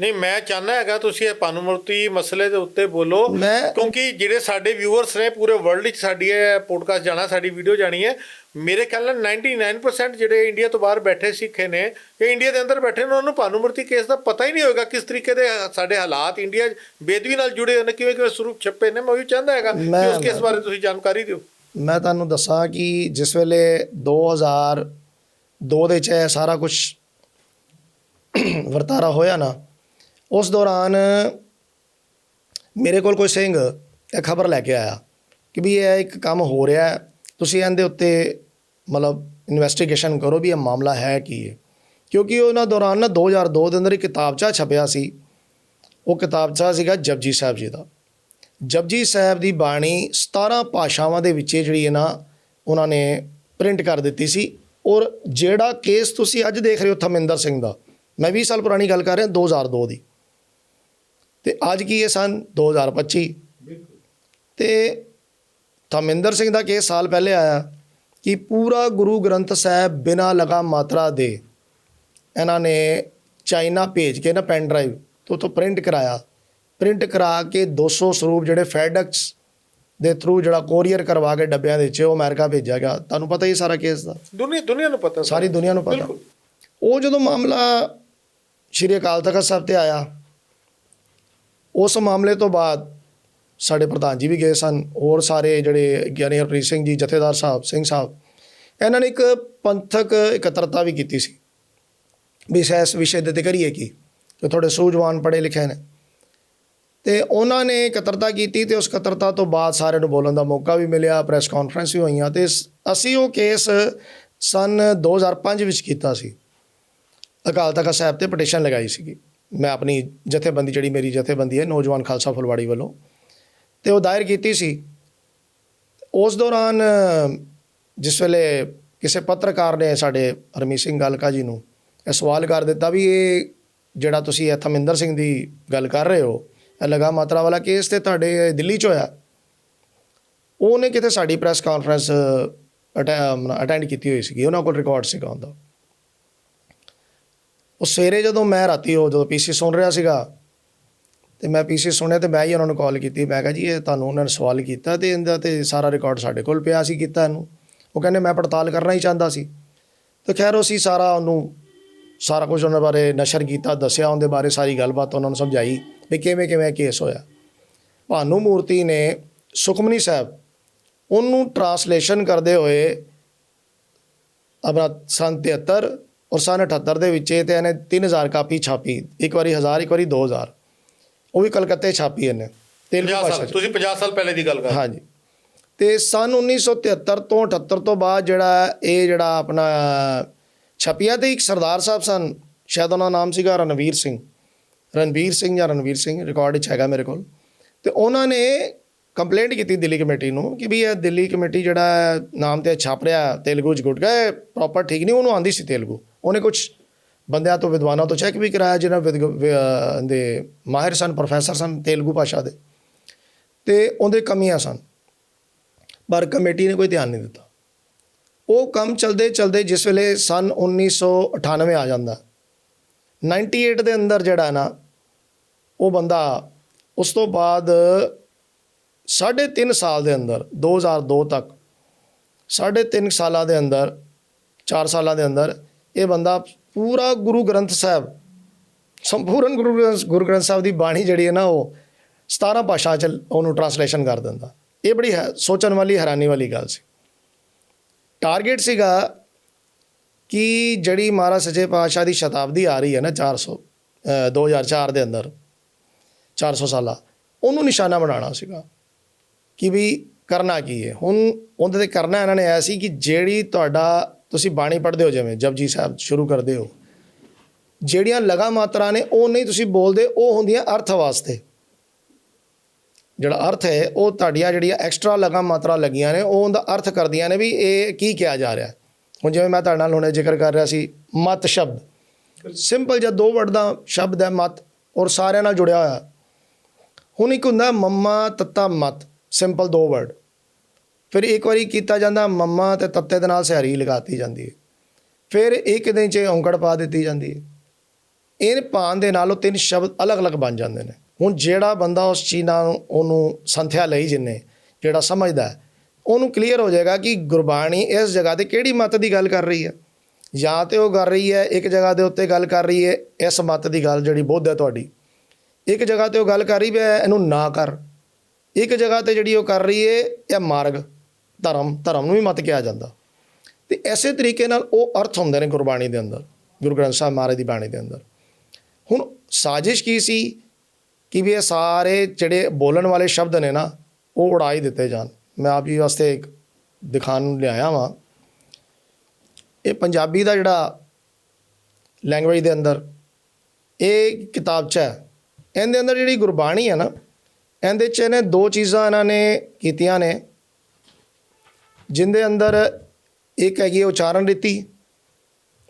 ਨਹੀਂ, ਮੈਂ ਚਾਹੁੰਦਾ ਹੈਗਾ ਤੁਸੀਂ ਇਹ ਭਾਨੂ ਮੂਰਤੀ ਮਸਲੇ ਦੇ ਉੱਤੇ ਬੋਲੋ, ਕਿਉਂਕਿ ਜਿਹੜੇ ਸਾਡੇ ਵਿਊਅਰਸ ਨੇ ਪੂਰੇ ਵਰਲਡ ਵਿੱਚ ਸਾਡੀ ਇਹ ਪੋਡਕਾਸਟ ਜਾਣਾ, ਸਾਡੀ ਵੀਡੀਓ ਜਾਣੀ ਹੈ। ਮੇਰੇ ਖਿਆਲ ਨਾਲ 99% ਜਿਹੜੇ ਇੰਡੀਆ ਤੋਂ ਬਾਹਰ ਬੈਠੇ ਸਿੱਖ ਨੇ ਜਾਂ ਇੰਡੀਆ ਦੇ ਅੰਦਰ ਬੈਠੇ ਨੇ, ਉਹਨਾਂ ਨੂੰ ਭਾਨੂ ਮੂਰਤੀ ਕੇਸ ਦਾ ਪਤਾ ਹੀ ਨਹੀਂ ਹੋਏਗਾ, ਕਿਸ ਤਰੀਕੇ ਦੇ ਸਾਡੇ ਹਾਲਾਤ ਇੰਡੀਆ ਬੇਦਬੀ ਨਾਲ ਜੁੜੇ ਹੋਏ ਨੇ, ਕਿਵੇਂ ਸਰੂਪ ਛੱਪੇ ਨੇ। ਮੈਂ ਉਹ ਵੀ ਚਾਹੁੰਦਾ ਹੈਗਾ ਕਿ ਉਸ ਕੇਸ ਬਾਰੇ ਤੁਸੀਂ ਜਾਣਕਾਰੀ ਦਿਓ। ਮੈਂ ਤੁਹਾਨੂੰ ਦੱਸਾਂ ਕਿ ਜਿਸ ਵੇਲੇ 2002 ਦੇ 'ਚ ਸਾਰਾ ਕੁਛ ਵਰਤਾਰਾ ਹੋਇਆ ਨਾ, ਉਸ ਦੌਰਾਨ ਮੇਰੇ ਕੋਲ ਕੋਈ ਸਿੰਘ ਇਹ ਖਬਰ ਲੈ ਕੇ ਆਇਆ ਕਿ ਵੀ ਇਹ ਇੱਕ ਕੰਮ ਹੋ ਰਿਹਾ, ਤੁਸੀਂ ਇਹਦੇ ਉੱਤੇ ਮਤਲਬ ਇਨਵੈਸਟੀਗੇਸ਼ਨ ਕਰੋ ਵੀ ਇਹ ਮਾਮਲਾ ਹੈ ਕੀ ਹੈ। ਕਿਉਂਕਿ ਉਹਨਾਂ ਦੌਰਾਨ ਨਾ 2002 ਦੇ ਅੰਦਰ ਇੱਕ ਕਿਤਾਬਚਾ ਛਪਿਆ ਸੀ, ਉਹ ਕਿਤਾਬਚਾ ਸੀਗਾ ਜਪਜੀ ਸਾਹਿਬ ਜੀ ਦਾ। ਜਪਜੀ ਸਾਹਿਬ ਦੀ ਬਾਣੀ 17 ਭਾਸ਼ਾਵਾਂ ਦੇ ਵਿੱਚ ਜਿਹੜੀ ਹੈ ਨਾ ਉਹਨਾਂ ਨੇ ਪ੍ਰਿੰਟ ਕਰ ਦਿੱਤੀ ਸੀ। ਔਰ ਜਿਹੜਾ ਕੇਸ ਤੁਸੀਂ ਅੱਜ ਦੇਖ ਰਹੇ ਹੋ ਥਮਿੰਦਰ ਸਿੰਘ ਦਾ, ਮੈਂ 20 ਸਾਲ ਪੁਰਾਣੀ ਗੱਲ ਕਰ ਰਿਹਾ, 2002 ਦੀ, ਤੇ ਅੱਜ ਕੀ ਹੈ ਸਨ 2025। ਤੇ ਥਮਿੰਦਰ ਸਿੰਘ ਦਾ ਕੇਸ ਸਾਲ ਪਹਿਲੇ ਆਇਆ ਕਿ ਪੂਰਾ ਗੁਰੂ ਗ੍ਰੰਥ ਸਾਹਿਬ ਬਿਨਾਂ ਲਗਾ ਮਾਤਰਾ ਦੇ ਇਹਨਾਂ ਨੇ ਚਾਈਨਾ ਭੇਜ ਕੇ ਨਾ ਪੈਨ ਡਰਾਈਵ ਤੋਂ ਪ੍ਰਿੰਟ ਕਰਾਇਆ। ਪ੍ਰਿੰਟ ਕਰਾ ਕੇ 200 ਸਰੂਪ ਜਿਹੜੇ ਫੈਡੈਕਸ ਦੇ ਥਰੂ ਜਿਹੜਾ ਕੋਰੀਅਰ ਕਰਵਾ ਕੇ ਡੱਬਿਆਂ ਦੇ ਵਿੱਚ ਉਹ ਅਮਰੀਕਾ ਭੇਜਿਆ ਗਿਆ। ਤੁਹਾਨੂੰ ਪਤਾ ਹੀ ਸਾਰਾ ਕੇਸ ਦਾ, ਦੁਨੀਆ ਨੂੰ ਪਤਾ, ਸਾਰੀ ਦੁਨੀਆ ਨੂੰ ਪਤਾ। ਉਹ ਜਦੋਂ ਮਾਮਲਾ ਸ਼੍ਰੀ ਅਕਾਲ ਤਖਤ ਸਾਹਿਬ 'ਤੇ ਆਇਆ, ਉਸ ਮਾਮਲੇ ਤੋਂ ਬਾਅਦ ਸਾਡੇ ਪ੍ਰਧਾਨ ਜੀ ਵੀ ਗਏ ਸਨ, ਹੋਰ ਸਾਰੇ ਜਿਹੜੇ ਗਿਆਨੀ ਹਰਪ੍ਰੀਤ ਸਿੰਘ ਜੀ, ਜਥੇਦਾਰ ਸਾਹਿਬ, ਸਿੰਘ ਸਾਹਿਬ, ਇਹਨਾਂ ਨੇ ਇੱਕ ਪੰਥਕ ਇਕੱਤਰਤਾ ਵੀ ਕੀਤੀ ਸੀ ਵੀ ਇਸ ਵਿਸ਼ੇ ਦੇ 'ਤੇ ਕਰੀਏ ਕੀ, ਜੋ ਥੋੜ੍ਹੇ ਸੂਝਵਾਨ ਪੜ੍ਹੇ ਲਿਖੇ ਨੇ। ਤੇ ਉਹਨਾਂ ਨੇ ਇਕੱਤਰਤਾ ਕੀਤੀ ਤੇ ਉਸ ਇਕੱਤਰਤਾ ਤੋਂ ਬਾਅਦ ਸਾਰਿਆਂ ਨੂੰ ਬੋਲਣ ਦਾ ਮੌਕਾ ਵੀ ਮਿਲਿਆ, ਪ੍ਰੈਸ ਕਾਨਫਰੰਸ ਵੀ ਹੋਈਆਂ। ਤੇ ਅਸੀਂ ਉਹ ਕੇਸ ਸਨ 2005 ਵਿੱਚ ਕੀਤਾ ਸੀ, ਅਕਾਲ ਤਖਤ ਸਾਹਿਬ 'ਤੇ ਪਟੀਸ਼ਨ ਲਗਾਈ ਸੀਗੀ ਮੈਂ ਆਪਣੀ ਜਥੇਬੰਦੀ, ਜਿਹੜੀ ਮੇਰੀ ਜਥੇਬੰਦੀ ਹੈ ਨੌਜਵਾਨ ਖਾਲਸਾ ਫੁਲਵਾੜੀ ਵੱਲੋਂ, ਤੇ ਉਹ ਦਾਇਰ ਕੀਤੀ ਸੀ। ਉਸ ਦੌਰਾਨ ਜਿਸ ਵੇਲੇ ਕਿਸੇ ਪੱਤਰਕਾਰ ਨੇ ਸਾਡੇ ਹਰਮੀਤ ਸਿੰਘ ਗਾਲਕਾ ਜੀ ਨੂੰ ਇਹ ਸਵਾਲ ਕਰ ਦਿੱਤਾ ਵੀ ਇਹ ਜਿਹੜਾ ਤੁਸੀਂ ਇਹ ਥਮਿੰਦਰ ਸਿੰਘ ਦੀ ਗੱਲ ਕਰ ਰਹੇ ਹੋ, ਇਹ ਲਗਾ ਮਾਤਰਾ ਵਾਲਾ ਕੇਸ ਤੇ ਤੁਹਾਡੇ ਦਿੱਲੀ 'ਚ ਹੋਇਆ, ਉਹਨੇ ਕਿਤੇ ਸਾਡੀ ਪ੍ਰੈਸ ਕਾਨਫਰੰਸ ਅਟੈਂਡ ਕੀਤੀ ਹੋਈ ਸੀਗੀ, ਉਹਨਾਂ ਕੋਲ ਰਿਕਾਰਡ ਸੀਗਾ ਉਹਦਾ। ਉਹ ਸਵੇਰੇ ਜਦੋਂ ਮੈਂ ਰਾਤੀ ਜਦੋਂ ਪੀਸੀ ਸੁਣ ਰਿਹਾ ਸੀਗਾ ਤੇ ਮੈਂ ਪੀਸੀ ਸੁਣਿਆ ਤੇ ਮੈਂ ਹੀ ਉਹਨਾਂ ਨੂੰ ਕਾਲ ਕੀਤੀ, ਮੈਂ ਕਿਹਾ ਜੀ ਇਹ ਤੁਹਾਨੂੰ ਉਹਨਾਂ ਨੇ ਸਵਾਲ ਕੀਤਾ ਤੇ ਇਹਦਾ ਤੇ ਸਾਰਾ ਰਿਕਾਰਡ ਸਾਡੇ ਕੋਲ ਪਿਆ ਸੀ ਕੀਤਾ ਇਹਨੂੰ। ਉਹ ਕਹਿੰਦੇ ਮੈਂ ਪੜਤਾਲ ਕਰਨਾ ਹੀ ਚਾਹੁੰਦਾ ਸੀ। ਤੇ ਖੈਰ ਉਹ ਸੀ ਸਾਰਾ ਕੁਝ ਉਹਨਾਂ ਬਾਰੇ ਨਸ਼ਰ ਕੀਤਾ, ਦੱਸਿਆ, ਉਹਦੇ ਬਾਰੇ ਸਾਰੀ ਗੱਲਬਾਤ ਉਹਨਾਂ ਨੂੰ ਸਮਝਾਈ ਵੀ ਕਿਵੇਂ ਕੇਸ ਹੋਇਆ। ਭਾਨੂ ਮੂਰਤੀ ਨੇ ਸੁਖਮਨੀ ਸਾਹਿਬ ਉਹਨੂੰ ਟਰਾਂਸਲੇਸ਼ਨ ਕਰਦੇ ਹੋਏ ਆਪਣਾ ਸਨ 73 ਔਰ ਸਨ 78 ਦੇ ਵਿੱਚ ਤੇ ਇਹਨੇ 3000 ਕਾਪੀ ਛਾਪੀ, ਇੱਕ ਵਾਰੀ 1000, ਇੱਕ ਵਾਰੀ 2000, ਉਹ ਵੀ ਕਲਕੱਤੇ ਛਾਪੀ ਇਹਨੇ ਤੇਲਗੂ ਭਾਸ਼ਾ 'ਚ। ਤੁਸੀਂ 50 ਸਾਲ ਪਹਿਲੇ ਦੀ ਗੱਲ ਕਰ ਰਹੇ। ਹਾਂਜੀ, ਤੇ ਸਨ 1973 ਤੋਂ 78 ਤੋਂ ਬਾਅਦ ਜਿਹੜਾ ਆਪਣਾ ਛਪੀਆਂ ਤੇ ਇੱਕ ਸਰਦਾਰ ਸਾਹਿਬ ਸਨ, ਸ਼ਾਇਦ ਉਹਨਾਂ ਦਾ ਨਾਮ ਸੀਗਾ ਰਣਵੀਰ ਸਿੰਘ ਜਾਂ ਰਣਵੀਰ ਸਿੰਘ, ਰਿਕਾਰਡ 'ਚ ਹੈਗਾ ਮੇਰੇ ਕੋਲ। ਤੇ ਉਹਨਾਂ ਨੇ ਕੰਪਲੇਂਟ ਕੀਤੀ ਦਿੱਲੀ ਕਮੇਟੀ ਨੂੰ ਕਿ ਵੀ ਇਹ ਦਿੱਲੀ ਕਮੇਟੀ ਜਿਹੜਾ ਨਾਮ ਤੇ ਛਾਪ ਰਿਹਾ ਤੇਲਗੂ 'ਚ ਗੁਟਕਾ, ਇਹ ਪ੍ਰੋਪਰ ਠੀਕ ਨਹੀਂ। ਉਹਨੂੰ ਆਉਂਦੀ ਸੀ ਤੇਲਗੂ, ਉਹਨੇ ਕੁਛ ਬੰਦਿਆਂ ਤੋਂ, ਵਿਦਵਾਨਾਂ ਤੋਂ ਚੈੱਕ ਵੀ ਕਰਾਇਆ ਜਿਹਨਾਂ ਦੇ ਮਾਹਿਰ ਸਨ, ਪ੍ਰੋਫੈਸਰ ਸਨ ਤੇਲਗੂ ਭਾਸ਼ਾ ਦੇ, ਤੇ ਉਹਦੇ ਕਮੀਆਂ ਸਨ, ਪਰ ਕਮੇਟੀ ਨੇ ਕੋਈ ਧਿਆਨ ਨਹੀਂ ਦਿੱਤਾ। ਉਹ ਕੰਮ ਚਲਦੇ ਚਲਦੇ ਜਿਸ ਵੇਲੇ ਸਨ 1998 ਆ ਜਾਂਦਾ, 98 ਦੇ ਅੰਦਰ ਜਿਹੜਾ ਨਾ ਉਹ ਬੰਦਾ, ਉਸ ਤੋਂ ਬਾਅਦ 3.5 ਸਾਲ ਦੇ ਅੰਦਰ 2002 ਤੱਕ 3.5 ਸਾਲਾਂ ਦੇ ਅੰਦਰ 4 ਸਾਲਾਂ ਦੇ ਅੰਦਰ ਇਹ ਬੰਦਾ ਪੂਰਾ ਗੁਰੂ ਗ੍ਰੰਥ ਸਾਹਿਬ, ਸੰਪੂਰਨ ਗੁਰੂ ਗ੍ਰੰਥ ਸਾਹਿਬ ਦੀ ਬਾਣੀ ਜਿਹੜੀ ਹੈ ਨਾ ਉਹ 17 ਭਾਸ਼ਾ 'ਚ ਉਹਨੂੰ ਟਰਾਂਸਲੇਸ਼ਨ ਕਰ ਦਿੰਦਾ। ਇਹ ਬੜੀ ਸੋਚਣ ਵਾਲੀ, ਹੈਰਾਨੀ ਵਾਲੀ ਗੱਲ ਸੀ। ਟਾਰਗੇਟ ਸੀਗਾ ਕਿ ਜਿਹੜੀ ਮਹਾਰਾਜ ਸੱਚੇ ਪਾਤਸ਼ਾਹ ਦੀ ਸ਼ਤਾਬਦੀ ਆ ਰਹੀ ਹੈ ਨਾ 2004 ਦੇ ਅੰਦਰ 400 ਸਾਲਾ, ਉਹਨੂੰ ਨਿਸ਼ਾਨਾ ਬਣਾਉਣਾ ਸੀਗਾ ਕਿ ਵੀ ਕਰਨਾ ਕੀ ਹੈ। ਹੁਣ ਉਹਦੇ 'ਤੇ ਕਰਨਾ ਇਹਨਾਂ ਨੇ ਐ ਸੀ ਕਿ ਜਿਹੜੀ ਤੁਸੀਂ ਬਾਣੀ ਪੜ੍ਹਦੇ ਹੋ, ਜਿਵੇਂ ਜਪਜੀ ਸਾਹਿਬ ਸ਼ੁਰੂ ਕਰਦੇ ਹੋ, ਜਿਹੜੀਆਂ ਲਗਾ ਮਾਤਰਾ ਨੇ ਉਹ ਨਹੀਂ ਤੁਸੀਂ ਬੋਲਦੇ, ਉਹ ਹੁੰਦੀਆਂ ਅਰਥ ਵਾਸਤੇ। ਜਿਹੜਾ ਅਰਥ ਹੈ ਉਹ ਤੁਹਾਡੀਆਂ ਜਿਹੜੀਆਂ ਐਕਸਟਰਾ ਲਗਾ ਮਾਤਰਾ ਲੱਗੀਆਂ ਨੇ ਉਹ ਉਹਦਾ ਅਰਥ ਕਰਦੀਆਂ ਨੇ ਵੀ ਇਹ ਕੀ ਕਿਹਾ ਜਾ ਰਿਹਾ। ਹੁਣ ਜਿਵੇਂ ਮੈਂ ਤੁਹਾਡੇ ਨਾਲ ਹੁਣੇ ਜ਼ਿਕਰ ਕਰ ਰਿਹਾ ਸੀ, ਮਤ ਸ਼ਬਦ, ਸਿੰਪਲ ਜਿਹਾ 2 ਵਰਡ ਦਾ ਸ਼ਬਦ ਹੈ ਮਤ, ਔਰ ਸਾਰਿਆਂ ਨਾਲ ਜੁੜਿਆ ਹੋਇਆ। ਹੁਣ ਇੱਕ ਹੁੰਦਾ ਮੰਮਾ ਤੱਤਾ ਮਤ, ਸਿੰਪਲ 2 ਵਰਡ, ਫਿਰ ਇੱਕ ਵਾਰੀ ਕੀਤਾ ਜਾਂਦਾ ਮੰਮਾ ਅਤੇ ਤੱਤੇ ਦੇ ਨਾਲ ਸਿਹਾਰੀ ਲਗਾਤੀ ਜਾਂਦੀ ਹੈ, ਫਿਰ ਇੱਕ ਦਿਨ 'ਚ ਔਂਕੜ ਪਾ ਦਿੱਤੀ ਜਾਂਦੀ ਹੈ। ਇਹ ਪਾਉਣ ਦੇ ਨਾਲ ਉਹ 3 ਸ਼ਬਦ ਅਲੱਗ-ਅਲੱਗ ਬਣ ਜਾਂਦੇ ਨੇ। ਹੁਣ ਜਿਹੜਾ ਬੰਦਾ ਉਸ ਚੀਜ਼ ਨਾਲ ਉਹਨੂੰ ਸੰਥਿਆ ਲਈ, ਜਿੰਨੇ ਜਿਹੜਾ ਸਮਝਦਾ, ਉਹਨੂੰ ਕਲੀਅਰ ਹੋ ਜਾਏਗਾ ਕਿ ਗੁਰਬਾਣੀ ਇਸ ਜਗ੍ਹਾ 'ਤੇ ਕਿਹੜੀ ਮੱਤ ਦੀ ਗੱਲ ਕਰ ਰਹੀ ਹੈ। ਜਾਂ ਤਾਂ ਉਹ ਕਰ ਰਹੀ ਹੈ ਇੱਕ ਜਗ੍ਹਾ ਦੇ ਉੱਤੇ ਗੱਲ ਕਰ ਰਹੀ ਹੈ ਇਸ ਮੱਤ ਦੀ ਗੱਲ ਜਿਹੜੀ ਬੁੱਧ ਹੈ ਤੁਹਾਡੀ, ਇੱਕ ਜਗ੍ਹਾ 'ਤੇ ਉਹ ਗੱਲ ਕਰ ਰਹੀ ਵੀ ਇਹਨੂੰ ਨਾ ਕਰ, ਇੱਕ ਜਗ੍ਹਾ 'ਤੇ ਜਿਹੜੀ ਉਹ ਕਰ ਰਹੀ ਹੈ ਇਹ ਮਾਰਗ, ਧਰਮ ਨੂੰ ਵੀ ਮਤ ਕਿਹਾ ਜਾਂਦਾ। ਤੇ ਇਸੇ ਤਰੀਕੇ ਨਾਲ ਉਹ ਅਰਥ ਹੁੰਦੇ ਨੇ ਗੁਰਬਾਣੀ ਦੇ ਅੰਦਰ, ਗੁਰੂ ਗ੍ਰੰਥ ਸਾਹਿਬ ਮਹਾਰਾਜ ਦੀ ਬਾਣੀ ਦੇ ਅੰਦਰ। ਹੁਣ ਸਾਜ਼ਿਸ਼ ਕੀ ਸੀ ਕਿ ਵੀ ਇਹ ਸਾਰੇ ਜਿਹੜੇ ਬੋਲਣ ਵਾਲੇ ਸ਼ਬਦ ਨੇ ਨਾ ਉਹ ਉਡਾ ਹੀ ਦਿੱਤੇ ਜਾਣ। ਮੈਂ ਆਪ ਜੀ ਵਾਸਤੇ ਇੱਕ ਦਿਖਾਉਣ ਨੂੰ ਲਿਆਇਆ ਵਾਂ, ਇਹ ਪੰਜਾਬੀ ਦਾ ਜਿਹੜਾ ਲੈਂਗੁਏਜ ਦੇ ਅੰਦਰ ਇਹ ਕਿਤਾਬ 'ਚ ਹੈ। ਇਹਦੇ ਅੰਦਰ ਜਿਹੜੀ ਗੁਰਬਾਣੀ ਹੈ ਨਾ, ਇਹਦੇ 'ਚ ਇਹਨੇ 2 ਚੀਜ਼ਾਂ ਇਹਨਾਂ ਨੇ ਕੀਤੀਆਂ ਨੇ, ਜਿਹਦੇ ਅੰਦਰ ਇੱਕ ਹੈਗੀ ਉਚਾਰਨ ਰੀਤੀ,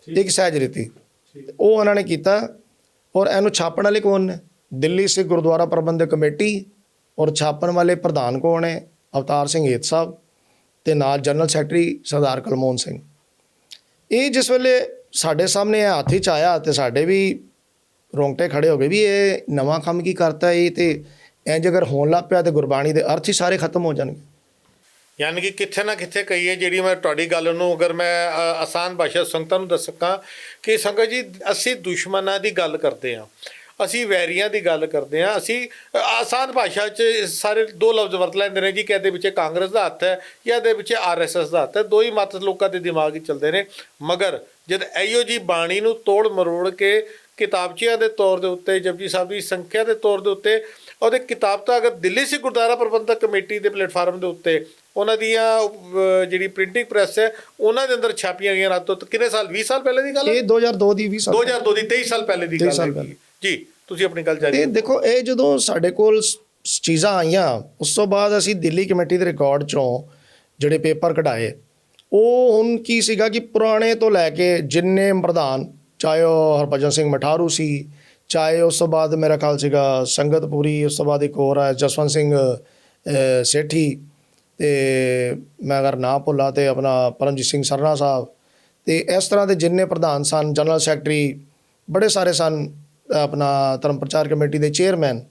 ਇੱਕ ਸਹਿਜ ਰੀਤੀ, ਉਹ ਇਹਨਾਂ ਨੇ ਕੀਤਾ। ਔਰ ਇਹਨੂੰ ਛਾਪਣ ਵਾਲੇ ਕੌਣ ਨੇ? ਦਿੱਲੀ ਸਿੱਖ ਗੁਰਦੁਆਰਾ ਪ੍ਰਬੰਧਕ ਕਮੇਟੀ। ਔਰ ਛਾਪਣ ਵਾਲੇ ਪ੍ਰਧਾਨ ਕੌਣ ਹੈ? ਅਵਤਾਰ ਸਿੰਘ ਏਤ ਸਾਹਿਬ, ਤੇ ਨਾਲ ਜਨਰਲ ਸੈਕਟਰੀ ਸਰਦਾਰ ਕਲਮੋਹਨ ਸਿੰਘ। ਇਹ ਜਿਸ ਵੇਲੇ ਸਾਡੇ ਸਾਹਮਣੇ ਇਹ ਹੱਥ 'ਚ ਆਇਆ ਤੇ ਸਾਡੇ ਵੀ ਰੋਂਗਟੇ ਖੜੇ ਹੋ ਗਏ ਵੀ ਇਹ ਨਵਾਂ ਕੰਮ ਕੀ ਕਰਤਾ ਇਹ, ਤੇ ਇੰਝ ਅਗਰ ਹੋਣ ਲੱਗ ਪਿਆ ਤੇ ਗੁਰਬਾਣੀ ਦੇ ਅਰਥ ਹੀ ਸਾਰੇ ਖਤਮ ਹੋ ਜਾਣਗੇ। ਯਾਨੀ ਕਿ ਕਿੱਥੇ ਨਾ ਕਿੱਥੇ ਕਹੀਏ, ਜਿਹੜੀ ਮੈਂ ਤੁਹਾਡੀ ਗੱਲ ਨੂੰ ਅਗਰ ਮੈਂ ਆਸਾਨ ਭਾਸ਼ਾ ਸੰਗਤਾਂ ਨੂੰ ਦੱਸ ਸਕਾਂ ਕਿ ਸੰਗਤ ਜੀ, ਅਸੀਂ ਦੁਸ਼ਮਣਾਂ ਦੀ ਗੱਲ ਕਰਦੇ ਹਾਂ, ਅਸੀਂ ਵੈਰੀਆਂ ਦੀ ਗੱਲ ਕਰਦੇ ਹਾਂ, ਅਸੀਂ ਆਸਾਨ ਭਾਸ਼ਾ 'ਚ ਸਾਰੇ 2 ਲਫ਼ਜ਼ ਵਰਤ ਲੈਂਦੇ ਨੇ ਜੀ ਕਿ ਇਹਦੇ ਵਿੱਚ ਕਾਂਗਰਸ ਦਾ ਹੱਥ ਹੈ ਜਾਂ ਇਹਦੇ ਵਿੱਚ RSS ਦਾ ਹੱਥ ਹੈ। 2 ਹੀ ਮਤ ਲੋਕਾਂ ਦੇ ਦਿਮਾਗ 'ਚ ਚੱਲਦੇ ਨੇ। ਮਗਰ ਜਦ ਇਹੋ ਜੀ ਬਾਣੀ ਨੂੰ ਤੋੜ ਮਰੋੜ ਕੇ ਕਿਤਾਬਚਿਆਂ ਦੇ ਤੌਰ ਦੇ ਉੱਤੇ, ਜਪਜੀ ਸਾਹਿਬ ਦੀ ਸੰਖਿਆ ਦੇ ਤੌਰ ਦੇ ਉੱਤੇ, ਉਹਦੇ ਕਿਤਾਬ ਤਾਂ ਅਗਰ ਦਿੱਲੀ ਸਿੱਖ ਗੁਰਦੁਆਰਾ ਪ੍ਰਬੰਧਕ ਕਮੇਟੀ ਦੇ ਪਲੇਟਫਾਰਮ ਦੇ ਉੱਤੇ ਉਹਨਾਂ ਦੀਆਂ ਜਿਹੜੀ ਪ੍ਰਿੰਟਿੰਗ ਪ੍ਰੈਸ ਹੈ ਉਹਨਾਂ ਦੇ ਅੰਦਰ ਛਾਪੀਆਂ ਗਈਆਂ ਰਾਤੋਂ ਕਿੰਨੇ ਸਾਲ, 20 ਸਾਲ ਪਹਿਲੇ ਦੀ ਗੱਲ ਹੈ? ਇਹ 2002 ਦੀ 2002 ਦੀ 23 ਸਾਲ ਪਹਿਲੇ ਦੀ ਗੱਲ ਹੈ ਜੀ। ਤੁਸੀਂ ਆਪਣੀ ਗੱਲ ਜਾਰੀ। ਇਹ ਦੇਖੋ, ਇਹ ਜਦੋਂ ਸਾਡੇ ਕੋਲ ਚੀਜ਼ਾਂ ਆਈਆਂ ਉਸ ਤੋਂ ਬਾਅਦ ਅਸੀਂ ਦਿੱਲੀ ਕਮੇਟੀ ਦੇ ਰਿਕਾਰਡ 'ਚੋਂ ਜਿਹੜੇ ਪੇਪਰ ਕਢਾਏ, ਉਹ ਹੁਣ ਕੀ ਸੀਗਾ ਕਿ ਪੁਰਾਣੇ ਤੋਂ ਲੈ ਕੇ ਜਿੰਨੇ ਪ੍ਰਧਾਨ, ਚਾਹੇ ਉਹ ਹਰਭਜਨ ਸਿੰਘ ਮਠਾਰੂ ਸੀ, ਚਾਹੇ ਉਸ ਤੋਂ ਬਾਅਦ ਮੇਰਾ ਖਿਆਲ ਸੀਗਾ ਸੰਗਤਪੁਰੀ, ਉਸ ਤੋਂ ਬਾਅਦ ਇੱਕ ਹੋਰ ਹੈ ਜਸਵੰਤ ਸਿੰਘ ਸੇਠੀ, ਤੇ ਮੈਂ ਅਗਰ ਨਾ ਭੁੱਲਾਂ ਤੇ ਆਪਣਾ ਪਰਮਜੀਤ ਸਿੰਘ ਸਰਨਾ ਸਾਹਿਬ, ਤੇ ਇਸ ਤਰ੍ਹਾਂ ਦੇ ਜਿੰਨੇ ਪ੍ਰਧਾਨ ਸਨ, ਜਨਰਲ ਸੈਕਟਰੀ ਬੜੇ ਸਾਰੇ ਸਨ, ਆਪਣਾ ਧਰਮ ਪ੍ਰਚਾਰ ਕਮੇਟੀ ਦੇ ਚੇਅਰਮੈਨ।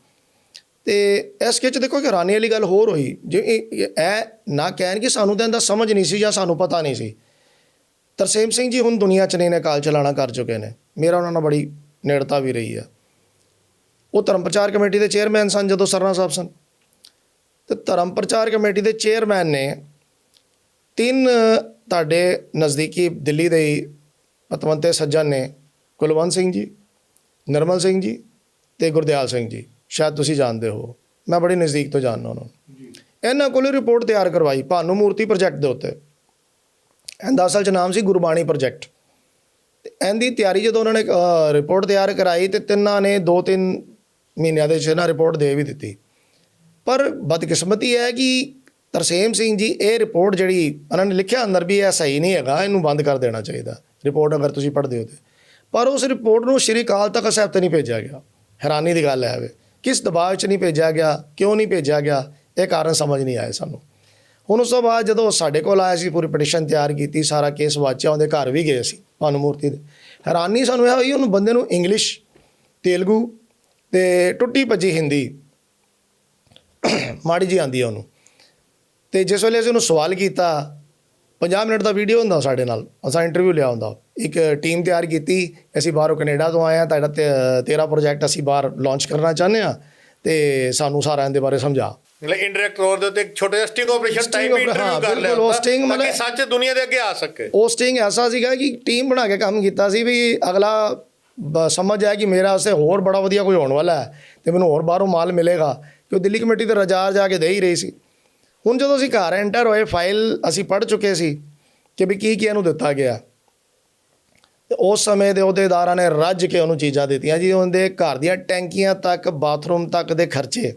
ਤੇ ਇਸ ਵਿੱਚ ਦੇਖੋ ਕਿ ਹੈਰਾਨੀ ਵਾਲੀ ਗੱਲ ਹੋਰ ਹੋਈ, ਜੇ ਇਹ ਨਾ ਕਹਿਣ ਕਿ ਸਾਨੂੰ ਤਾਂ ਇਹਦਾ ਸਮਝ ਨਹੀਂ ਸੀ ਜਾਂ ਸਾਨੂੰ ਪਤਾ ਨਹੀਂ ਸੀ। ਤਰਸੇਮ ਸਿੰਘ ਜੀ ਹੁਣ ਦੁਨੀਆ 'ਚ ਨਹੀਂ ਨੇ, ਕਾਲ ਚਲਾਣਾ ਕਰ ਚੁੱਕੇ ਨੇ, ਮੇਰਾ ਉਹਨਾਂ ਨਾਲ ਬੜੀ ਨੇੜਤਾ ਵੀ ਰਹੀ ਹੈ। ਉਹ ਧਰਮ ਪ੍ਰਚਾਰ ਕਮੇਟੀ ਦੇ ਚੇਅਰਮੈਨ ਸਨ ਜਦੋਂ ਸਰਨਾ ਸਾਹਿਬ ਸਨ, ਤੇ ਧਰਮ ਪ੍ਰਚਾਰ ਕਮੇਟੀ ਦੇ ਚੇਅਰਮੈਨ ਨੇ 3 ਤੁਹਾਡੇ ਨਜ਼ਦੀਕੀ ਦਿੱਲੀ ਦੇ ਪਤਵੰਤੇ ਸੱਜਣ ਨੇ, ਕੁਲਵੰਤ ਸਿੰਘ ਜੀ, ਨਰਮਲ ਸਿੰਘ ਜੀ ਤੇ ਗੁਰਦਿਆਲ ਸਿੰਘ ਜੀ, ਸ਼ਾਇਦ ਤੁਸੀਂ ਜਾਣਦੇ ਹੋ, ਮੈਂ ਬੜੀ ਨਜ਼ਦੀਕ ਤੋਂ ਜਾਣਦਾ ਉਹਨਾਂ ਨੂੰ। ਇਹਨਾਂ ਕੋਲ ਰਿਪੋਰਟ ਤਿਆਰ ਕਰਵਾਈ ਭਾਨੂ ਮੂਰਤੀ ਪ੍ਰੋਜੈਕਟ ਦੇ ਉੱਤੇ। ਇਹਦਾ ਅਸਲ 'ਚ ਨਾਮ ਸੀ ਗੁਰਬਾਣੀ ਪ੍ਰੋਜੈਕਟ। ਤੇ ਇਹਦੀ ਤਿਆਰੀ ਜਦੋਂ ਉਹਨਾਂ ਨੇ ਰਿਪੋਰਟ ਤਿਆਰ ਕਰਾਈ ਤੇ ਤਿੰਨਾਂ ਨੇ 2-3 ਮਹੀਨਿਆਂ ਦੇ ਵਿੱਚ ਨਾ ਰਿਪੋਰਟ ਦੇ ਵੀ ਦਿੱਤੀ। ਪਰ ਬਦਕਿਸਮਤੀ ਹੈ ਕਿ ਤਰਸੇਮ ਸਿੰਘ ਜੀ ਇਹ ਰਿਪੋਰਟ ਜਿਹੜੀ ਉਹਨਾਂ ਨੇ ਲਿਖਿਆ ਅੰਦਰ ਵੀ ਇਹ ਸਹੀ ਨਹੀਂ ਹੈਗਾ, ਇਹਨੂੰ ਬੰਦ ਕਰ ਦੇਣਾ ਚਾਹੀਦਾ ਰਿਪੋਰਟ ਅਗਰ ਤੁਸੀਂ ਪੜ੍ਹਦੇ ਹੋ ਤੇ। ਪਰ ਉਸ ਰਿਪੋਰਟ ਨੂੰ ਸ਼੍ਰੀ ਅਕਾਲ ਤਖਤ ਸਾਹਿਬ ਤੇ ਨਹੀਂ ਭੇਜਿਆ ਗਿਆ। ਹੈਰਾਨੀ ਦੀ ਗੱਲ ਹੈ ਵੇ, ਕਿਸ ਦਬਾਅ 'ਚ ਨਹੀਂ ਭੇਜਿਆ ਗਿਆ, ਕਿਉਂ ਨਹੀਂ ਭੇਜਿਆ ਗਿਆ, ਇਹ ਕਾਰਨ ਸਮਝ ਨਹੀਂ ਆਏ ਸਾਨੂੰ। ਹੁਣ ਉਸ ਤੋਂ ਬਾਅਦ ਜਦੋਂ ਸਾਡੇ ਕੋਲ ਆਇਆ ਸੀ, ਪੂਰੀ ਪਟੀਸ਼ਨ ਤਿਆਰ ਕੀਤੀ, ਸਾਰਾ ਕੇਸ ਵਾਚਿਆ, ਉਹਦੇ ਘਰ ਵੀ ਗਏ ਸੀ ਭਾਨੂ ਮੂਰਤੀ ਦੇ। ਹੈਰਾਨੀ ਸਾਨੂੰ ਇਹ ਹੋਈ ਉਹਨੂੰ ਬੰਦੇ ਨੂੰ ਇੰਗਲਿਸ਼, ਤੇਲਗੂ ਤੇ ਟੁੱਟੀ ਭੱਜੀ ਹਿੰਦੀ ਮਾੜੀ ਜੀ ਆਉਂਦੀ ਹੈ ਉਹਨੂੰ। ਤੇ ਜਿਸ ਵੇਲੇ ਅਸੀਂ ਉਹਨੂੰ ਸਵਾਲ ਕੀਤਾ, 50 ਮਿੰਟ ਦਾ ਵੀਡੀਓ ਹੁੰਦਾ ਸਾਡੇ ਨਾਲ, ਅਸਾਂ ਇੰਟਰਵਿਊ ਲਿਆ ਹੁੰਦਾ, ਇੱਕ ਟੀਮ ਤਿਆਰ ਕੀਤੀ, ਅਸੀਂ ਬਾਹਰੋਂ ਕੈਨੇਡਾ ਤੋਂ ਆਏ ਹਾਂ, ਤੁਹਾਡਾ ਤੇਰਾ ਪ੍ਰੋਜੈਕਟ ਅਸੀਂ ਬਾਹਰ ਲਾਂਚ ਕਰਨਾ ਚਾਹੁੰਦੇ ਹਾਂ ਤੇ ਸਾਨੂੰ ਸਾਰਾ ਇਹਦੇ ਬਾਰੇ ਸਮਝਾ। ਮਤਲਬ ਇੰਡਾਇਰੈਕਟ ਤੌਰ ਦੇ ਉੱਤੇ ਇੱਕ ਛੋਟਾ ਜਿਹਾ ਸਟਿੰਗ ਆਪਰੇਸ਼ਨ ਟਾਈਪ ਇੰਟਰਵਿਊ ਕਰ ਲਿਆ ਤਾਂ ਕਿ ਸੱਚ ਦੁਨੀਆ ਦੇ ਅੱਗੇ ਆ ਸਕੇ। ਉਹ ਸਟਿੰਗ ਐਸਾ ਸੀਗਾ ਕਿ ਟੀਮ ਬਣਾ ਕੇ ਕੰਮ ਕੀਤਾ ਸੀ ਵੀ ਅਗਲਾ ਸਮਝ ਆਇਆ ਕਿ ਮੇਰਾ ਵਾਸਤੇ ਹੋਰ ਬੜਾ ਵਧੀਆ ਕੋਈ ਹੋਣ ਵਾਲਾ ਹੈ ਤੇ ਮੈਨੂੰ ਹੋਰ ਬਾਹਰੋਂ ਮਾਲ ਮਿਲੇਗਾ, ਕਿ ਉਹ ਦਿੱਲੀ ਕਮੇਟੀ ਤੇ ਰਜਾਰ ਜਾ ਕੇ ਦੇ ਹੀ ਰਹੀ ਸੀ। ਹੁਣ ਜਦੋਂ ਅਸੀਂ ਘਰ ਐਂਟਰ ਹੋਏ, ਫਾਈਲ ਅਸੀਂ ਪੜ੍ਹ ਚੁੱਕੇ ਸੀ ਕਿ ਵੀ ਕੀ ਇਹਨੂੰ ਦਿੱਤਾ ਗਿਆ, ਤੇ ਉਸ ਸਮੇਂ ਦੇ ਅਹੁਦੇਦਾਰਾਂ ਨੇ ਰੱਜ ਕੇ ਉਹਨੂੰ ਚੀਜ਼ਾਂ ਦਿੱਤੀਆਂ ਜੀ। ਉਹਦੇ ਘਰ ਦੀਆਂ ਟੈਂਕੀਆਂ ਤੱਕ, ਬਾਥਰੂਮ ਤੱਕ ਦੇ ਖਰਚੇ,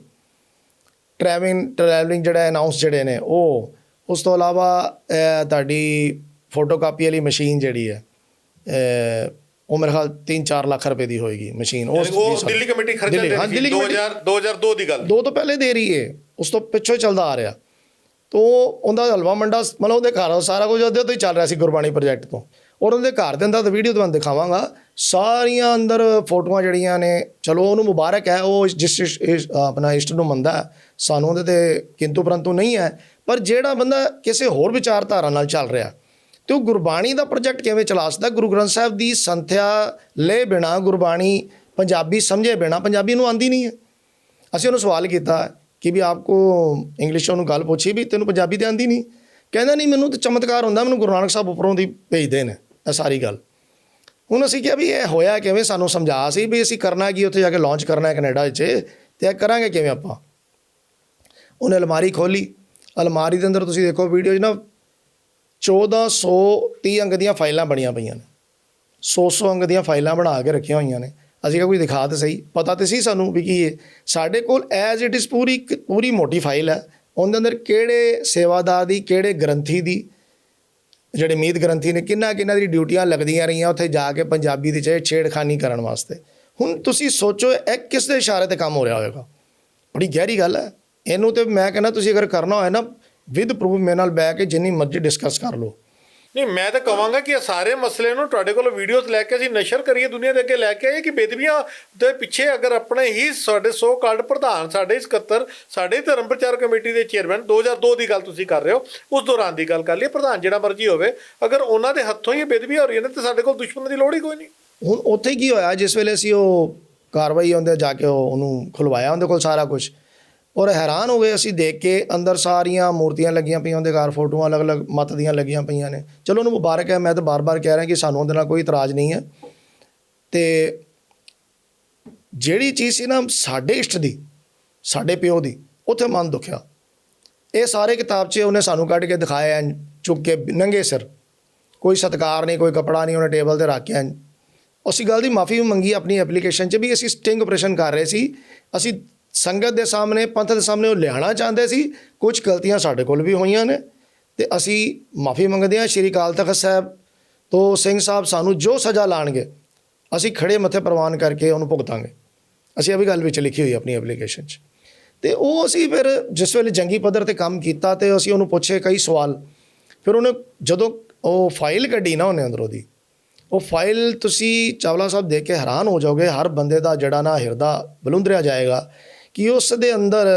ਟਰੈਵਲਿੰਗ ਜਿਹੜਾ ਅਨਾਊਂਸ ਜਿਹੜੇ ਨੇ ਉਹ, ਉਸ ਤੋਂ ਇਲਾਵਾ ਤੁਹਾਡੀ ਫੋਟੋਕਾਪੀ ਵਾਲੀ ਮਸ਼ੀਨ ਜਿਹੜੀ ਹੈ ਉਹ ਮੇਰੇ ਖਿਆਲ 3-4 ਲੱਖ ਰੁਪਏ ਦੀ ਹੋਏਗੀ ਮਸ਼ੀਨ। ਉਹ ਦਿੱਲੀ ਕਮੇਟੀ ਖਰਚਾ ਦੇ ਰਹੀ ਸੀ 2002 ਦੀ ਗੱਲ, 2 ਤੋਂ ਪਹਿਲੇ ਦੇ ਰਹੀ ਹੈ, ਉਸ ਤੋਂ ਪਿੱਛੋਂ ਚੱਲਦਾ ਆ ਰਿਹਾ। ਤੋ ਉਹਦਾ ਹਲਵਾ ਮੰਡਾ ਮਤਲਬ ਉਹਦੇ ਘਰ ਸਾਰਾ ਕੁਝ ਉਹਦੇ ਤੋਂ ਹੀ ਚੱਲ ਰਿਹਾ ਸੀ ਗੁਰਬਾਣੀ ਪ੍ਰੋਜੈਕਟ ਤੋਂ। ਔਰ ਉਹਦੇ ਘਰ ਦੇ ਅੰਦਰ ਤਾਂ ਵੀਡੀਓ ਤੁਹਾਨੂੰ ਦਿਖਾਵਾਂਗਾ, ਸਾਰੀਆਂ ਅੰਦਰ ਫੋਟੋਆਂ ਜਿਹੜੀਆਂ ਨੇ, ਚਲੋ ਉਹਨੂੰ ਮੁਬਾਰਕ ਹੈ, ਉਹ ਜਿਸ ਆਪਣਾ ਇਸ਼ਟ ਨੂੰ ਮੰਨਦਾ, ਸਾਨੂੰ ਉਹਦੇ 'ਤੇ ਕਿੰਤੂ ਪਰੰਤੂ ਨਹੀਂ ਹੈ। ਪਰ ਜਿਹੜਾ ਬੰਦਾ ਕਿਸੇ ਹੋਰ ਵਿਚਾਰਧਾਰਾ ਨਾਲ ਚੱਲ ਰਿਹਾ ਤੇ ਉਹ ਗੁਰਬਾਣੀ ਦਾ ਪ੍ਰੋਜੈਕਟ ਕਿਵੇਂ ਚਲਾ ਸਕਦਾ? ਗੁਰੂ ਗ੍ਰੰਥ ਸਾਹਿਬ ਦੀ ਸੰਥਿਆ ਲਏ ਬਿਨਾ, ਗੁਰਬਾਣੀ ਪੰਜਾਬੀ ਸਮਝੇ ਬਿਨਾ, ਪੰਜਾਬੀ ਨੂੰ ਆਉਂਦੀ ਨਹੀਂ ਹੈ। ਅਸੀਂ ਉਹਨੂੰ ਸਵਾਲ ਕੀਤਾ ਕਿ ਵੀ ਆਪਕੋ ਇੰਗਲਿਸ਼, ਉਹਨੂੰ ਗੱਲ ਪੁੱਛੀ ਵੀ ਤੈਨੂੰ ਪੰਜਾਬੀ ਤਾਂ ਆਉਂਦੀ ਨਹੀਂ? ਕਹਿੰਦਾ ਨਹੀਂ, ਮੈਨੂੰ ਤਾਂ ਚਮਤਕਾਰ ਹੁੰਦਾ, ਮੈਨੂੰ ਗੁਰੂ ਨਾਨਕ ਸਾਹਿਬ ਉੱਪਰੋਂ ਦੀ ਭੇਜਦੇ ਨੇ ਇਹ ਸਾਰੀ ਗੱਲ। ਹੁਣ ਅਸੀਂ ਕਿਹਾ ਵੀ ਇਹ ਹੋਇਆ ਕਿਵੇਂ, ਸਾਨੂੰ ਸਮਝਾ ਸੀ ਵੀ ਅਸੀਂ ਕਰਨਾ ਕੀ, ਉੱਥੇ ਜਾ ਕੇ ਲਾਂਚ ਕਰਨਾ ਕੈਨੇਡਾ ਵਿੱਚ, ਤੇ ਇਹ ਕਰਾਂਗੇ ਕਿਵੇਂ ਆਪਾਂ। ਉਹਨੇ ਅਲਮਾਰੀ ਖੋਲ੍ਹੀ, ਅਲਮਾਰੀ ਦੇ ਅੰਦਰ ਤੁਸੀਂ ਦੇਖੋ ਵੀਡੀਓ 'ਚ ਨਾ 1430 ਅੰਕ ਦੀਆਂ ਫਾਈਲਾਂ ਬਣੀਆਂ ਪਈਆਂ ਨੇ, 100 ਅੰਕ ਦੀਆਂ ਫਾਈਲਾਂ ਬਣਾ ਕੇ ਰੱਖੀਆਂ ਹੋਈਆਂ ਨੇ। ਅਸੀਂ ਕਿਹਾ ਕੋਈ ਦਿਖਾ ਤਾਂ ਸਹੀ, ਪਤਾ ਤਾਂ ਸੀ ਸਾਨੂੰ ਵੀ ਕੀ ਹੈ। ਸਾਡੇ ਕੋਲ ਐਜ਼ ਇਟ ਇਜ਼ ਪੂਰੀ ਮੋਟੀ ਫਾਈਲ ਹੈ, ਉਹਦੇ ਅੰਦਰ ਕਿਹੜੇ ਸੇਵਾਦਾਰ ਦੀ, ਕਿਹੜੇ ਗ੍ਰੰਥੀ ਦੀ, ਜਿਹੜੇ ਮੀਤ ਗ੍ਰੰਥੀ ਨੇ, ਕਿੰਨਾ ਦੀ ਡਿਊਟੀਆਂ ਲੱਗਦੀਆਂ ਰਹੀਆਂ ਉੱਥੇ ਜਾ ਕੇ ਪੰਜਾਬੀ ਦੀ ਛੇੜਖਾਨੀ ਕਰਨ ਵਾਸਤੇ। ਹੁਣ ਤੁਸੀਂ ਸੋਚੋ ਇਹ ਕਿਸ ਦੇ ਇਸ਼ਾਰੇ 'ਤੇ ਕੰਮ ਹੋ ਰਿਹਾ ਹੋਵੇਗਾ? ਬੜੀ ਗਹਿਰੀ ਗੱਲ ਹੈ। ਇਹਨੂੰ ਤੇ ਮੈਂ ਕਹਿੰਦਾ ਤੁਸੀਂ ਅਗਰ ਕਰਨਾ ਹੋਏ ਨਾ, ਵਿਦ ਪ੍ਰੂਫ ਮੇਰੇ ਨਾਲ ਬਹਿ ਕੇ ਜਿੰਨੀ ਮਰਜ਼ੀ ਡਿਸਕਸ ਕਰ ਲਓ। ਨਹੀਂ, ਮੈਂ ਤਾਂ ਕਹਾਂਗਾ ਕਿ ਇਹ ਸਾਰੇ ਮਸਲੇ ਨੂੰ ਤੁਹਾਡੇ ਕੋਲ ਵੀਡੀਓਜ਼ ਲੈ ਕੇ ਅਸੀਂ ਨਸ਼ਰ ਕਰੀਏ, ਦੁਨੀਆ ਦੇ ਅੱਗੇ ਲੈ ਕੇ ਆਈਏ ਕਿ ਬੇਦਬੀਆਂ ਦੇ ਪਿੱਛੇ ਅਗਰ ਆਪਣੇ ਹੀ ਸਾਡੇ ਸੋ ਕਾਲਡ ਪ੍ਰਧਾਨ, ਸਾਡੇ ਸਕੱਤਰ, ਸਾਡੇ ਧਰਮ ਪ੍ਰਚਾਰ ਕਮੇਟੀ ਦੇ ਚੇਅਰਮੈਨ, 2002 ਦੀ ਗੱਲ ਤੁਸੀਂ ਕਰ ਰਹੇ ਹੋ, ਉਸ ਦੌਰਾਨ ਦੀ ਗੱਲ ਕਰ ਲਈਏ, ਪ੍ਰਧਾਨ ਜਿਹੜਾ ਮਰਜ਼ੀ ਹੋਵੇ, ਅਗਰ ਉਹਨਾਂ ਦੇ ਹੱਥੋਂ ਹੀ ਬੇਦਬੀਆਂ ਹੋ ਰਹੀਆਂ ਨੇ ਤਾਂ ਸਾਡੇ ਕੋਲ ਦੁਸ਼ਮਣ ਦੀ ਲੋੜ ਹੀ ਕੋਈ ਨਹੀਂ। ਹੁਣ ਉੱਥੇ ਕੀ ਹੋਇਆ, ਜਿਸ ਵੇਲੇ ਅਸੀਂ ਉਹ ਕਾਰਵਾਈ ਹੁੰਦੇ ਜਾ ਕੇ ਉਹਨੂੰ ਖੁਲਵਾਇਆ ਉਹਦੇ ਕੋਲ ਸਾਰਾ ਕੁਝ, ਔਰ ਹੈਰਾਨ ਹੋ ਗਏ ਅਸੀਂ ਦੇਖ ਕੇ, ਅੰਦਰ ਸਾਰੀਆਂ ਮੂਰਤੀਆਂ ਲੱਗੀਆਂ ਪਈਆਂ, ਉਹਦੇ ਘਰ ਫੋਟੋਆਂ ਅਲੱਗ-ਅਲੱਗ ਮੱਤ ਦੀਆਂ ਲੱਗੀਆਂ ਪਈਆਂ ਨੇ। ਚਲੋ ਉਹਨੂੰ ਮੁਬਾਰਕ ਹੈ, ਮੈਂ ਤਾਂ ਬਾਰ-ਬਾਰ ਕਹਿ ਰਿਹਾ ਕਿ ਸਾਨੂੰ ਉਹਦੇ ਨਾਲ ਕੋਈ ਇਤਰਾਜ਼ ਨਹੀਂ ਹੈ। ਤੇ ਜਿਹੜੀ ਚੀਜ਼ ਸੀ ਨਾ ਸਾਡੇ ਇਸ਼ਟ ਦੀ, ਸਾਡੇ ਪਿਓ ਦੀ, ਉੱਥੇ ਮਨ ਦੁਖਿਆ। ਇਹ ਸਾਰੇ ਕਿਤਾਬ 'ਚ ਉਹਨੇ ਸਾਨੂੰ ਕੱਢ ਕੇ ਦਿਖਾਇਆ, ਚੁੱਕ ਕੇ ਨੰਗੇ ਸਿਰ, ਕੋਈ ਸਤਿਕਾਰ ਨਹੀਂ, ਕੋਈ ਕੱਪੜਾ ਨਹੀਂ, ਉਹਨੇ ਟੇਬਲ 'ਤੇ ਰੱਖ ਕੇ। ਉਸੇ ਗੱਲ ਦੀ ਮਾਫੀ ਮੰਗੀ ਆਪਣੀ ਐਪਲੀਕੇਸ਼ਨ 'ਚ ਵੀ ਅਸੀਂ ਸਟਿੰਗ ਆਪਰੇਸ਼ਨ ਕਰ ਰਹੇ ਸੀ, ਅਸੀਂ ਸੰਗਤ ਦੇ ਸਾਹਮਣੇ, ਪੰਥ ਦੇ ਸਾਹਮਣੇ ਉਹ ਲਿਆਉਣਾ ਚਾਹੁੰਦੇ ਸੀ। ਕੁਝ ਗਲਤੀਆਂ ਸਾਡੇ ਕੋਲ ਵੀ ਹੋਈਆਂ ਨੇ ਤੇ ਅਸੀਂ ਮਾਫੀ ਮੰਗਦੇ ਹਾਂ ਸ਼੍ਰੀ ਅਕਾਲ ਤਖਤ ਸਾਹਿਬ ਤੋਂ। ਸਿੰਘ ਸਾਹਿਬ ਸਾਨੂੰ ਜੋ ਸਜ਼ਾ ਲਾਣਗੇ ਅਸੀਂ ਖੜੇ ਮੱਥੇ ਪ੍ਰਵਾਨ ਕਰਕੇ ਉਹਨੂੰ ਭੁਗਤਾਂਗੇ। ਅਸੀਂ ਇਹ ਵੀ ਗੱਲ ਵਿੱਚ ਲਿਖੀ ਹੋਈ ਆਪਣੀ ਐਪਲੀਕੇਸ਼ਨ 'ਚ। ਤੇ ਉਹ ਅਸੀਂ ਫਿਰ ਜਿਸ ਵੇਲੇ ਜੰਗੀ ਪੱਧਰ 'ਤੇ ਕੰਮ ਕੀਤਾ ਤੇ ਅਸੀਂ ਉਹਨੂੰ ਪੁੱਛੇ ਕਈ ਸਵਾਲ। ਫਿਰ ਉਹਨੇ ਜਦੋਂ ਉਹ ਫਾਈਲ ਕੱਢੀ ਨਾ ਉਹਨੇ ਅੰਦਰੋਂ ਦੀ, ਉਹ ਫਾਈਲ ਤੁਸੀਂ ਚਾਵਲਾ ਸਾਹਿਬ ਦੇਖ ਕੇ ਹੈਰਾਨ ਹੋ ਜਾਓਗੇ। ਹਰ ਬੰਦੇ ਦਾ ਜਿਹੜਾ ਨਾ ਹਿਰਦਾ ਬਲੁੰਦਰਿਆ ਜਾਏਗਾ ਕਿ ਉਸ ਦੇ ਅੰਦਰ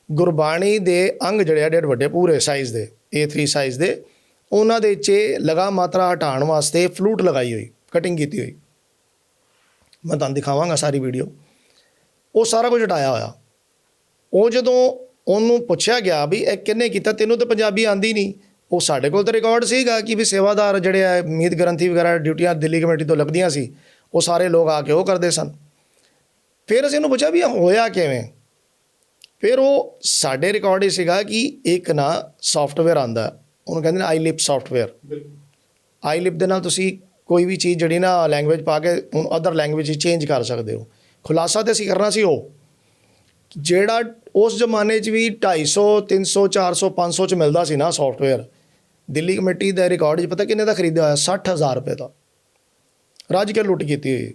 ਗੁਰਬਾਣੀ ਦੇ ਅੰਗ ਜਿਹੜੇ ਆ ਵੱਡੇ ਪੂਰੇ ਸਾਈਜ਼ ਦੇ, A3 ਸਾਈਜ਼ ਦੇ, ਉਹਨਾਂ ਦੇ 'ਚ ਲਗਾ ਮਾਤਰਾ ਹਟਾਉਣ ਵਾਸਤੇ ਫਲੂਟ ਲਗਾਈ ਹੋਈ, ਕਟਿੰਗ ਕੀਤੀ ਹੋਈ। ਮੈਂ ਤੁਹਾਨੂੰ ਦਿਖਾਵਾਂਗਾ ਸਾਰੀ ਵੀਡੀਓ। ਉਹ ਸਾਰਾ ਕੁਝ ਹਟਾਇਆ ਹੋਇਆ। ਉਹ ਜਦੋਂ ਉਹਨੂੰ ਪੁੱਛਿਆ ਗਿਆ ਵੀ ਇਹ ਕਿਹਨੇ ਕੀਤਾ, ਤੈਨੂੰ ਤਾਂ ਪੰਜਾਬੀ ਆਉਂਦੀ ਨਹੀਂ, ਉਹ ਸਾਡੇ ਕੋਲ ਤਾਂ ਰਿਕਾਰਡ ਸੀਗਾ ਕਿ ਵੀ ਸੇਵਾਦਾਰ ਜਿਹੜੇ ਆ ਮੀਤ ਗ੍ਰੰਥੀ ਵਗੈਰਾ ਡਿਊਟੀਆਂ ਦਿੱਲੀ ਕਮੇਟੀ ਤੋਂ ਲੱਗਦੀਆਂ ਸੀ, ਉਹ ਸਾਰੇ ਲੋਕ ਆ ਕੇ ਉਹ ਕਰਦੇ ਸਨ। ਫਿਰ ਅਸੀਂ ਉਹਨੂੰ ਪੁੱਛਿਆ ਵੀ ਹੋਇਆ ਕਿਵੇਂ। ਫਿਰ ਉਹ ਸਾਡੇ ਰਿਕਾਰਡ ਹੀ ਸੀਗਾ ਕਿ ਇੱਕ ਨਾ ਸੌਫਟਵੇਅਰ ਆਉਂਦਾ, ਉਹਨੂੰ ਕਹਿੰਦੇ ਨੇ ਆਈਲਿਪ ਸੌਫਟਵੇਅਰ। ਆਈਲਿਪ ਦੇ ਨਾਲ ਤੁਸੀਂ ਕੋਈ ਵੀ ਚੀਜ਼ ਜਿਹੜੀ ਨਾ ਲੈਂਗੁਏਜ ਪਾ ਕੇ ਉਹਨੂੰ ਅਦਰ ਲੈਂਗੁਏਜ 'ਚ ਚੇਂਜ ਕਰ ਸਕਦੇ ਹੋ। ਖੁਲਾਸਾ ਤੇ ਅਸੀਂ ਕਰਨਾ ਸੀ ਉਹ ਜਿਹੜਾ ਉਸ ਜ਼ਮਾਨੇ 'ਚ ਵੀ 250, 300, 400, 500 'ਚ ਮਿਲਦਾ ਸੀ ਨਾ ਸੌਫਟਵੇਅਰ। ਦਿੱਲੀ ਕਮੇਟੀ ਦੇ ਰਿਕਾਰਡ 'ਚ ਪਤਾ ਕਿੰਨੇ ਦਾ ਖਰੀਦਿਆ ਹੋਇਆ? 60,000 ਰੁਪਏ ਦਾ। ਰੱਜ ਕੇ ਲੁੱਟ ਕੀਤੀ ਹੋਈ।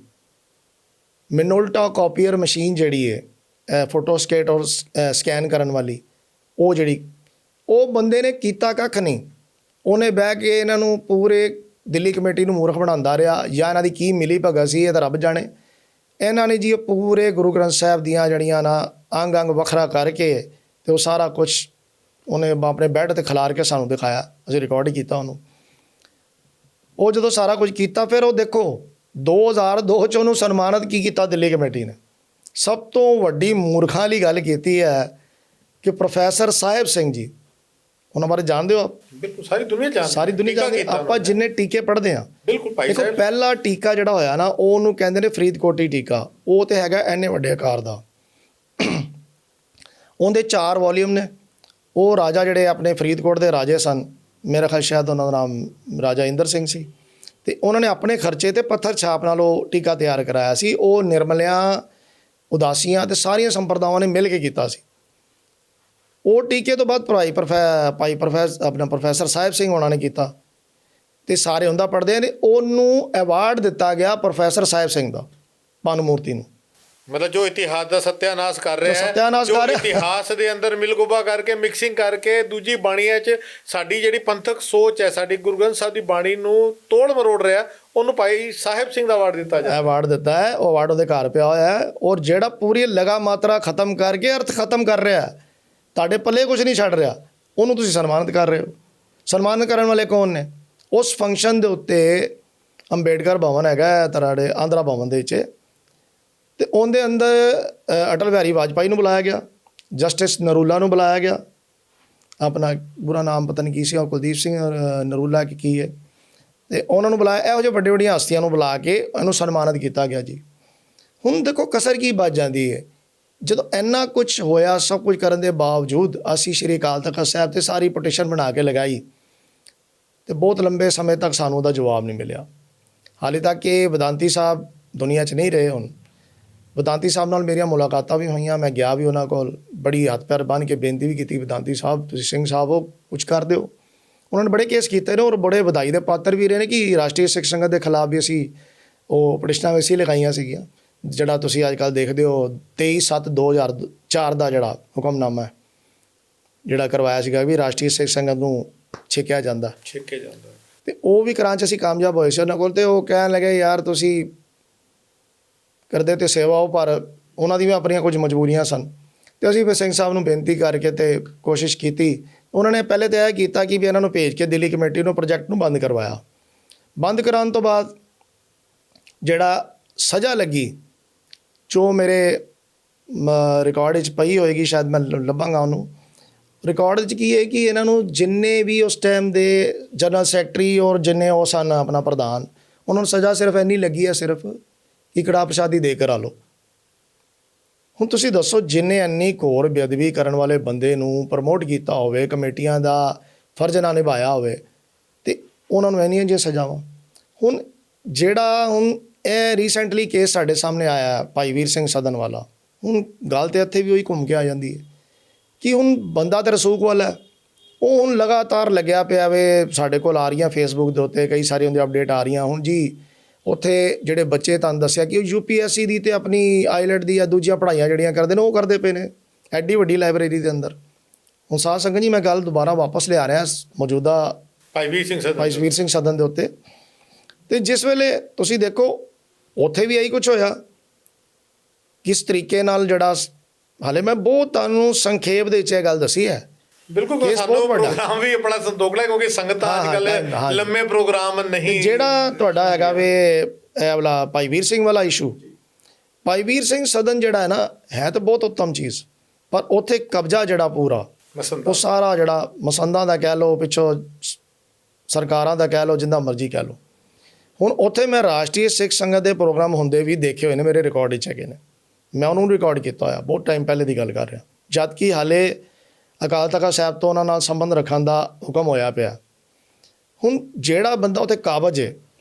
ਮਿਨੋਲਟਾ ਕਾਪੀਅਰ ਮਸ਼ੀਨ ਜਿਹੜੀ ਹੈ ਫੋਟੋਸਟੇਟ ਔਰ ਸਕੈਨ ਕਰਨ ਵਾਲੀ, ਉਹ ਜਿਹੜੀ ਉਹ ਬੰਦੇ ਨੇ ਕੀਤਾ ਕੱਖ ਨਹੀਂ। ਉਹਨੇ ਬਹਿ ਕੇ ਇਹਨਾਂ ਨੂੰ ਪੂਰੇ ਦਿੱਲੀ ਕਮੇਟੀ ਨੂੰ ਮੂਰਖ ਬਣਾਉਂਦਾ ਰਿਹਾ, ਜਾਂ ਇਹਨਾਂ ਦੀ ਕੀ ਮਿਲੀ ਭਗਤ ਸੀ ਇਹ ਤਾਂ ਰੱਬ ਜਾਣੇ। ਇਹਨਾਂ ਨੇ ਜੀ ਉਹ ਪੂਰੇ ਗੁਰੂ ਗ੍ਰੰਥ ਸਾਹਿਬ ਦੀਆਂ ਜਿਹੜੀਆਂ ਨਾ ਅੰਗ ਅੰਗ ਵੱਖਰਾ ਕਰਕੇ ਅਤੇ ਉਹ ਸਾਰਾ ਕੁਛ ਉਹਨੇ ਆਪਣੇ ਬੈੱਡ 'ਤੇ ਖਿਲਾਰ ਕੇ ਸਾਨੂੰ ਦਿਖਾਇਆ। ਅਸੀਂ ਰਿਕਾਰਡ ਹੀ ਕੀਤਾ ਉਹਨੂੰ। ਉਹ ਜਦੋਂ ਸਾਰਾ ਕੁਝ ਕੀਤਾ ਫਿਰ ਉਹ ਦੇਖੋ 2002 'ਚ ਉਹਨੂੰ ਸਨਮਾਨਿਤ ਕੀ ਕੀਤਾ ਦਿੱਲੀ ਕਮੇਟੀ ਨੇ। ਸਭ ਤੋਂ ਵੱਡੀ ਮੂਰਖਾਂ ਵਾਲੀ ਗੱਲ ਕੀਤੀ ਹੈ ਕਿ ਪ੍ਰੋਫੈਸਰ ਸਾਹਿਬ ਸਿੰਘ ਜੀ, ਉਹਨਾਂ ਬਾਰੇ ਜਾਣਦੇ ਹੋ ਆਪ? ਬਿਲਕੁਲ, ਸਾਰੀ ਦੁਨੀਆ ਜਾਣਦੀ, ਸਾਰੀ ਦੁਨੀਆ ਜਾਣਦੀ। ਆਪਾਂ ਜਿੰਨੇ ਟੀਕੇ ਪੜ੍ਹਦੇ ਹਾਂ, ਬਿਲਕੁਲ ਭਾਈ ਦੇਖੋ ਸਾਹਿਬ, ਪਹਿਲਾ ਟੀਕਾ ਜਿਹੜਾ ਹੋਇਆ ਨਾ ਉਹਨੂੰ ਕਹਿੰਦੇ ਨੇ ਫਰੀਦਕੋਟੀ ਟੀਕਾ। ਉਹ ਤੇ ਹੈਗਾ ਇੰਨੇ ਵੱਡੇ ਆਕਾਰ ਦਾ, ਉਹਦੇ 4 ਵੋਲੀਅਮ ਨੇ। ਉਹ ਰਾਜਾ ਜਿਹੜੇ ਆਪਣੇ ਫਰੀਦਕੋਟ ਦੇ ਰਾਜੇ ਸਨ, ਮੇਰਾ ਖਿਆਲ ਸ਼ਾਇਦ ਉਹਨਾਂ ਦਾ ਨਾਮ ਰਾਜਾ ਇੰਦਰ ਸਿੰਘ ਸੀ, ਅਤੇ ਉਹਨਾਂ ਨੇ ਆਪਣੇ ਖਰਚੇ 'ਤੇ ਪੱਥਰ ਛਾਪ ਨਾਲ ਉਹ ਟੀਕਾ ਤਿਆਰ ਕਰਾਇਆ ਸੀ। ਉਹ ਨਿਰਮਲਿਆਂ, ਉਦਾਸੀਆਂ ਅਤੇ ਸਾਰੀਆਂ ਸੰਪਰਦਾਵਾਂ ਨੇ ਮਿਲ ਕੇ ਕੀਤਾ ਸੀ। ਉਹ ਟੀਕੇ ਤੋਂ ਬਾਅਦ ਪ੍ਰੋਫੈਸਰ ਸਾਹਿਬ ਸਿੰਘ ਉਹਨਾਂ ਨੇ ਕੀਤਾ, ਅਤੇ ਸਾਰੇ ਹੁੰਦਾ ਪੜ੍ਹਦੇ ਨੇ। ਉਹਨੂੰ ਐਵਾਰਡ ਦਿੱਤਾ ਗਿਆ ਪ੍ਰੋਫੈਸਰ ਸਾਹਿਬ ਸਿੰਘ ਦਾ, ਭਾਨੂਮੂਰਤੀ ਨੂੰ। ਮਤਲਬ ਜੋ ਇਤਿਹਾਸ ਦਾ ਸੱਤਿਆਨਾਸ਼ ਕਰ ਰਿਹਾ ਹੈ, ਸੱਤਿਆਨਾਸ਼ ਜੋ ਕਰ ਰਿਹਾ। ਇਤਿਹਾਸ ਦੇ ਅੰਦਰ ਮਿਲਗੋਬਾ ਕਰਕੇ, ਮਿਕਸਿੰਗ ਕਰਕੇ ਦੂਜੀ ਬਾਣੀਆਂ 'ਚ ਸਾਡੀ ਜਿਹੜੀ ਪੰਥਕ ਸੋਚ ਹੈ, ਸਾਡੀ ਗੁਰੂ ਗ੍ਰੰਥ ਸਾਹਿਬ ਦੀ ਬਾਣੀ ਨੂੰ ਤੋੜ ਮਰੋੜ ਰਿਹਾ, ਉਹਨੂੰ ਭਾਈ ਸਾਹਿਬ ਸਿੰਘ ਦਾ ਅਵਾਰਡ ਦਿੱਤਾ ਜਾਂਦਾ। ਅਵਾਰਡ ਦਿੱਤਾ ਹੈ, ਉਹ ਅਵਾਰਡ ਉਹਦੇ ਘਰ ਪਿਆ ਹੋਇਆ ਹੈ। ਔਰ ਜਿਹੜਾ ਪੂਰੀ ਲਗਾ ਮਾਤਰਾ ਖਤਮ ਕਰਕੇ ਅਰਥ ਖਤਮ ਕਰ ਰਿਹਾ, ਤੁਹਾਡੇ ਪੱਲੇ ਕੁਝ ਨਹੀਂ ਛੱਡ ਰਿਹਾ, ਉਹਨੂੰ ਤੁਸੀਂ ਸਨਮਾਨਿਤ ਕਰ ਰਹੇ ਹੋ। ਸਨਮਾਨਿਤ ਕਰਨ ਵਾਲੇ ਕੌਣ ਨੇ? ਉਸ ਫੰਕਸ਼ਨ ਦੇ ਉੱਤੇ ਅੰਬੇਡਕਰ ਭਵਨ ਹੈਗਾ ਤਰਾੜੇ ਆਂਧਰਾ ਭਵਨ ਦੇ ਵਿੱਚ, ਅਤੇ ਉਹਦੇ ਅੰਦਰ ਅਟਲ ਬਿਹਾਰੀ ਵਾਜਪਾਈ ਨੂੰ ਬੁਲਾਇਆ ਗਿਆ, ਜਸਟਿਸ ਨਰੂਲਾ ਨੂੰ ਬੁਲਾਇਆ ਗਿਆ, ਆਪਣਾ ਪੂਰਾ ਨਾਮ ਪਤਾ ਨਹੀਂ ਕੀ ਸੀ, ਕੁਲਦੀਪ ਸਿੰਘ ਨਰੂਲਾ ਕੀ ਹੈ, ਅਤੇ ਉਹਨਾਂ ਨੂੰ ਬੁਲਾਇਆ। ਇਹੋ ਜਿਹੇ ਵੱਡੇ ਵੱਡੀਆਂ ਹਸਤੀਆਂ ਨੂੰ ਬੁਲਾ ਕੇ ਇਹਨੂੰ ਸਨਮਾਨਿਤ ਕੀਤਾ ਗਿਆ ਜੀ। ਹੁਣ ਦੇਖੋ ਕਸਰ ਕੀ ਬਚ ਜਾਂਦੀ ਹੈ ਜਦੋਂ ਇੰਨਾ ਕੁਛ ਹੋਇਆ। ਸਭ ਕੁਝ ਕਰਨ ਦੇ ਬਾਵਜੂਦ ਅਸੀਂ ਸ਼੍ਰੀ ਅਕਾਲ ਤਖ਼ਤ ਸਾਹਿਬ 'ਤੇ ਸਾਰੀ ਪਟੀਸ਼ਨ ਬਣਾ ਕੇ ਲਗਾਈ, ਅਤੇ ਬਹੁਤ ਲੰਬੇ ਸਮੇਂ ਤੱਕ ਸਾਨੂੰ ਉਹਦਾ ਜਵਾਬ ਨਹੀਂ ਮਿਲਿਆ। ਹਾਲੇ ਤੱਕ ਇਹ ਵਿਦਾਂਤੀ ਸਾਹਿਬ ਦੁਨੀਆ 'ਚ ਨਹੀਂ ਰਹੇ। ਹੁਣ ਵਿਦਾਂਤੀ ਸਾਹਿਬ ਨਾਲ ਮੇਰੀਆਂ ਮੁਲਾਕਾਤਾਂ ਵੀ ਹੋਈਆਂ, ਮੈਂ ਗਿਆ ਵੀ ਉਹਨਾਂ ਕੋਲ, ਬੜੀ ਹੱਥ ਪੈਰ ਬੰਨ੍ਹ ਕੇ ਬੇਨਤੀ ਵੀ ਕੀਤੀ, ਵਿਦਾਂਤੀ ਸਾਹਿਬ ਤੁਸੀਂ ਸਿੰਘ ਸਾਹਿਬ ਹੋ, ਕੁਛ ਕਰ ਦਿਓ। ਉਹਨਾਂ ਨੇ ਬੜੇ ਕੇਸ ਕੀਤੇ ਨੇ ਔਰ ਬੜੇ ਵਧਾਈ ਦੇ ਪਾਤਰ ਵੀ ਰਹੇ ਨੇ ਕਿ ਰਾਸ਼ਟਰੀ ਸਿੱਖ ਸੰਗਤ ਦੇ ਖਿਲਾਫ ਵੀ ਅਸੀਂ ਉਹ ਪਟੀਸ਼ਨਾਂ ਵੀ ਅਸੀਂ ਲਗਾਈਆਂ ਸੀਗੀਆਂ। ਜਿਹੜਾ ਤੁਸੀਂ ਅੱਜ ਕੱਲ੍ਹ ਦੇਖਦੇ ਹੋ 23/7/2004 ਦਾ ਜਿਹੜਾ ਹੁਕਮਨਾਮਾ ਹੈ, ਜਿਹੜਾ ਕਰਵਾਇਆ ਸੀਗਾ ਵੀ ਰਾਸ਼ਟਰੀ ਸਿੱਖ ਸੰਗਤ ਨੂੰ ਛੇਕਿਆ ਜਾਂਦਾ, ਅਤੇ ਉਹ ਵੀ ਕਰਾਂ 'ਚ ਅਸੀਂ ਕਾਮਯਾਬ ਹੋਏ ਸੀ ਉਹਨਾਂ ਕੋਲ। ਅਤੇ ਉਹ ਕਹਿਣ ਲੱਗੇ ਯਾਰ ਤੁਸੀਂ ਕਰਦੇ ਤੇ ਸੇਵਾ ਹੋ, ਪਰ ਉਹਨਾਂ ਦੀ ਵੀ ਆਪਣੀਆਂ ਕੁਝ ਮਜਬੂਰੀਆਂ ਸਨ। ਅਤੇ ਅਸੀਂ ਫਿਰ ਸਿੰਘ ਸਾਹਿਬ ਨੂੰ ਬੇਨਤੀ ਕਰਕੇ ਅਤੇ ਕੋਸ਼ਿਸ਼ ਕੀਤੀ। ਉਹਨਾਂ ਨੇ ਪਹਿਲੇ ਤਾਂ ਇਹ ਕੀਤਾ ਕਿ ਵੀ ਇਹਨਾਂ ਨੂੰ ਭੇਜ ਕੇ ਦਿੱਲੀ ਕਮੇਟੀ ਨੂੰ ਪ੍ਰੋਜੈਕਟ ਨੂੰ ਬੰਦ ਕਰਵਾਇਆ। ਬੰਦ ਕਰਾਉਣ ਤੋਂ ਬਾਅਦ ਜਿਹੜਾ ਸਜ਼ਾ ਲੱਗੀ, ਜੋ ਮੇਰੇ ਰਿਕਾਰਡ 'ਚ ਪਈ ਹੋਏਗੀ, ਸ਼ਾਇਦ ਮੈਂ ਲੱਭਾਂਗਾ ਉਹਨੂੰ। ਰਿਕਾਰਡ 'ਚ ਕੀ ਹੈ ਕਿ ਇਹਨਾਂ ਨੂੰ ਜਿੰਨੇ ਵੀ ਉਸ ਟਾਈਮ ਦੇ ਜਨਰਲ ਸੈਕਟਰੀ ਔਰ ਜਿੰਨੇ ਉਹ ਸਨ ਆਪਣਾ ਪ੍ਰਧਾਨ, ਉਹਨਾਂ ਨੂੰ ਸਜ਼ਾ ਸਿਰਫ ਇੰਨੀ ਲੱਗੀ ਹੈ, ਸਿਰਫ ਕਿ ਕੜਾਹ ਪ੍ਰਸ਼ਾਦੀ ਦੇ ਕਰਾ ਲਓ। ਹੁਣ ਤੁਸੀਂ ਦੱਸੋ, ਜਿੰਨੇ ਇੰਨੀ ਘੋਰ ਬੇਅਦਬੀ ਕਰਨ ਵਾਲੇ ਬੰਦੇ ਨੂੰ ਪ੍ਰਮੋਟ ਕੀਤਾ ਹੋਵੇ, ਕਮੇਟੀਆਂ ਦਾ ਫਰਜ਼ ਨਾ ਨਿਭਾਇਆ ਹੋਵੇ, ਅਤੇ ਉਹਨਾਂ ਨੂੰ ਇੰਨੀਆਂ ਜਿਹੀਆਂ ਸਜ਼ਾਵਾਂ। ਹੁਣ ਜਿਹੜਾ ਇਹ ਰੀਸੈਂਟਲੀ ਕੇਸ ਸਾਡੇ ਸਾਹਮਣੇ ਆਇਆ ਭਾਈ ਵੀਰ ਸਿੰਘ ਸਦਨ ਵਾਲਾ, ਹੁਣ ਗੱਲ ਤਾਂ ਇੱਥੇ ਵੀ ਉਹੀ ਘੁੰਮ ਕੇ ਆ ਜਾਂਦੀ ਹੈ ਕਿ ਹੁਣ ਬੰਦਾ ਤਾਂ ਰਸੂਖ ਵਾਲਾ, ਉਹ ਹੁਣ ਲਗਾਤਾਰ ਲੱਗਿਆ ਪਿਆ ਵੇ। ਸਾਡੇ ਕੋਲ ਆ ਰਹੀਆਂ ਫੇਸਬੁੱਕ ਦੇ ਉੱਤੇ ਕਈ ਸਾਰੀ ਉਹਦੀ ਅਪਡੇਟ ਆ ਰਹੀਆਂ। ਹੁਣ ਜੀ ਉੱਥੇ ਜਿਹੜੇ ਬੱਚੇ ਤੁਹਾਨੂੰ ਦੱਸਿਆ ਕਿ ਉਹ UPSC ਦੀ ਅਤੇ ਆਪਣੀ ਆਈਲੈਟ ਦੀ ਜਾਂ ਦੂਜੀਆਂ ਪੜ੍ਹਾਈਆਂ ਜਿਹੜੀਆਂ ਕਰਦੇ ਨੇ ਉਹ ਕਰਦੇ ਪਏ ਨੇ ਐਡੀ ਵੱਡੀ ਲਾਇਬ੍ਰੇਰੀ ਦੇ ਅੰਦਰ। ਹੁਣ ਸਾਧ ਸੰਗਤ ਜੀ, ਮੈਂ ਗੱਲ ਦੁਬਾਰਾ ਵਾਪਸ ਲਿਆ ਰਿਹਾ ਮੌਜੂਦਾ ਭਾਈ ਵੀਰ ਸਿੰਘ ਸਦਨ ਦੇ ਉੱਤੇ। ਅਤੇ ਜਿਸ ਵੇਲੇ ਤੁਸੀਂ ਦੇਖੋ ਉੱਥੇ ਵੀ ਇਹੀ ਕੁਛ ਹੋਇਆ, ਕਿਸ ਤਰੀਕੇ ਨਾਲ ਜਿਹੜਾ ਹਾਲੇ ਮੈਂ ਬਹੁਤ ਤੁਹਾਨੂੰ ਸੰਖੇਪ ਦੇ ਵਿੱਚ ਇਹ ਗੱਲ ਦੱਸੀ ਹੈ। ਬਿਲਕੁਲ, ਸਾਨੂੰ ਪ੍ਰੋਗਰਾਮ ਵੀ ਆਪਣਾ ਸੰਤੋਖ ਲੈ, ਕਿਉਂਕਿ ਸੰਗਤਾਂ ਅੱਜ ਕੱਲ੍ਹ ਲੰਮੇ ਪ੍ਰੋਗਰਾਮ ਨਹੀਂ। ਜਿਹੜਾ ਤੁਹਾਡਾ ਹੈਗਾ ਵੇ ਇਹ ਵਾਲਾ ਭਾਈ ਵੀਰ ਸਿੰਘ ਵਾਲਾ ਇਸ਼ੂ, ਭਾਈ ਵੀਰ ਸਿੰਘ ਸਦਨ ਜਿਹੜਾ ਹੈ ਨਾ, ਹੈ ਤਾਂ ਬਹੁਤ ਉੱਤਮ ਚੀਜ਼, ਪਰ ਉੱਥੇ ਕਬਜ਼ਾ ਜਿਹੜਾ ਪੂਰਾ ਉਹ ਸਾਰਾ ਜਿਹੜਾ ਮਸੰਦਾਂ ਦਾ ਕਹਿ ਲਓ, ਪਿੱਛੋਂ ਸਰਕਾਰਾਂ ਦਾ ਕਹਿ ਲਓ, ਜਿੰਦਾ ਮਰਜ਼ੀ ਕਹਿ ਲਓ। ਹੁਣ ਉੱਥੇ ਮੈਂ ਰਾਸ਼ਟਰੀ ਸਿੱਖ ਸੰਗਤ ਦੇ ਪ੍ਰੋਗਰਾਮ ਹੁੰਦੇ ਵੀ ਦੇਖੇ ਹੋਏ ਨੇ, ਮੇਰੇ ਰਿਕਾਰਡ ਵਿੱਚ ਹੈਗੇ ਨੇ, ਮੈਂ ਉਹਨੂੰ ਰਿਕਾਰਡ ਕੀਤਾ ਹੋਇਆ, ਬਹੁਤ ਟਾਈਮ ਪਹਿਲੇ ਦੀ ਗੱਲ ਕਰ ਰਿਹਾ। ਜਦ ਕਿ ਹਾਲੇ ਅਕਾਲ ਤਖਤ ਸਾਹਿਬ ਤੋਂ ਉਹਨਾਂ ਨਾਲ ਸੰਬੰਧ ਰੱਖਣ ਦਾ ਹੁਕਮ ਹੋਇਆ ਪਿਆ। ਹੁਣ ਜਿਹੜਾ ਬੰਦਾ ਉੱਥੇ ਕਾਬਜ ਹੈ,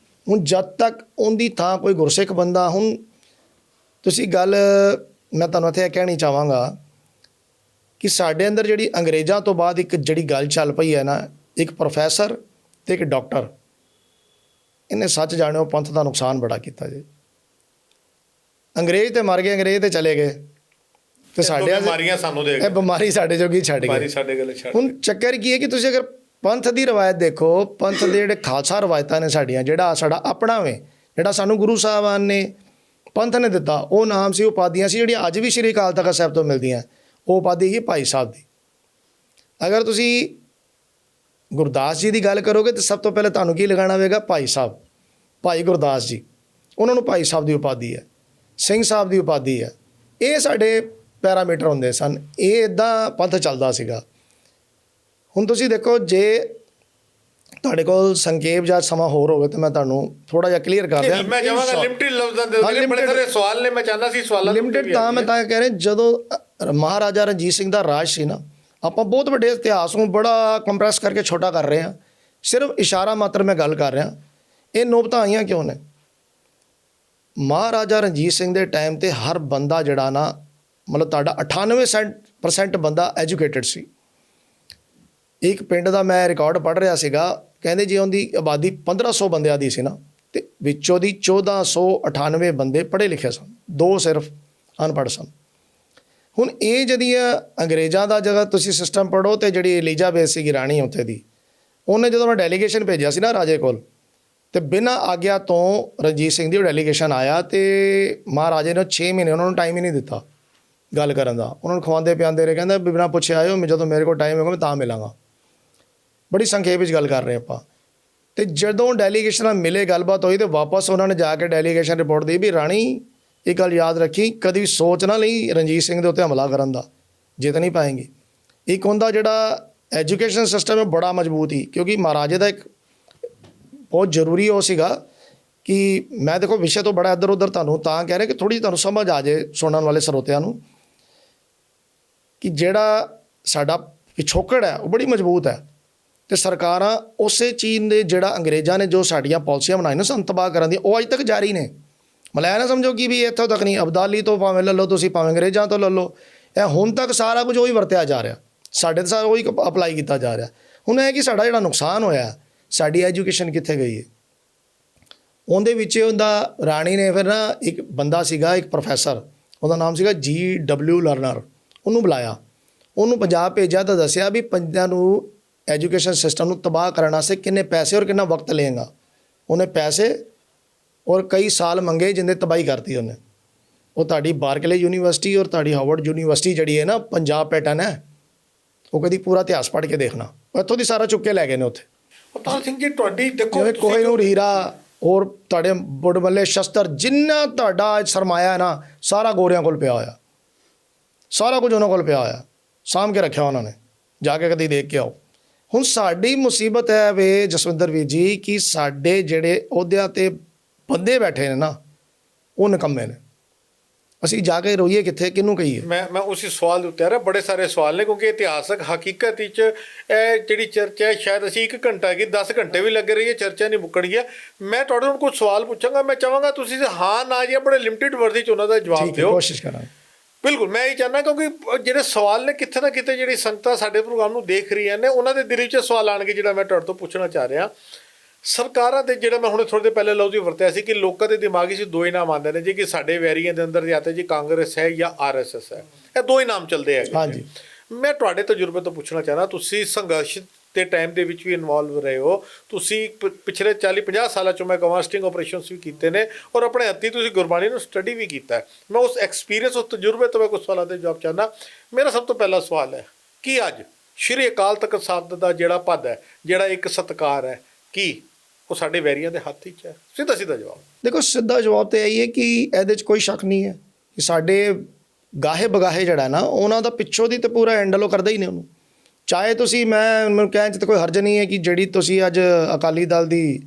ਹੁਣ ਜਦ ਤੱਕ ਉਹਦੀ ਥਾਂ ਕੋਈ ਗੁਰਸਿੱਖ ਬੰਦਾ, ਹੁਣ ਤੁਸੀਂ ਗੱਲ ਮੈਂ ਤੁਹਾਨੂੰ ਇੱਥੇ ਇਹ ਕਹਿਣੀ ਚਾਹਾਂਗਾ ਕਿ ਸਾਡੇ ਅੰਦਰ ਜਿਹੜੀ ਅੰਗਰੇਜ਼ਾਂ ਤੋਂ ਬਾਅਦ ਇੱਕ ਜਿਹੜੀ ਗੱਲ ਚੱਲ ਪਈ ਹੈ ਨਾ, ਇੱਕ ਪ੍ਰੋਫੈਸਰ ਅਤੇ ਇੱਕ ਡਾਕਟਰ, ਇਹਨੇ ਸੱਚ ਜਾਣਿਓ ਪੰਥ ਦਾ ਨੁਕਸਾਨ ਬੜਾ ਕੀਤਾ ਜੀ। ਅੰਗਰੇਜ਼ ਤੇ ਮਰ ਗਏ, ਅੰਗਰੇਜ਼ ਤੇ ਚਲੇ ਗਏ, ਤੇ ਸਾਡੇ ਬਿਮਾਰੀਆਂ ਸਾਨੂੰ ਦੇ ਇਹ ਬਿਮਾਰੀ ਸਾਡੇ ਜੋਗੀ ਛੱਡ ਗਏ। ਸਾਡੇ ਗਲੇ ਛੱਡ। ਹੁਣ ਚੱਕਰ ਕੀ ਹੈ ਕਿ ਤੁਸੀਂ ਅਗਰ ਪੰਥ ਦੀ ਰਵਾਇਤ ਦੇਖੋ, ਪੰਥ ਦੇ ਜਿਹੜੇ ਖਾਲਸਾ ਰਵਾਇਤਾਂ ਨੇ ਸਾਡੀਆਂ, ਜਿਹੜਾ ਸਾਡਾ ਆਪਣਾ ਵੇ, ਜਿਹੜਾ ਸਾਨੂੰ ਗੁਰੂ ਸਾਹਿਬਾਨ ਨੇ ਪੰਥ ਨੇ ਦਿੱਤਾ, ਉਹ ਨਾਮ ਸੀ, ਉਪਾਧੀਆਂ ਸੀ ਜਿਹੜੀਆਂ ਅੱਜ ਵੀ ਸ਼੍ਰੀ ਅਕਾਲ ਤਖਤ ਸਾਹਿਬ ਤੋਂ ਮਿਲਦੀਆਂ। ਉਹ ਉਪਾਧੀ ਹੀ ਭਾਈ ਸਾਹਿਬ ਦੀ। ਅਗਰ ਤੁਸੀਂ ਗੁਰਦਾਸ ਜੀ ਦੀ ਗੱਲ ਕਰੋਗੇ ਤਾਂ ਸਭ ਤੋਂ ਪਹਿਲੇ ਤੁਹਾਨੂੰ ਕੀ ਲਗਾਉਣਾ ਹੋਵੇਗਾ? ਭਾਈ ਸਾਹਿਬ, ਭਾਈ ਗੁਰਦਾਸ ਜੀ, ਉਹਨਾਂ ਨੂੰ ਭਾਈ ਸਾਹਿਬ ਦੀ ਉਪਾਧੀ ਹੈ, ਸਿੰਘ ਸਾਹਿਬ ਦੀ ਉਪਾਧੀ ਹੈ। ਇਹ ਸਾਡੇ ਪੈਰਾਮੀਟਰ ਹੁੰਦੇ ਸਨ, ਇਹ ਇੱਦਾਂ ਪੰਥ ਚੱਲਦਾ ਸੀਗਾ। ਹੁਣ ਤੁਸੀਂ ਦੇਖੋ, ਜੇ ਤੁਹਾਡੇ ਕੋਲ ਸੰਖੇਪ ਜਾਂ ਸਮਾਂ ਹੋਰ ਹੋਵੇ ਤਾਂ ਮੈਂ ਤੁਹਾਨੂੰ ਥੋੜਾ ਜਿਹਾ ਕਲੀਅਰ ਕਰ ਦਿਆਂ। ਮੈਂ ਚਾਹਾਂਗਾ ਲਿਮਟਿਡ ਲਫ਼ਜ਼ਾਂ ਦੇ ਵਿੱਚ, ਬੜੇ ਸਾਰੇ ਸਵਾਲ ਨੇ, ਮੈਂ ਚਾਹੁੰਦਾ ਸੀ ਸਵਾਲਾਂ ਲਿਮਟਿਡ ਤਾਂ ਮੈਂ ਤਾਂ ਕਹਿ ਰਿਹਾ, ਜਦੋਂ ਮਹਾਰਾਜਾ ਰਣਜੀਤ ਸਿੰਘ ਦਾ ਰਾਜ ਸੀ ਨਾ, ਆਪਾਂ ਬਹੁਤ ਵੱਡੇ ਇਤਿਹਾਸ ਨੂੰ ਬੜਾ ਕੰਪਰੈਸ ਕਰਕੇ ਛੋਟਾ ਕਰ ਰਹੇ ਹਾਂ। ਸਿਰਫ ਇਸ਼ਾਰਾ ਮਾਤਰ ਮੈਂ ਗੱਲ ਕਰ ਰਿਹਾ। ਇਹ ਨੌਬਤਾਂ ਆਈਆਂ ਕਿਉਂ ਨੇ? ਮਹਾਰਾਜਾ ਰਣਜੀਤ ਸਿੰਘ ਦੇ ਟਾਈਮ 'ਤੇ ਹਰ ਬੰਦਾ ਜਿਹੜਾ ਨਾ, ਮਤਲਬ ਤੁਹਾਡਾ 98% ਬੰਦਾ ਐਜੂਕੇਟਡ ਸੀ। ਇੱਕ ਪਿੰਡ ਦਾ ਮੈਂ ਰਿਕਾਰਡ ਪੜ੍ਹ ਰਿਹਾ ਸੀਗਾ, ਕਹਿੰਦੇ ਜੀ ਉਹਦੀ ਆਬਾਦੀ 1500 ਬੰਦਿਆਂ ਦੀ ਸੀ ਨਾ, ਅਤੇ ਵਿੱਚੋਂ ਦੀ 1498 ਬੰਦੇ ਪੜ੍ਹੇ ਲਿਖੇ ਸਨ, 2 ਸਿਰਫ ਅਨਪੜ੍ਹ ਸਨ। ਹੁਣ ਇਹ ਜਿਹੜੀਆਂ ਅੰਗਰੇਜ਼ਾਂ ਦਾ ਜਗ੍ਹਾ ਤੁਸੀਂ ਸਿਸਟਮ ਪੜ੍ਹੋ, ਅਤੇ ਜਿਹੜੀ ਐਲਿਜ਼ਾਬੈਥ ਸੀਗੀ ਰਾਣੀ ਉੱਥੇ ਦੀ, ਉਹਨੇ ਜਦੋਂ ਮੈਂ ਡੈਲੀਗੇਸ਼ਨ ਭੇਜਿਆ ਸੀ ਨਾ ਰਾਜੇ ਕੋਲ, ਅਤੇ ਬਿਨਾਂ ਆਗਿਆ ਤੋਂ ਰਣਜੀਤ ਸਿੰਘ ਦੀ ਉਹ ਡੈਲੀਗੇਸ਼ਨ ਆਇਆ, ਅਤੇ ਮਹਾਰਾਜੇ ਨੇ 6 ਮਹੀਨੇ ਉਹਨਾਂ ਨੂੰ ਟਾਈਮ ਹੀ ਨਹੀਂ ਦਿੱਤਾ ਗੱਲ ਕਰਨ ਦਾ। ਉਹਨਾਂ ਨੂੰ ਖਵਾਉਂਦੇ ਪਿਆਉਂਦੇ ਰਹੇ, ਕਹਿੰਦਾ ਬਿਨਾਂ ਪੁੱਛੇ ਆਇਓ, ਮੈਂ ਜਦੋਂ ਮੇਰੇ ਕੋਲ ਟਾਈਮ ਹੋਵੇਗਾ ਮੈਂ ਤਾਂ ਮਿਲਾਂਗਾ। ਬੜੀ ਸੰਖੇਪ ਵਿੱਚ ਗੱਲ ਕਰ ਰਹੇ ਆਪਾਂ। ਅਤੇ ਜਦੋਂ ਡੈਲੀਗੇਸ਼ਨ ਨਾਲ ਮਿਲੇ, ਗੱਲਬਾਤ ਹੋਈ, ਅਤੇ ਵਾਪਸ ਉਹਨਾਂ ਨੇ ਜਾ ਕੇ ਡੈਲੀਗੇਸ਼ਨ ਰਿਪੋਰਟ ਦੀ ਵੀ ਰਾਣੀ ਇਹ ਗੱਲ ਯਾਦ ਰੱਖੀ, ਕਦੀ ਵੀ ਸੋਚ ਨਾ ਲਈ ਰਣਜੀਤ ਸਿੰਘ ਦੇ ਉੱਤੇ ਹਮਲਾ ਕਰਨ ਦਾ, ਜਿੱਤ ਨਹੀਂ ਪਾਏਂਗੇ। ਇੱਕ ਉਹਦਾ ਜਿਹੜਾ ਐਜੂਕੇਸ਼ਨ ਸਿਸਟਮ ਹੈ ਬੜਾ ਮਜ਼ਬੂਤ ਹੀ, ਕਿਉਂਕਿ ਮਹਾਰਾਜੇ ਦਾ ਇੱਕ ਬਹੁਤ ਜ਼ਰੂਰੀ ਉਹ ਸੀਗਾ ਕਿ ਮੈਂ ਦੇਖੋ ਵਿਸ਼ੇ ਤੋਂ ਬੜਾ ਇੱਧਰ ਉੱਧਰ ਤੁਹਾਨੂੰ ਤਾਂ ਕਹਿ ਰਿਹਾ ਕਿ ਥੋੜ੍ਹੀ ਜਿਹੀ ਤੁਹਾਨੂੰ ਸਮਝ ਆ ਜਾਏ ਸੁਣਨ ਵਾਲੇ ਸਰੋਤਿਆਂ ਨੂੰ, ਕਿ ਜਿਹੜਾ ਸਾਡਾ ਪਿਛੋਕੜ ਹੈ ਉਹ ਬੜੀ ਮਜ਼ਬੂਤ ਹੈ। ਅਤੇ ਸਰਕਾਰਾਂ ਉਸੇ ਚੀਜ਼ ਦੇ ਜਿਹੜਾ ਅੰਗਰੇਜ਼ਾਂ ਨੇ ਜੋ ਸਾਡੀਆਂ ਪਾਲਿਸੀਆਂ ਬਣਾਈਆਂ ਨੇ ਸਾਨੂੰ ਤਬਾਹ ਕਰਨ ਦੀ, ਉਹ ਅੱਜ ਤੱਕ ਜਾਰੀ ਨੇ। ਮਤਲਬ ਇਹ ਨਾ ਸਮਝੋ ਕਿ ਵੀ ਇੱਥੋਂ ਤੱਕ ਨਹੀਂ, ਅਬਦਾਲੀ ਤੋਂ ਭਾਵੇਂ ਲੈ ਲਓ ਤੁਸੀਂ, ਭਾਵੇਂ ਅੰਗਰੇਜ਼ਾਂ ਤੋਂ ਲੈ ਲਓ, ਇਹ ਹੁਣ ਤੱਕ ਸਾਰਾ ਕੁਝ ਉਹੀ ਵਰਤਿਆ ਜਾ ਰਿਹਾ, ਸਾਡੇ ਤੇ ਸਾਰਾ ਉਹੀ ਅਪਲਾਈ ਕੀਤਾ ਜਾ ਰਿਹਾ। ਹੁਣ ਇਹ ਕਿ ਸਾਡਾ ਜਿਹੜਾ ਨੁਕਸਾਨ ਹੋਇਆ, ਸਾਡੀ ਐਜੂਕੇਸ਼ਨ ਕਿੱਥੇ ਗਈ ਹੈ? ਉਹਦੇ ਵਿੱਚ ਉਹਦਾ ਰਾਣੀ ਨੇ ਫਿਰ ਨਾ, ਇੱਕ ਬੰਦਾ ਸੀਗਾ, ਇੱਕ ਪ੍ਰੋਫੈਸਰ, ਉਹਦਾ ਨਾਮ ਸੀਗਾ GW ਲਰਨਰ, ਉਹਨੂੰ ਬੁਲਾਇਆ, ਉਹਨੂੰ ਪੰਜਾਬ ਭੇਜਿਆ ਤਾਂ ਦੱਸਿਆ ਵੀ ਪੰਜਾਂ ਨੂੰ ਐਜੂਕੇਸ਼ਨ ਸਿਸਟਮ ਨੂੰ ਤਬਾਹ ਕਰਨ ਵਾਸਤੇ ਕਿੰਨੇ ਪੈਸੇ ਔਰ ਕਿੰਨਾ ਵਕਤ ਲਏਗਾ। ਉਹਨੇ ਪੈਸੇ ਔਰ ਕਈ ਸਾਲ ਮੰਗੇ, ਜਿੰਦੇ ਤਬਾਹੀ ਕਰਤੀ ਉਹਨੇ। ਉਹ ਤੁਹਾਡੀ ਬਾਰਕਲੇ ਯੂਨੀਵਰਸਿਟੀ ਔਰ ਤੁਹਾਡੀ ਹਾਵਰਡ ਯੂਨੀਵਰਸਿਟੀ ਜਿਹੜੀ ਹੈ ਨਾ, ਪੰਜਾਬ ਪੈਟਰਨ ਹੈ, ਉਹ ਕਦੀ ਪੂਰਾ ਇਤਿਹਾਸ ਪੜ੍ਹ ਕੇ ਦੇਖਣਾ, ਇੱਥੋਂ ਦੀ ਸਾਰਾ ਚੁੱਕ ਕੇ ਲੈ ਗਏ ਨੇ ਉੱਥੇ। ਅਵਤਾਰ ਸਿੰਘ ਜੀ, ਤੁਹਾਡੀ ਦੇਖੋ ਕੋਹਿਨੂਰ ਹੀਰਾ ਔਰ ਤੁਹਾਡੇ ਬੁੱਢਮੱਲੇ ਸ਼ਸਤਰ, ਜਿੰਨਾ ਤੁਹਾਡਾ ਸਰਮਾਇਆ ਹੈ ਨਾ, ਸਾਰਾ ਗੋਰਿਆਂ ਕੋਲ ਪਿਆ ਹੋਇਆ, ਸਾਰਾ ਕੁਝ ਉਹਨਾਂ ਕੋਲ ਪਿਆ ਹੋਇਆ, ਸਾਂਭ ਕੇ ਰੱਖਿਆ ਉਹਨਾਂ ਨੇ, ਜਾ ਕੇ ਕਦੀ ਦੇਖ ਕੇ ਆਓ। ਹੁਣ ਸਾਡੀ ਮੁਸੀਬਤ ਹੈ ਵੇ ਜਸਵਿੰਦਰ ਵੀਰ ਜੀ, ਕਿ ਸਾਡੇ ਜਿਹੜੇ ਅਹੁਦਿਆਂ 'ਤੇ ਬੰਦੇ ਬੈਠੇ ਨੇ ਨਾ, ਉਹ ਨਿਕੰਮੇ ਨੇ। ਅਸੀਂ ਜਾ ਕੇ ਰੋਈਏ ਕਿੱਥੇ, ਕਿਹਨੂੰ ਕਹੀਏ? ਮੈਂ ਉਸੇ ਸਵਾਲ ਦੇ ਉੱਤੇ ਆ ਰਿਹਾ। ਬੜੇ ਸਾਰੇ ਸਵਾਲ ਨੇ, ਕਿਉਂਕਿ ਇਤਿਹਾਸਕ ਹਕੀਕਤ ਵਿੱਚ ਇਹ ਜਿਹੜੀ ਚਰਚਾ ਹੈ, ਸ਼ਾਇਦ ਅਸੀਂ 1 ਘੰਟਾ ਕੀ 10 ਘੰਟੇ ਵੀ ਲੱਗੇ ਰਹੀਏ, ਚਰਚਾ ਨਹੀਂ ਮੁੱਕਣੀ ਹੈ। ਮੈਂ ਤੁਹਾਡੇ ਨਾਲ ਕੁਝ ਸਵਾਲ ਪੁੱਛਾਂਗਾ, ਮੈਂ ਚਾਹਾਂਗਾ ਤੁਸੀਂ ਹਾਂ ਨਾ ਜੀ ਬੜੇ ਲਿਮਟਿਡ ਵਰਦੀ 'ਚ ਉਹਨਾਂ ਦਾ ਜਵਾਬ ਦਿਓ। ਕੋਸ਼ਿਸ਼ ਕਰਾਂਗੇ। ਬਿਲਕੁਲ, ਮੈਂ ਇਹ ਚਾਹੁੰਦਾ, ਕਿਉਂਕਿ ਜਿਹੜੇ ਸਵਾਲ ਨੇ ਕਿਤੇ ਨਾ ਕਿਤੇ ਜਿਹੜੀ ਸੰਗਤਾਂ ਸਾਡੇ ਪ੍ਰੋਗਰਾਮ ਨੂੰ ਦੇਖ ਰਹੀਆਂ ਨੇ, ਉਹਨਾਂ ਦੇ ਦਿਲ ਵਿੱਚ ਸਵਾਲ ਆਉਣਗੇ ਜਿਹੜਾ ਮੈਂ ਤੁਹਾਡੇ ਤੋਂ ਪੁੱਛਣਾ ਚਾਹ ਰਿਹਾ। ਸਰਕਾਰਾਂ ਦੇ ਜਿਹੜਾ ਮੈਂ ਹੁਣੇ ਥੋੜ੍ਹੇ ਦੇਰ ਪਹਿਲੇ ਲਫ਼ਜ਼ ਵਰਤਿਆ ਸੀ ਕਿ ਲੋਕਾਂ ਦੇ ਦਿਮਾਗ 'ਚ 2 ਹੀ ਨਾਮ ਆਉਂਦੇ ਨੇ ਜੀ, ਕਿ ਸਾਡੇ ਵੈਰੀਆਂ ਦੇ ਅੰਦਰ ਜਾਂ ਤਾਂ ਜੀ ਕਾਂਗਰਸ ਹੈ ਜਾਂ RSS ਹੈ, ਇਹ 2 ਹੀ ਨਾਮ ਚੱਲਦੇ ਹੈਗੇ। ਹਾਂਜੀ, ਮੈਂ ਤੁਹਾਡੇ ਤਜਰਬੇ ਤੋਂ ਪੁੱਛਣਾ ਚਾਹੁੰਦਾ, ਤੁਸੀਂ ਸੰਘਰਸ਼ ਦੇ ਟਾਈਮ ਦੇ ਵਿੱਚ ਵੀ ਇਨਵੋਲਵ ਰਹੇ ਹੋ, ਤੁਸੀਂ ਪਿਛਲੇ 40-50 ਸਾਲਾਂ 'ਚੋਂ ਮੈਂ ਕਹਾਂ ਸਟਿੰਗ ਆਪਰੇਸ਼ਨਸ ਵੀ ਕੀਤੇ ਨੇ, ਔਰ ਆਪਣੇ ਹੱਥੀਂ ਤੁਸੀਂ ਗੁਰਬਾਣੀ ਨੂੰ ਸਟੱਡੀ ਵੀ ਕੀਤਾ ਹੈ। ਮੈਂ ਉਸ ਐਕਸਪੀਰੀਅੰਸ, ਉਸ ਤਜਰਬੇ ਤੋਂ ਮੈਂ ਕੁਝ ਸਵਾਲਾਂ ਦੇ ਜਵਾਬ ਚਾਹੁੰਦਾ। ਮੇਰਾ ਸਭ ਤੋਂ ਪਹਿਲਾ ਸਵਾਲ ਹੈ ਕਿ ਅੱਜ ਸ਼੍ਰੀ ਅਕਾਲ ਤਖਤ ਸਾਹਿਬ ਦਾ ਜਿਹੜਾ ਪਦ ਹੈ, ਜਿਹੜਾ ਇੱਕ ਸਤਿਕਾਰ ਹੈ, ਕੀ ਉਹ ਸਾਡੇ ਵੈਰੀਆਂ ਦੇ ਹੱਥ ਵਿੱਚ ਹੈ? ਸਿੱਧਾ ਜਵਾਬ। ਦੇਖੋ, ਸਿੱਧਾ ਜਵਾਬ ਤਾਂ ਇਹੀ ਹੈ ਕਿ ਇਹਦੇ 'ਚ ਕੋਈ ਸ਼ੱਕ ਨਹੀਂ ਹੈ ਕਿ ਸਾਡੇ ਗਾਹੇ ਬਗਾਹੇ ਜਿਹੜਾ ਨਾ, ਉਹਨਾਂ ਦਾ ਪਿੱਛੋਂ ਦੀ ਤਾਂ ਪੂਰਾ ਹੈਂਡਲ ਉਹ ਕਰਦਾ ਹੀ ਨੇ ਉਹਨੂੰ। ਚਾਹੇ ਤੁਸੀਂ, ਮੈਨੂੰ ਕਹਿਣ 'ਚ ਤਾਂ ਕੋਈ ਹਰਜ ਨਹੀਂ ਹੈ ਕਿ ਜਿਹੜੀ ਤੁਸੀਂ ਅੱਜ ਅਕਾਲੀ ਦਲ ਦੀ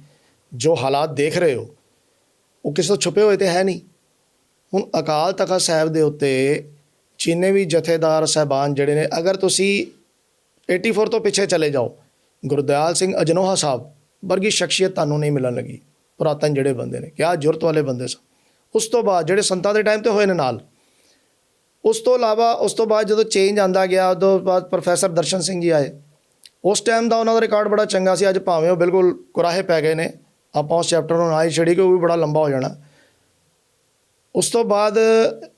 ਜੋ ਹਾਲਾਤ ਦੇਖ ਰਹੇ ਹੋ, ਉਹ ਕਿਸੇ ਤੋਂ ਛੁਪੇ ਹੋਏ ਤਾਂ ਹੈ ਨਹੀਂ। ਹੁਣ ਅਕਾਲ ਤਖਤ ਸਾਹਿਬ ਦੇ ਉੱਤੇ ਜਿੰਨੇ ਵੀ ਜਥੇਦਾਰ ਸਾਹਿਬਾਨ ਜਿਹੜੇ ਨੇ, ਅਗਰ ਤੁਸੀਂ 84 ਤੋਂ ਪਿੱਛੇ ਚਲੇ ਜਾਓ, ਗੁਰਦਿਆਲ ਸਿੰਘ ਅਜਨੋਹਾ ਸਾਹਿਬ ਵਰਗੀ ਸ਼ਖਸੀਅਤ ਤੁਹਾਨੂੰ ਨਹੀਂ ਮਿਲਣ ਲੱਗੀ। ਪੁਰਾਤਨ ਜਿਹੜੇ ਬੰਦੇ ਨੇ, ਕਿਆ ਜੁਰਤ ਵਾਲੇ ਬੰਦੇ ਸਨ। ਉਸ ਤੋਂ ਬਾਅਦ ਜਿਹੜੇ ਸੰਤਾਂ ਦੇ ਟਾਈਮ ਤੇ ਹੋਏ ਨੇ ਨਾਲ, ਉਸ ਤੋਂ ਇਲਾਵਾ ਉਸ ਤੋਂ ਬਾਅਦ ਜਦੋਂ ਚੇਂਜ ਆਉਂਦਾ ਗਿਆ, ਉਦੋਂ ਬਾਅਦ ਪ੍ਰੋਫੈਸਰ ਦਰਸ਼ਨ ਸਿੰਘ ਜੀ ਆਏ। ਉਸ ਟਾਈਮ ਦਾ ਉਹਨਾਂ ਦਾ ਰਿਕਾਰਡ ਬੜਾ ਚੰਗਾ ਸੀ। ਅੱਜ ਭਾਵੇਂ ਉਹ ਬਿਲਕੁਲ ਕੁਰਾਹੇ ਪੈ ਗਏ ਨੇ, ਆਪਾਂ ਉਸ ਚੈਪਟਰ ਨੂੰ ਨਾ ਹੀ ਛੇੜੀ ਕਿ ਉਹ ਵੀ ਬੜਾ ਲੰਬਾ ਹੋ ਜਾਣਾ। ਉਸ ਤੋਂ ਬਾਅਦ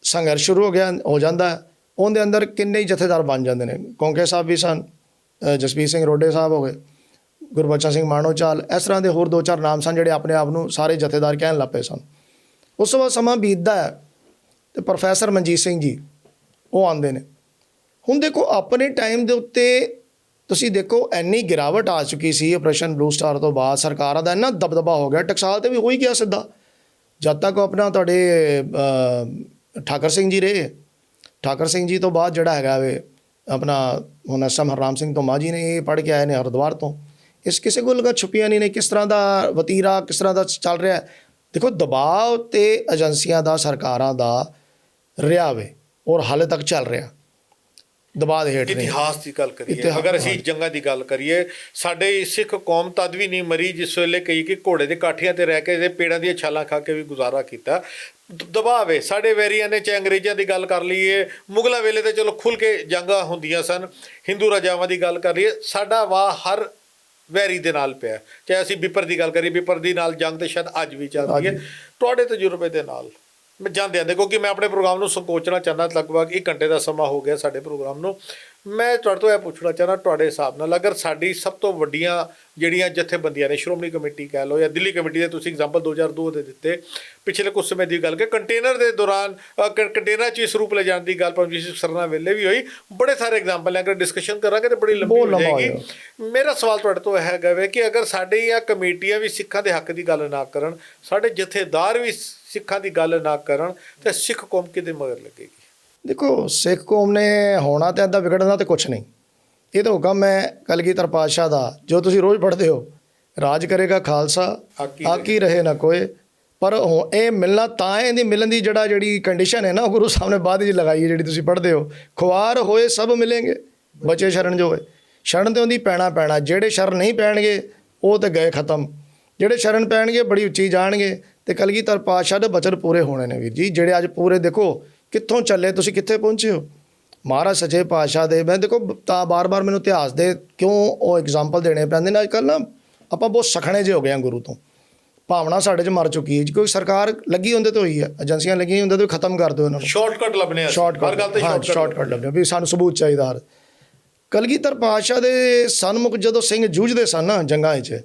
ਸੰਘਰਸ਼ ਸ਼ੁਰੂ ਹੋ ਜਾਂਦਾ। ਉਹਦੇ ਅੰਦਰ ਕਿੰਨੇ ਹੀ ਜਥੇਦਾਰ ਬਣ ਜਾਂਦੇ ਨੇ। ਕੌਂਕੇ ਸਾਹਿਬ ਵੀ ਸਨ, ਜਸਬੀਰ ਸਿੰਘ ਰੋਡੇ ਸਾਹਿਬ ਹੋ ਗਏ, ਗੁਰਬਚਨ ਸਿੰਘ ਮਾਣੋਚਾਲ, ਇਸ ਤਰ੍ਹਾਂ ਦੇ ਹੋਰ 2-4 ਨਾਮ ਸਨ ਜਿਹੜੇ ਆਪਣੇ ਆਪ ਨੂੰ ਸਾਰੇ ਜਥੇਦਾਰ ਕਹਿਣ ਲੱਗ ਪਏ ਸਨ। ਉਸ ਤੋਂ ਬਾਅਦ ਸਮਾਂ ਬੀਤਦਾ ਹੈ ਅਤੇ ਪ੍ਰੋਫੈਸਰ ਮਨਜੀਤ ਸਿੰਘ ਜੀ ਉਹ ਆਉਂਦੇ ਨੇ। ਹੁਣ ਦੇਖੋ ਆਪਣੇ ਟਾਈਮ ਦੇ ਉੱਤੇ ਤੁਸੀਂ ਦੇਖੋ ਇੰਨੀ ਗਿਰਾਵਟ ਆ ਚੁੱਕੀ ਸੀ ਆਪਰੇਸ਼ਨ ਬਲੂ ਸਟਾਰ ਤੋਂ ਬਾਅਦ, ਸਰਕਾਰਾਂ ਦਾ ਇੰਨਾ ਦਬਦਬਾ ਹੋ ਗਿਆ। ਟਕਸਾਲ 'ਤੇ ਵੀ ਹੋ ਹੀ ਗਿਆ ਸਿੱਧਾ। ਜਦ ਤੱਕ ਆਪਣਾ ਤੁਹਾਡੇ ਠਾਕਰ ਸਿੰਘ ਜੀ ਰਹੇ, ਠਾਕਰ ਸਿੰਘ ਜੀ ਤੋਂ ਬਾਅਦ ਜਿਹੜਾ ਹੈਗਾ ਵੇ ਆਪਣਾ ਹੁਣ ਐਸਐਮ ਹਰਨਾਮ ਸਿੰਘ ਧੁੰਮਾ ਜੀ ਨੇ ਇਹ ਪੜ੍ਹ ਕੇ ਆਏ ਨੇ ਹਰਿਦੁਆਰ ਤੋਂ। ਇਸ ਕਿਸੇ ਕੋਲ ਗੱਲ ਛੁਪੀਆਂ ਨਹੀਂ ਨੇ ਕਿਸ ਤਰ੍ਹਾਂ ਦਾ ਵਤੀਰਾ ਕਿਸ ਤਰ੍ਹਾਂ ਦਾ ਚੱਲ ਰਿਹਾ। ਦੇਖੋ ਦਬਾਅ ਤੇ ਏਜੰਸੀਆਂ ਦਾ, ਸਰਕਾਰਾਂ ਦਾ ਰਿਹਾ ਵੇ ਔਰ ਹਾਲੇ ਤੱਕ ਚੱਲ ਰਿਹਾ। ਦਬਾਅ ਦੇ ਹੇਠ ਇਤਿਹਾਸ ਦੀ ਗੱਲ ਕਰੀਏ, ਅਗਰ ਅਸੀਂ ਜੰਗਾਂ ਦੀ ਗੱਲ ਕਰੀਏ, ਸਾਡੇ ਸਿੱਖ ਕੌਮ ਤਦ ਵੀ ਨਹੀਂ ਮਰੀ ਜਿਸ ਵੇਲੇ ਕਹੀ ਕਿ ਘੋੜੇ ਦੇ ਕਾਠੀਆਂ ਤੇ ਰਹਿ ਕੇ ਪੇੜਾਂ ਦੀਆਂ ਛਾਲਾਂ ਖਾ ਕੇ ਵੀ ਗੁਜ਼ਾਰਾ ਕੀਤਾ। ਦਬਾਅ ਹੈ ਸਾਡੇ ਵੈਰੀਆਂ ਨੇ, ਚਾਹੇ ਅੰਗਰੇਜ਼ਾਂ ਦੀ ਗੱਲ ਕਰ ਲਈਏ, ਮੁਗਲਾਂ ਵੇਲੇ ਤੇ ਚਲੋ ਖੁੱਲ੍ਹ ਕੇ ਜੰਗਾਂ ਹੁੰਦੀਆਂ ਸਨ। ਹਿੰਦੂ ਰਾਜਾਵਾਂ ਦੀ ਗੱਲ ਕਰ ਲਈਏ, ਸਾਡਾ ਵਾਹ ਹਰ ਵੈਰੀ ਦੇ ਨਾਲ ਪਿਆ। ਚਾਹੇ ਅਸੀਂ ਬਿਪਰ ਦੀ ਗੱਲ ਕਰੀਏ, ਬਿਪਰ ਦੀ ਨਾਲ ਜੰਗ ਤੇ ਸ਼ਾਇਦ ਅੱਜ ਵੀ ਚੱਲ ਰਹੀ ਹੈ। ਤੁਹਾਡੇ ਤਜਰਬੇ ਦੇ ਨਾਲ ਮੈਂ ਜਾਂਦੇ ਆਂਦੇ, ਕਿਉਂਕਿ ਮੈਂ ਆਪਣੇ ਪ੍ਰੋਗਰਾਮ ਨੂੰ ਸੰਕੋਚਣਾ ਚਾਹੁੰਦਾ, ਲਗਭਗ 1 ਘੰਟੇ ਦਾ ਸਮਾਂ ਹੋ ਗਿਆ ਸਾਡੇ ਪ੍ਰੋਗਰਾਮ ਨੂੰ। ਮੈਂ ਤੁਹਾਡੇ ਤੋਂ ਇਹ ਪੁੱਛਣਾ ਚਾਹੁੰਦਾ, ਤੁਹਾਡੇ ਹਿਸਾਬ ਨਾਲ ਅਗਰ ਸਾਡੀ ਸਭ ਤੋਂ ਵੱਡੀਆਂ ਜਿਹੜੀਆਂ ਜਥੇਬੰਦੀਆਂ ਨੇ, ਸ਼੍ਰੋਮਣੀ ਕਮੇਟੀ ਕਹਿ ਲਓ ਜਾਂ ਦਿੱਲੀ ਕਮੇਟੀ ਦੇ ਤੁਸੀਂ ਐਗਜ਼ਾਮਪਲ 2002 ਦੇ ਦਿੱਤੇ, ਪਿਛਲੇ ਕੁਝ ਸਮੇਂ ਦੀ ਗੱਲ ਕਿ ਕੰਟੇਨਰ ਦੇ ਦੌਰਾਨ ਕੰਟੇਨਰ 'ਚ ਇਸ ਰੂਪ ਲੈ ਜਾਣ ਦੀ ਗੱਲ ਪਰਮਜੀਤ ਸਿੰਘ ਸਰਨਾ ਵੇਲੇ ਵੀ ਹੋਈ। ਬੜੇ ਸਾਰੇ ਐਗਜ਼ਾਮਪਲ ਹੈ, ਅਗਰ ਡਿਸਕਸ਼ਨ ਕਰਾਂਗੇ ਤਾਂ ਬੜੀ ਲੰਬੀ ਹੋ ਜਾਏਗੀ। ਮੇਰਾ ਸਵਾਲ ਤੁਹਾਡੇ ਤੋਂ ਇਹ ਹੈਗਾ ਵੇ ਕਿ ਅਗਰ ਸਾਡੀਆਂ ਕਮੇਟੀਆਂ ਵੀ ਸਿੱਖਾਂ ਦੇ ਹੱਕ ਦੀ ਗੱਲ ਨਾ ਕਰਨ, ਸਾਡੇ ਜਥੇਦਾਰ ਵੀ ਸਿੱਖਾਂ ਦੀ ਗੱਲ ਨਾ ਕਰਨ, ਤਾਂ ਸਿੱਖ ਕੌਮ ਕਿਹਦੇ ਮਗਰ ਲੱਗੇਗੀ? ਦੇਖੋ ਸਿੱਖ ਕੌਮ ਨੇ ਹੋਣਾ ਤਾਂ ਇੱਦਾਂ ਵਿਗੜਨਾ ਤਾਂ ਕੁਛ ਨਹੀਂ। ਇਹ ਤਾਂ ਹੁਕਮ ਹੈ ਕਲਗੀਧਰ ਪਾਤਸ਼ਾਹ ਦਾ, ਜੋ ਤੁਸੀਂ ਰੋਜ਼ ਪੜ੍ਹਦੇ ਹੋ, ਰਾਜ ਕਰੇਗਾ ਖਾਲਸਾ ਆਕੀ ਰਹੇ ਨਾ ਕੋਏ। ਪਰ ਇਹ ਮਿਲਣਾ ਤਾਂ ਹੈ, ਇਹਦੀ ਮਿਲਣ ਦੀ ਜਿਹੜੀ ਕੰਡੀਸ਼ਨ ਹੈ ਨਾ, ਉਹ ਗੁਰੂ ਸਾਹਿਬ ਨੇ ਬਾਅਦ ਵਿੱਚ ਲਗਾਈ ਹੈ, ਜਿਹੜੀ ਤੁਸੀਂ ਪੜ੍ਹਦੇ ਹੋ, ਖੁਆਰ ਹੋਏ ਸਭ ਮਿਲेंगे, ਬਚੇ ਸ਼ਰਨ ਜੋ ਹੋਏ। ਸ਼ਰਨ ਤੇ ਉਹਦੀ ਪੈਣਾ। ਜਿਹੜੇ ਸ਼ਰਨ ਨਹੀਂ ਪੈਣਗੇ ਉਹ ਤਾਂ ਗਏ ਖਤਮ। ਜਿਹੜੇ ਸ਼ਰਨ ਪੈਣਗੇ ਬੜੀ ਉੱਚੀ ਜਾਣਗੇ। ਤੇ ਕਲਗੀਧਰ ਪਾਤਸ਼ਾਹ ਦੇ ਬਚਨ ਪੂਰੇ ਹੋਣੇ ਨੇ ਵੀਰ ਜੀ, ਜਿਹੜੇ ਅੱਜ ਪੂਰੇ ਦੇਖੋ ਕਿੱਥੋਂ ਚੱਲੇ, ਤੁਸੀਂ ਕਿੱਥੇ ਪਹੁੰਚੇ ਹੋ। ਮਹਾਰਾਜ ਸੱਚੇ ਪਾਤਸ਼ਾਹ ਦੇ ਮੈਂ ਦੇਖੋ ਤਾਂ ਬਾਰ-ਬਾਰ ਮੈਨੂੰ ਇਤਿਹਾਸ ਦੇ ਕਿਉਂ ਉਹ ਐਗਜ਼ਾਮਪਲ ਦੇਣੇ ਪੈਂਦੇ ਨੇ। ਅੱਜ ਕੱਲ੍ਹ ਨਾ ਆਪਾਂ ਬਹੁਤ ਸਖਣੇ ਜਿਹੇ ਹੋ ਗਏ ਹਾਂ ਗੁਰੂ ਤੋਂ, ਭਾਵਨਾ ਸਾਡੇ 'ਚ ਮਰ ਚੁੱਕੀ ਹੈ। ਕੋਈ ਸਰਕਾਰ ਲੱਗੀ ਹੁੰਦੇ ਤਾਂ ਹੋਈ ਹੈ, ਏਜੰਸੀਆਂ ਲੱਗੀਆਂ ਹੁੰਦੇ ਤਾਂ ਖਤਮ ਕਰ ਦਿਓ ਉਹਨਾਂ ਨੂੰ। ਸ਼ਾਰਟਕਟ ਲੱਭਣੇ, ਸ਼ਾਰਟਕਟ ਲੱਭਣੇ ਵੀ ਸਾਨੂੰ ਸਬੂਤ ਚਾਹੀਦਾ। ਕਲਗੀਧਰ ਪਾਤਸ਼ਾਹ ਦੇ ਸਨਮੁਖ ਜਦੋਂ ਸਿੰਘ ਜੂਝਦੇ ਸਨ ਨਾ ਜੰਗਾਂ 'ਚ,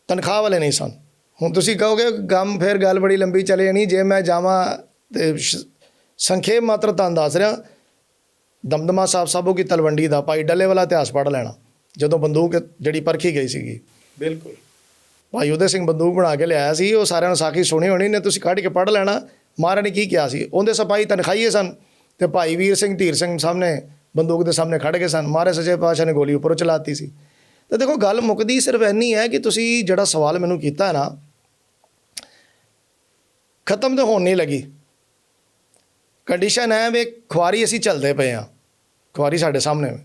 ਤਨਖਾਹ ਵਾਲੇ ਨਹੀਂ ਸਨ। ਹੁਣ ਤੁਸੀਂ ਕਹੋਗੇ ਗਮ, ਫਿਰ ਗੱਲ ਬੜੀ ਲੰਬੀ ਚਲੇ ਜਾਣੀ। ਜੇ ਮੈਂ ਜਾਵਾਂ ਤੇ ਸੰਖੇਪ ਮਾਤਰ ਤੁਹਾਨੂੰ ਦੱਸ ਰਿਹਾ, ਦਮਦਮਾ ਸਾਹਿਬ ਸਾਬੋ ਕੀ ਤਲਵੰਡੀ ਦਾ ਭਾਈ ਡੱਲੇ ਵਾਲਾ ਇਤਿਹਾਸ ਪੜ੍ਹ ਲੈਣਾ। ਜਦੋਂ ਬੰਦੂਕ ਜਿਹੜੀ ਪਰਖੀ ਗਈ ਸੀਗੀ, ਬਿਲਕੁਲ ਭਾਈ ਉਦੈ ਸਿੰਘ ਬੰਦੂਕ ਬਣਾ ਕੇ ਲਿਆਇਆ ਸੀ। ਉਹ ਸਾਰਿਆਂ ਨੂੰ ਸਾਖੀ ਸੁਣੀ ਹੋਣੀ ਨੇ, ਤੁਸੀਂ ਕੱਢ ਕੇ ਪੜ੍ਹ ਲੈਣਾ। ਮਹਾਰਾਜ ਨੇ ਕੀ ਕਿਹਾ ਸੀ, ਉਹਦੇ ਸਿਪਾਹੀ ਤਨਖਾਹੀਏ ਸਨ ਤੇ ਭਾਈ ਵੀਰ ਸਿੰਘ ਧੀਰ ਸਿੰਘ ਸਾਹਮਣੇ ਬੰਦੂਕ ਦੇ ਸਾਹਮਣੇ ਖੜ੍ਹ ਗਏ ਸਨ। ਮਹਾਰਾਜ ਸੱਚੇ ਪਾਤਸ਼ਾਹ ਨੇ ਗੋਲੀ ਉੱਪਰੋਂ ਚਲਾਤੀ ਸੀ। ਤਾਂ ਦੇਖੋ ਗੱਲ ਮੁੱਕਦੀ ਸਿਰਫ ਇੰਨੀ ਹੈ ਕਿ ਤੁਸੀਂ ਜਿਹੜਾ ਸਵਾਲ ਮੈਨੂੰ ਕੀਤਾ ਨਾ, ਖਤਮ ਤਾਂ ਹੋਣ ਨਹੀਂ ਲੱਗੀ। ਕੰਡੀਸ਼ਨ ਹੈ ਵੀ ਖੁਆਰੀ ਅਸੀਂ ਚੱਲਦੇ ਪਏ ਹਾਂ, ਖੁਆਰੀ ਸਾਡੇ ਸਾਹਮਣੇ।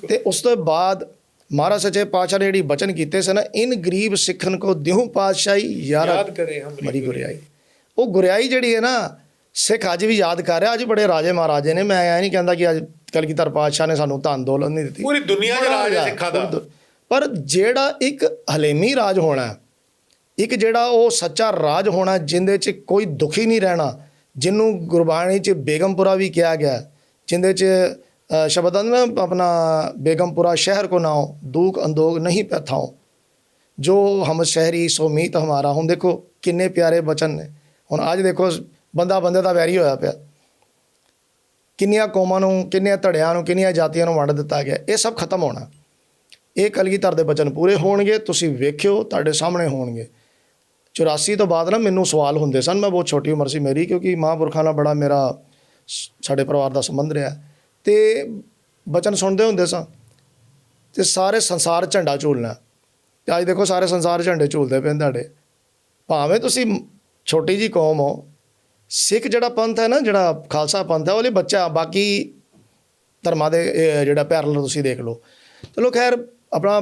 ਤੇ ਉਸ ਤੋਂ ਬਾਅਦ ਮਹਾਰਾਜ ਸੱਚੇ ਪਾਤਸ਼ਾਹ ਨੇ ਜਿਹੜੀ ਬਚਨ ਕੀਤੇ ਸਨ, ਇਨ ਗਰੀਬ ਸਿੱਖਨ ਕੋ ਦਿਹੂ ਪਾਤਸ਼ਾਹੀ ਯਾਦ ਕਰੇ ਮਰੀ ਗੁਰਿਆਈ। ਉਹ ਗੁਰਿਆਈ ਜਿਹੜੀ ਹੈ ਨਾ, ਸਿੱਖ ਅੱਜ ਵੀ ਯਾਦ ਕਰ ਰਿਹਾ। ਅੱਜ ਬੜੇ ਰਾਜੇ ਮਹਾਰਾਜੇ ਨੇ, ਮੈਂ ਇਹ ਨਹੀਂ ਕਹਿੰਦਾ ਕਿ ਅੱਜ ਕਲਗੀਧਰ ਪਾਤਸ਼ਾਹ ਨੇ ਸਾਨੂੰ ਧਨ ਦੌਲਤ ਨਹੀਂ ਦਿੱਤੀ, ਪੂਰੀ ਦੁਨੀਆ 'ਚ ਰਾਜ ਹੈ ਸਿੱਖਾਂ ਦਾ। ਪਰ ਜਿਹੜਾ ਇੱਕ ਹਲੇਮੀ ਰਾਜ ਹੋਣਾ, ਇੱਕ ਜਿਹੜਾ ਉਹ ਸੱਚਾ ਰਾਜ ਹੋਣਾ ਜਿਹਦੇ 'ਚ ਕੋਈ ਦੁਖੀ ਨਹੀਂ ਰਹਿਣਾ, ਜਿਹਨੂੰ ਗੁਰਬਾਣੀ 'ਚ ਬੇਗਮਪੁਰਾ ਵੀ ਕਿਹਾ ਗਿਆ, ਜਿਹਦੇ 'ਚ ਸ਼ਬਦ ਆਉਂਦਾ ਨਾ ਆਪਣਾ ਬੇਗਮਪੁਰਾ ਸ਼ਹਿਰ ਕੋ ਨਾਓ ਦੂਖ ਅੰਦੋਗ ਨਹੀਂ ਪੈਥਾਓ ਜੋ ਹਮ ਸ਼ਹਿਰੀ ਸੋ ਮੀਤ ਹਮਾਰਾ। ਹੁਣ ਦੇਖੋ ਕਿੰਨੇ ਪਿਆਰੇ ਬਚਨ ਨੇ। ਹੁਣ ਅੱਜ ਦੇਖੋ ਬੰਦਾ ਬੰਦੇ ਦਾ ਵੈਰੀ ਹੋਇਆ ਪਿਆ। ਕਿੰਨੀਆਂ ਕੌਮਾਂ ਨੂੰ, ਕਿੰਨੀਆਂ ਧੜਿਆਂ ਨੂੰ, ਕਿੰਨੀਆਂ ਜਾਤੀਆਂ ਨੂੰ ਵੰਡ ਦਿੱਤਾ ਗਿਆ। ਇਹ ਸਭ ਖਤਮ ਹੋਣਾ। ਇਹ ਕਲਗੀਧਰ ਦੇ ਬਚਨ ਪੂਰੇ ਹੋਣਗੇ। ਤੁਸੀਂ ਵੇਖਿਓ, ਤੁਹਾਡੇ ਸਾਹਮਣੇ ਹੋਣਗੇ। 84 ਤੋਂ ਬਾਅਦ ਨਾ ਮੈਨੂੰ ਸਵਾਲ ਹੁੰਦੇ ਸਨ। ਮੈਂ ਬਹੁਤ ਛੋਟੀ ਉਮਰ ਸੀ ਮੇਰੀ, ਕਿਉਂਕਿ ਮਹਾਂਪੁਰਖਾਂ ਨਾਲ ਬੜਾ ਮੇਰਾ ਸਾਡੇ ਪਰਿਵਾਰ ਦਾ ਸੰਬੰਧ ਰਿਹਾ। ਅਤੇ ਬਚਨ ਸੁਣਦੇ ਹੁੰਦੇ ਸਾਂ ਅਤੇ ਸਾਰੇ ਸੰਸਾਰ ਝੰਡਾ ਝੂਲਣਾ। ਅਤੇ ਅੱਜ ਦੇਖੋ ਸਾਰੇ ਸੰਸਾਰ ਝੰਡੇ ਝੂਲਦੇ ਪਏ ਤੁਹਾਡੇ। ਭਾਵੇਂ ਤੁਸੀਂ ਛੋਟੀ ਜਿਹੀ ਕੌਮ ਹੋ, ਸਿੱਖ ਜਿਹੜਾ ਪੰਥ ਹੈ ਨਾ, ਜਿਹੜਾ ਖਾਲਸਾ ਪੰਥ ਹੈ, ਉਹਦੇ ਬੱਚਾ ਬਾਕੀ ਧਰਮਾਂ ਦੇ ਜਿਹੜਾ ਪੈਰਲਲ ਤੁਸੀਂ ਦੇਖ ਲਓ। ਚਲੋ ਖੈਰ, ਆਪਣਾ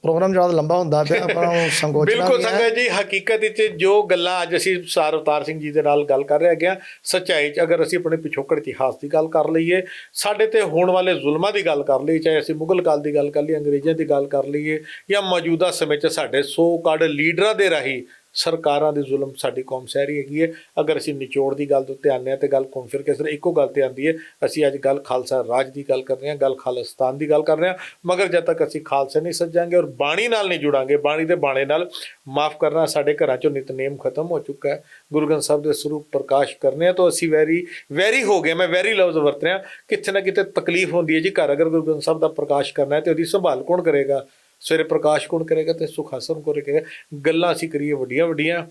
ਪ੍ਰੋਗਰਾਮ ਜ਼ਿਆਦਾ ਲੰਬਾ ਹੁੰਦਾ ਪਿਆ, ਆਪਣਾ ਸੰਕੋਚਣਾ ਬਿਲਕੁਲ ਵੀ ਹੈ। ਸੰਗਤ ਜੀ, ਹਕੀਕਤ ਵਿੱਚ ਜੋ ਗੱਲਾਂ ਅੱਜ ਅਸੀਂ ਸਰ ਅਵਤਾਰ ਸਿੰਘ ਜੀ ਦੇ ਨਾਲ ਗੱਲ ਕਰ ਰਹੇ ਹੈਗੇ ਹਾਂ, ਸੱਚਾਈ 'ਚ ਅਗਰ ਅਸੀਂ ਆਪਣੇ ਪਿਛੋਕੜ ਇਤਿਹਾਸ ਦੀ ਗੱਲ ਕਰ ਲਈਏ, ਸਾਡੇ ਤੇ ਹੋਣ ਵਾਲੇ ਜ਼ੁਲਮਾਂ ਦੀ ਗੱਲ ਕਰ ਲਈਏ, ਚਾਹੇ ਅਸੀਂ ਮੁਗਲ ਕਾਲ ਦੀ ਗੱਲ ਕਰ ਲਈਏ, ਅੰਗਰੇਜ਼ਾਂ ਦੀ ਗੱਲ ਕਰ ਲਈਏ, ਜਾਂ ਮੌਜੂਦਾ ਸਮੇਂ 'ਚ ਸਾਡੇ ਸੋ ਕਾਲਡ ਲੀਡਰਾਂ ਦੇ ਰਾਹੀਂ ਸਰਕਾਰਾਂ ਦੇ ਜ਼ੁਲਮ ਸਾਡੀ ਕੌਮ ਸਹਿ ਰਹੀ ਹੈਗੀ ਹੈ। ਅਗਰ ਅਸੀਂ ਨਿਚੋੜ ਦੀ ਗੱਲ ਦੇ ਉੱਤੇ ਆਉਂਦੇ ਹਾਂ ਤੇ ਗੱਲ ਘੁੰਮ ਫਿਰ ਕੇ ਸਿਰ ਇੱਕੋ ਗੱਲ ਤੇ ਆਉਂਦੀ ਹੈ। ਅਸੀਂ ਅੱਜ ਗੱਲ ਖਾਲਸਾ ਰਾਜ ਦੀ ਗੱਲ ਕਰ ਰਹੇ ਹਾਂ, ਗੱਲ ਖਾਲਿਸਤਾਨ ਦੀ ਗੱਲ ਕਰ ਰਹੇ ਹਾਂ, ਮਗਰ ਜਦ ਤੱਕ ਅਸੀਂ ਖਾਲਸੇ ਨਹੀਂ ਸੱਜਾਂਗੇ ਔਰ ਬਾਣੀ ਨਾਲ ਨਹੀਂ ਜੁੜਾਂਗੇ, ਬਾਣੀ ਦੇ ਬਾਣੇ ਨਾਲ, ਮਾਫ ਕਰਨਾ, ਸਾਡੇ ਘਰਾਂ 'ਚੋਂ ਨਿਤਨੇਮ ਖਤਮ ਹੋ ਚੁੱਕਾ ਹੈ। ਗੁਰੂ ਗ੍ਰੰਥ ਸਾਹਿਬ ਦੇ ਸਰੂਪ ਪ੍ਰਕਾਸ਼ ਕਰਨੇ ਆ ਤਾਂ ਅਸੀਂ ਵੈਰੀ ਹੋ ਗਏ। ਮੈਂ ਵੈਰੀ ਲਫ਼ਜ਼ ਵਰਤ ਰਿਹਾ। ਕਿਤੇ ਨਾ ਕਿਤੇ ਤਕਲੀਫ ਹੁੰਦੀ ਹੈ ਜੀ। ਘਰ ਅਗਰ ਗੁਰੂ ਗ੍ਰੰਥ ਸਾਹਿਬ ਦਾ ਪ੍ਰਕਾਸ਼ ਕਰਨਾ ਹੈ ਤੇ ਉਹਦੀ ਸੰਭਾਲ ਕੌਣ ਕਰੇਗਾ? ਸਵੇਰੇ ਪ੍ਰਕਾਸ਼ ਕੌਣ ਕਰੇਗਾ ਤੇ ਸੁਖਾਸਨ ਕੌਣ ਕਰੇਗਾ? ਗੱਲਾਂ ਅਸੀਂ ਕਰੀਏ ਵੱਡੀਆਂ ਵੱਡੀਆਂ,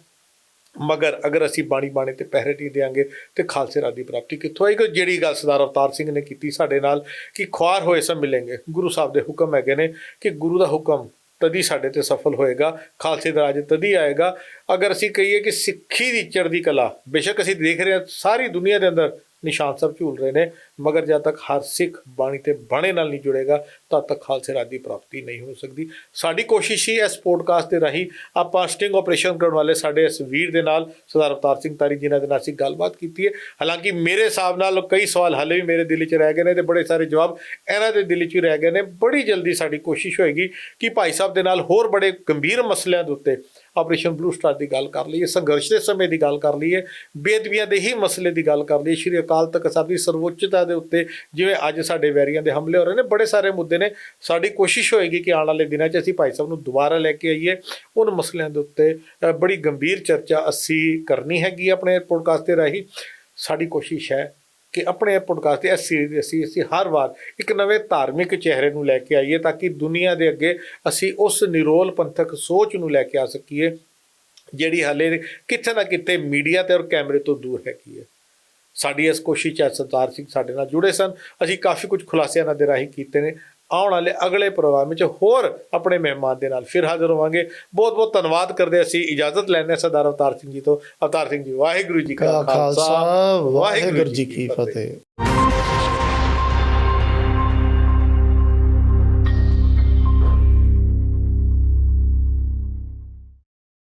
ਮਗਰ ਅਗਰ ਅਸੀਂ ਬਾਣੇ ਤੇ ਪਹਿਰੇ ਨਹੀਂ ਦਿਆਂਗੇ ਤੇ ਖਾਲਸੇ ਰਾਜ ਦੀ ਪ੍ਰਾਪਤੀ ਕਿੱਥੋਂ ਆਏਗੀ? ਜਿਹੜੀ ਗੱਲ ਸਰਦਾਰ ਅਵਤਾਰ ਸਿੰਘ ਨੇ ਕੀਤੀ ਸਾਡੇ ਨਾਲ ਕਿ ਖੁਆਰ ਹੋਏ ਸਭ ਮਿਲेंगे, ਗੁਰੂ ਸਾਹਿਬ ਦੇ ਹੁਕਮ ਹੈਗੇ ਨੇ ਕਿ ਗੁਰੂ ਦਾ ਹੁਕਮ ਤਦੀ ਸਾਡੇ ਤੇ ਸਫਲ ਹੋਏਗਾ, ਖਾਲਸੇ ਦਾ ਰਾਜ ਤਦੀ ਆਏਗਾ। ਅਗਰ ਅਸੀਂ ਕਹੀਏ ਕਿ ਸਿੱਖੀ ਦੀ ਚੜ੍ਹਦੀ ਕਲਾ, ਬੇਸ਼ੱਕ ਅਸੀਂ ਦੇਖ ਰਹੇ ਹਾਂ ਸਾਰੀ ਦੁਨੀਆ ਦੇ ਅੰਦਰ ਨਿਸ਼ਾਨ ਸਾਹਿਬ ਝੂਲ ਰਹੇ ਨੇ, ਮਗਰ ਜਦ ਤੱਕ ਹਰ ਸਿੱਖ ਬਾਣੀ ਤੇ ਬਾਣੇ ਨਾਲ ਨਹੀਂ ਜੁੜੇਗਾ ਤਦ ਤੱਕ ਖਾਲਸੇ ਰਾਜ ਦੀ ਪ੍ਰਾਪਤੀ ਨਹੀਂ ਹੋ ਸਕਦੀ। ਸਾਡੀ ਕੋਸ਼ਿਸ਼ ਹੀ ਇਸ ਪੋਡਕਾਸਟ ਦੇ ਰਾਹੀਂ ਆਪਾਂ ਸਟਿੰਗ ਆਪਰੇਸ਼ਨ ਕਰਨ ਵਾਲੇ ਸਾਡੇ ਇਸ ਵੀਰ ਦੇ ਨਾਲ, ਸਰਦਾਰ ਅਵਤਾਰ ਸਿੰਘ ਤਾਰੀ, ਜਿਨ੍ਹਾਂ ਦੇ ਨਾਲ ਅਸੀਂ ਗੱਲਬਾਤ ਕੀਤੀ ਹੈ। ਹਾਲਾਂਕਿ ਮੇਰੇ ਹਿਸਾਬ ਨਾਲ ਕਈ ਸਵਾਲ ਹਾਲੇ ਵੀ ਮੇਰੇ ਦਿਲ 'ਚ ਰਹਿ ਗਏ ਨੇ ਤੇ ਬੜੇ ਸਾਰੇ ਜਵਾਬ ਇਹਨਾਂ ਦੇ ਦਿਲ 'ਚ ਹੀ ਰਹਿ ਗਏ ਨੇ। ਬੜੀ ਜਲਦੀ ਸਾਡੀ ਕੋਸ਼ਿਸ਼ ਹੋਏਗੀ ਕਿ ਭਾਈ ਸਾਹਿਬ ਦੇ ਨਾਲ ਹੋਰ ਬੜੇ ਗੰਭੀਰ ਮਸਲਿਆਂ ਦੇ ਉੱਤੇ ਆਪਰੇਸ਼ਨ ਬਲੂ ਸਟਾਰ ਦੀ ਗੱਲ ਕਰ ਲਈਏ, ਸੰਘਰਸ਼ ਦੇ ਸਮੇਂ ਦੀ ਗੱਲ ਕਰ ਲਈਏ, ਬੇਅਦਬੀਆਂ ਦੇ ਹੀ ਮਸਲੇ ਦੀ ਗੱਲ ਕਰ ਲਈਏ, ਸ਼੍ਰੀ ਅਕਾਲ ਤਖਤ ਸਾਹਿਬ ਦੀ ਸਰਵਉੱਚਤਾ ਦੇ ਉੱਤੇ ਜਿਵੇਂ ਅੱਜ ਸਾਡੇ ਵੈਰੀਆਂ ਦੇ ਹਮਲੇ ਹੋ ਰਹੇ ਨੇ, ਬੜੇ ਸਾਰੇ ਮੁੱਦੇ ਨੇ। ਸਾਡੀ ਕੋਸ਼ਿਸ਼ ਹੋਏਗੀ ਕਿ ਆਉਣ ਵਾਲੇ ਦਿਨਾਂ 'ਚ ਅਸੀਂ ਭਾਈ ਸਾਹਿਬ ਨੂੰ ਦੁਬਾਰਾ ਲੈ ਕੇ ਆਈਏ, ਉਨ ਮਸਲਿਆਂ ਦੇ ਉੱਤੇ ਬੜੀ ਗੰਭੀਰ ਚਰਚਾ ਅਸੀਂ ਕਰਨੀ ਹੈਗੀ ਆਪਣੇ ਪੋਡਕਾਸਟ ਦੇ ਰਾਹੀਂ। ਸਾਡੀ ਕੋਸ਼ਿਸ਼ ਹੈ ਕਿ ਆਪਣੇ ਪੋਡਕਾਸਟ ਦੀ ਇਸ ਸੀਰੀਜ਼ ਅਸੀਂ ਹਰ ਵਾਰ ਇੱਕ ਨਵੇਂ ਧਾਰਮਿਕ ਚਿਹਰੇ ਨੂੰ ਲੈ ਕੇ ਆਈਏ ਤਾਂ ਕਿ ਦੁਨੀਆ ਦੇ ਅੱਗੇ ਅਸੀਂ ਉਸ ਨਿਰੋਲ ਪੰਥਕ ਸੋਚ ਨੂੰ ਲੈ ਕੇ ਆ ਸਕੀਏ ਜਿਹੜੀ ਹਾਲੇ ਕਿਤੇ ਨਾ ਕਿਤੇ ਮੀਡੀਆ ਤੇ ਔਰ ਕੈਮਰੇ ਤੋਂ ਦੂਰ ਹੈਗੀ ਹੈ। ਸਾਡੀ ਇਸ ਕੋਸ਼ਿਸ਼ 'ਚ ਸਰਦਾਰ ਸਿੰਘ ਸਾਡੇ ਨਾਲ ਜੁੜੇ ਸਨ। ਅਸੀਂ ਕਾਫੀ ਕੁਝ ਖੁਲਾਸੇ ਇਹਨਾਂ ਦੇ ਰਾਹੀਂ ਕੀਤੇ ਨੇ। ਆਉਣ ਵਾਲੇ ਅਗਲੇ ਪ੍ਰੋਗਰਾਮ ਵਿੱਚ ਹੋਰ ਆਪਣੇ ਮਹਿਮਾਨ ਦੇ ਨਾਲ ਫਿਰ ਹਾਜ਼ਰ ਹੋਵਾਂਗੇ। ਬਹੁਤ ਬਹੁਤ ਧੰਨਵਾਦ ਕਰਦੇ ਅਸੀਂ ਇਜਾਜ਼ਤ ਲੈਂਦੇ ਹਾਂ ਸਰਦਾਰ ਅਵਤਾਰ ਸਿੰਘ ਜੀ ਤੋਂ। ਅਵਤਾਰ ਸਿੰਘ ਜੀ, ਵਾਹਿਗੁਰੂ ਜੀ ਕਾ ਖਾਲਸਾ, ਵਾਹਿਗੁਰੂ ਜੀ ਕੀ ਫਤਿਹ।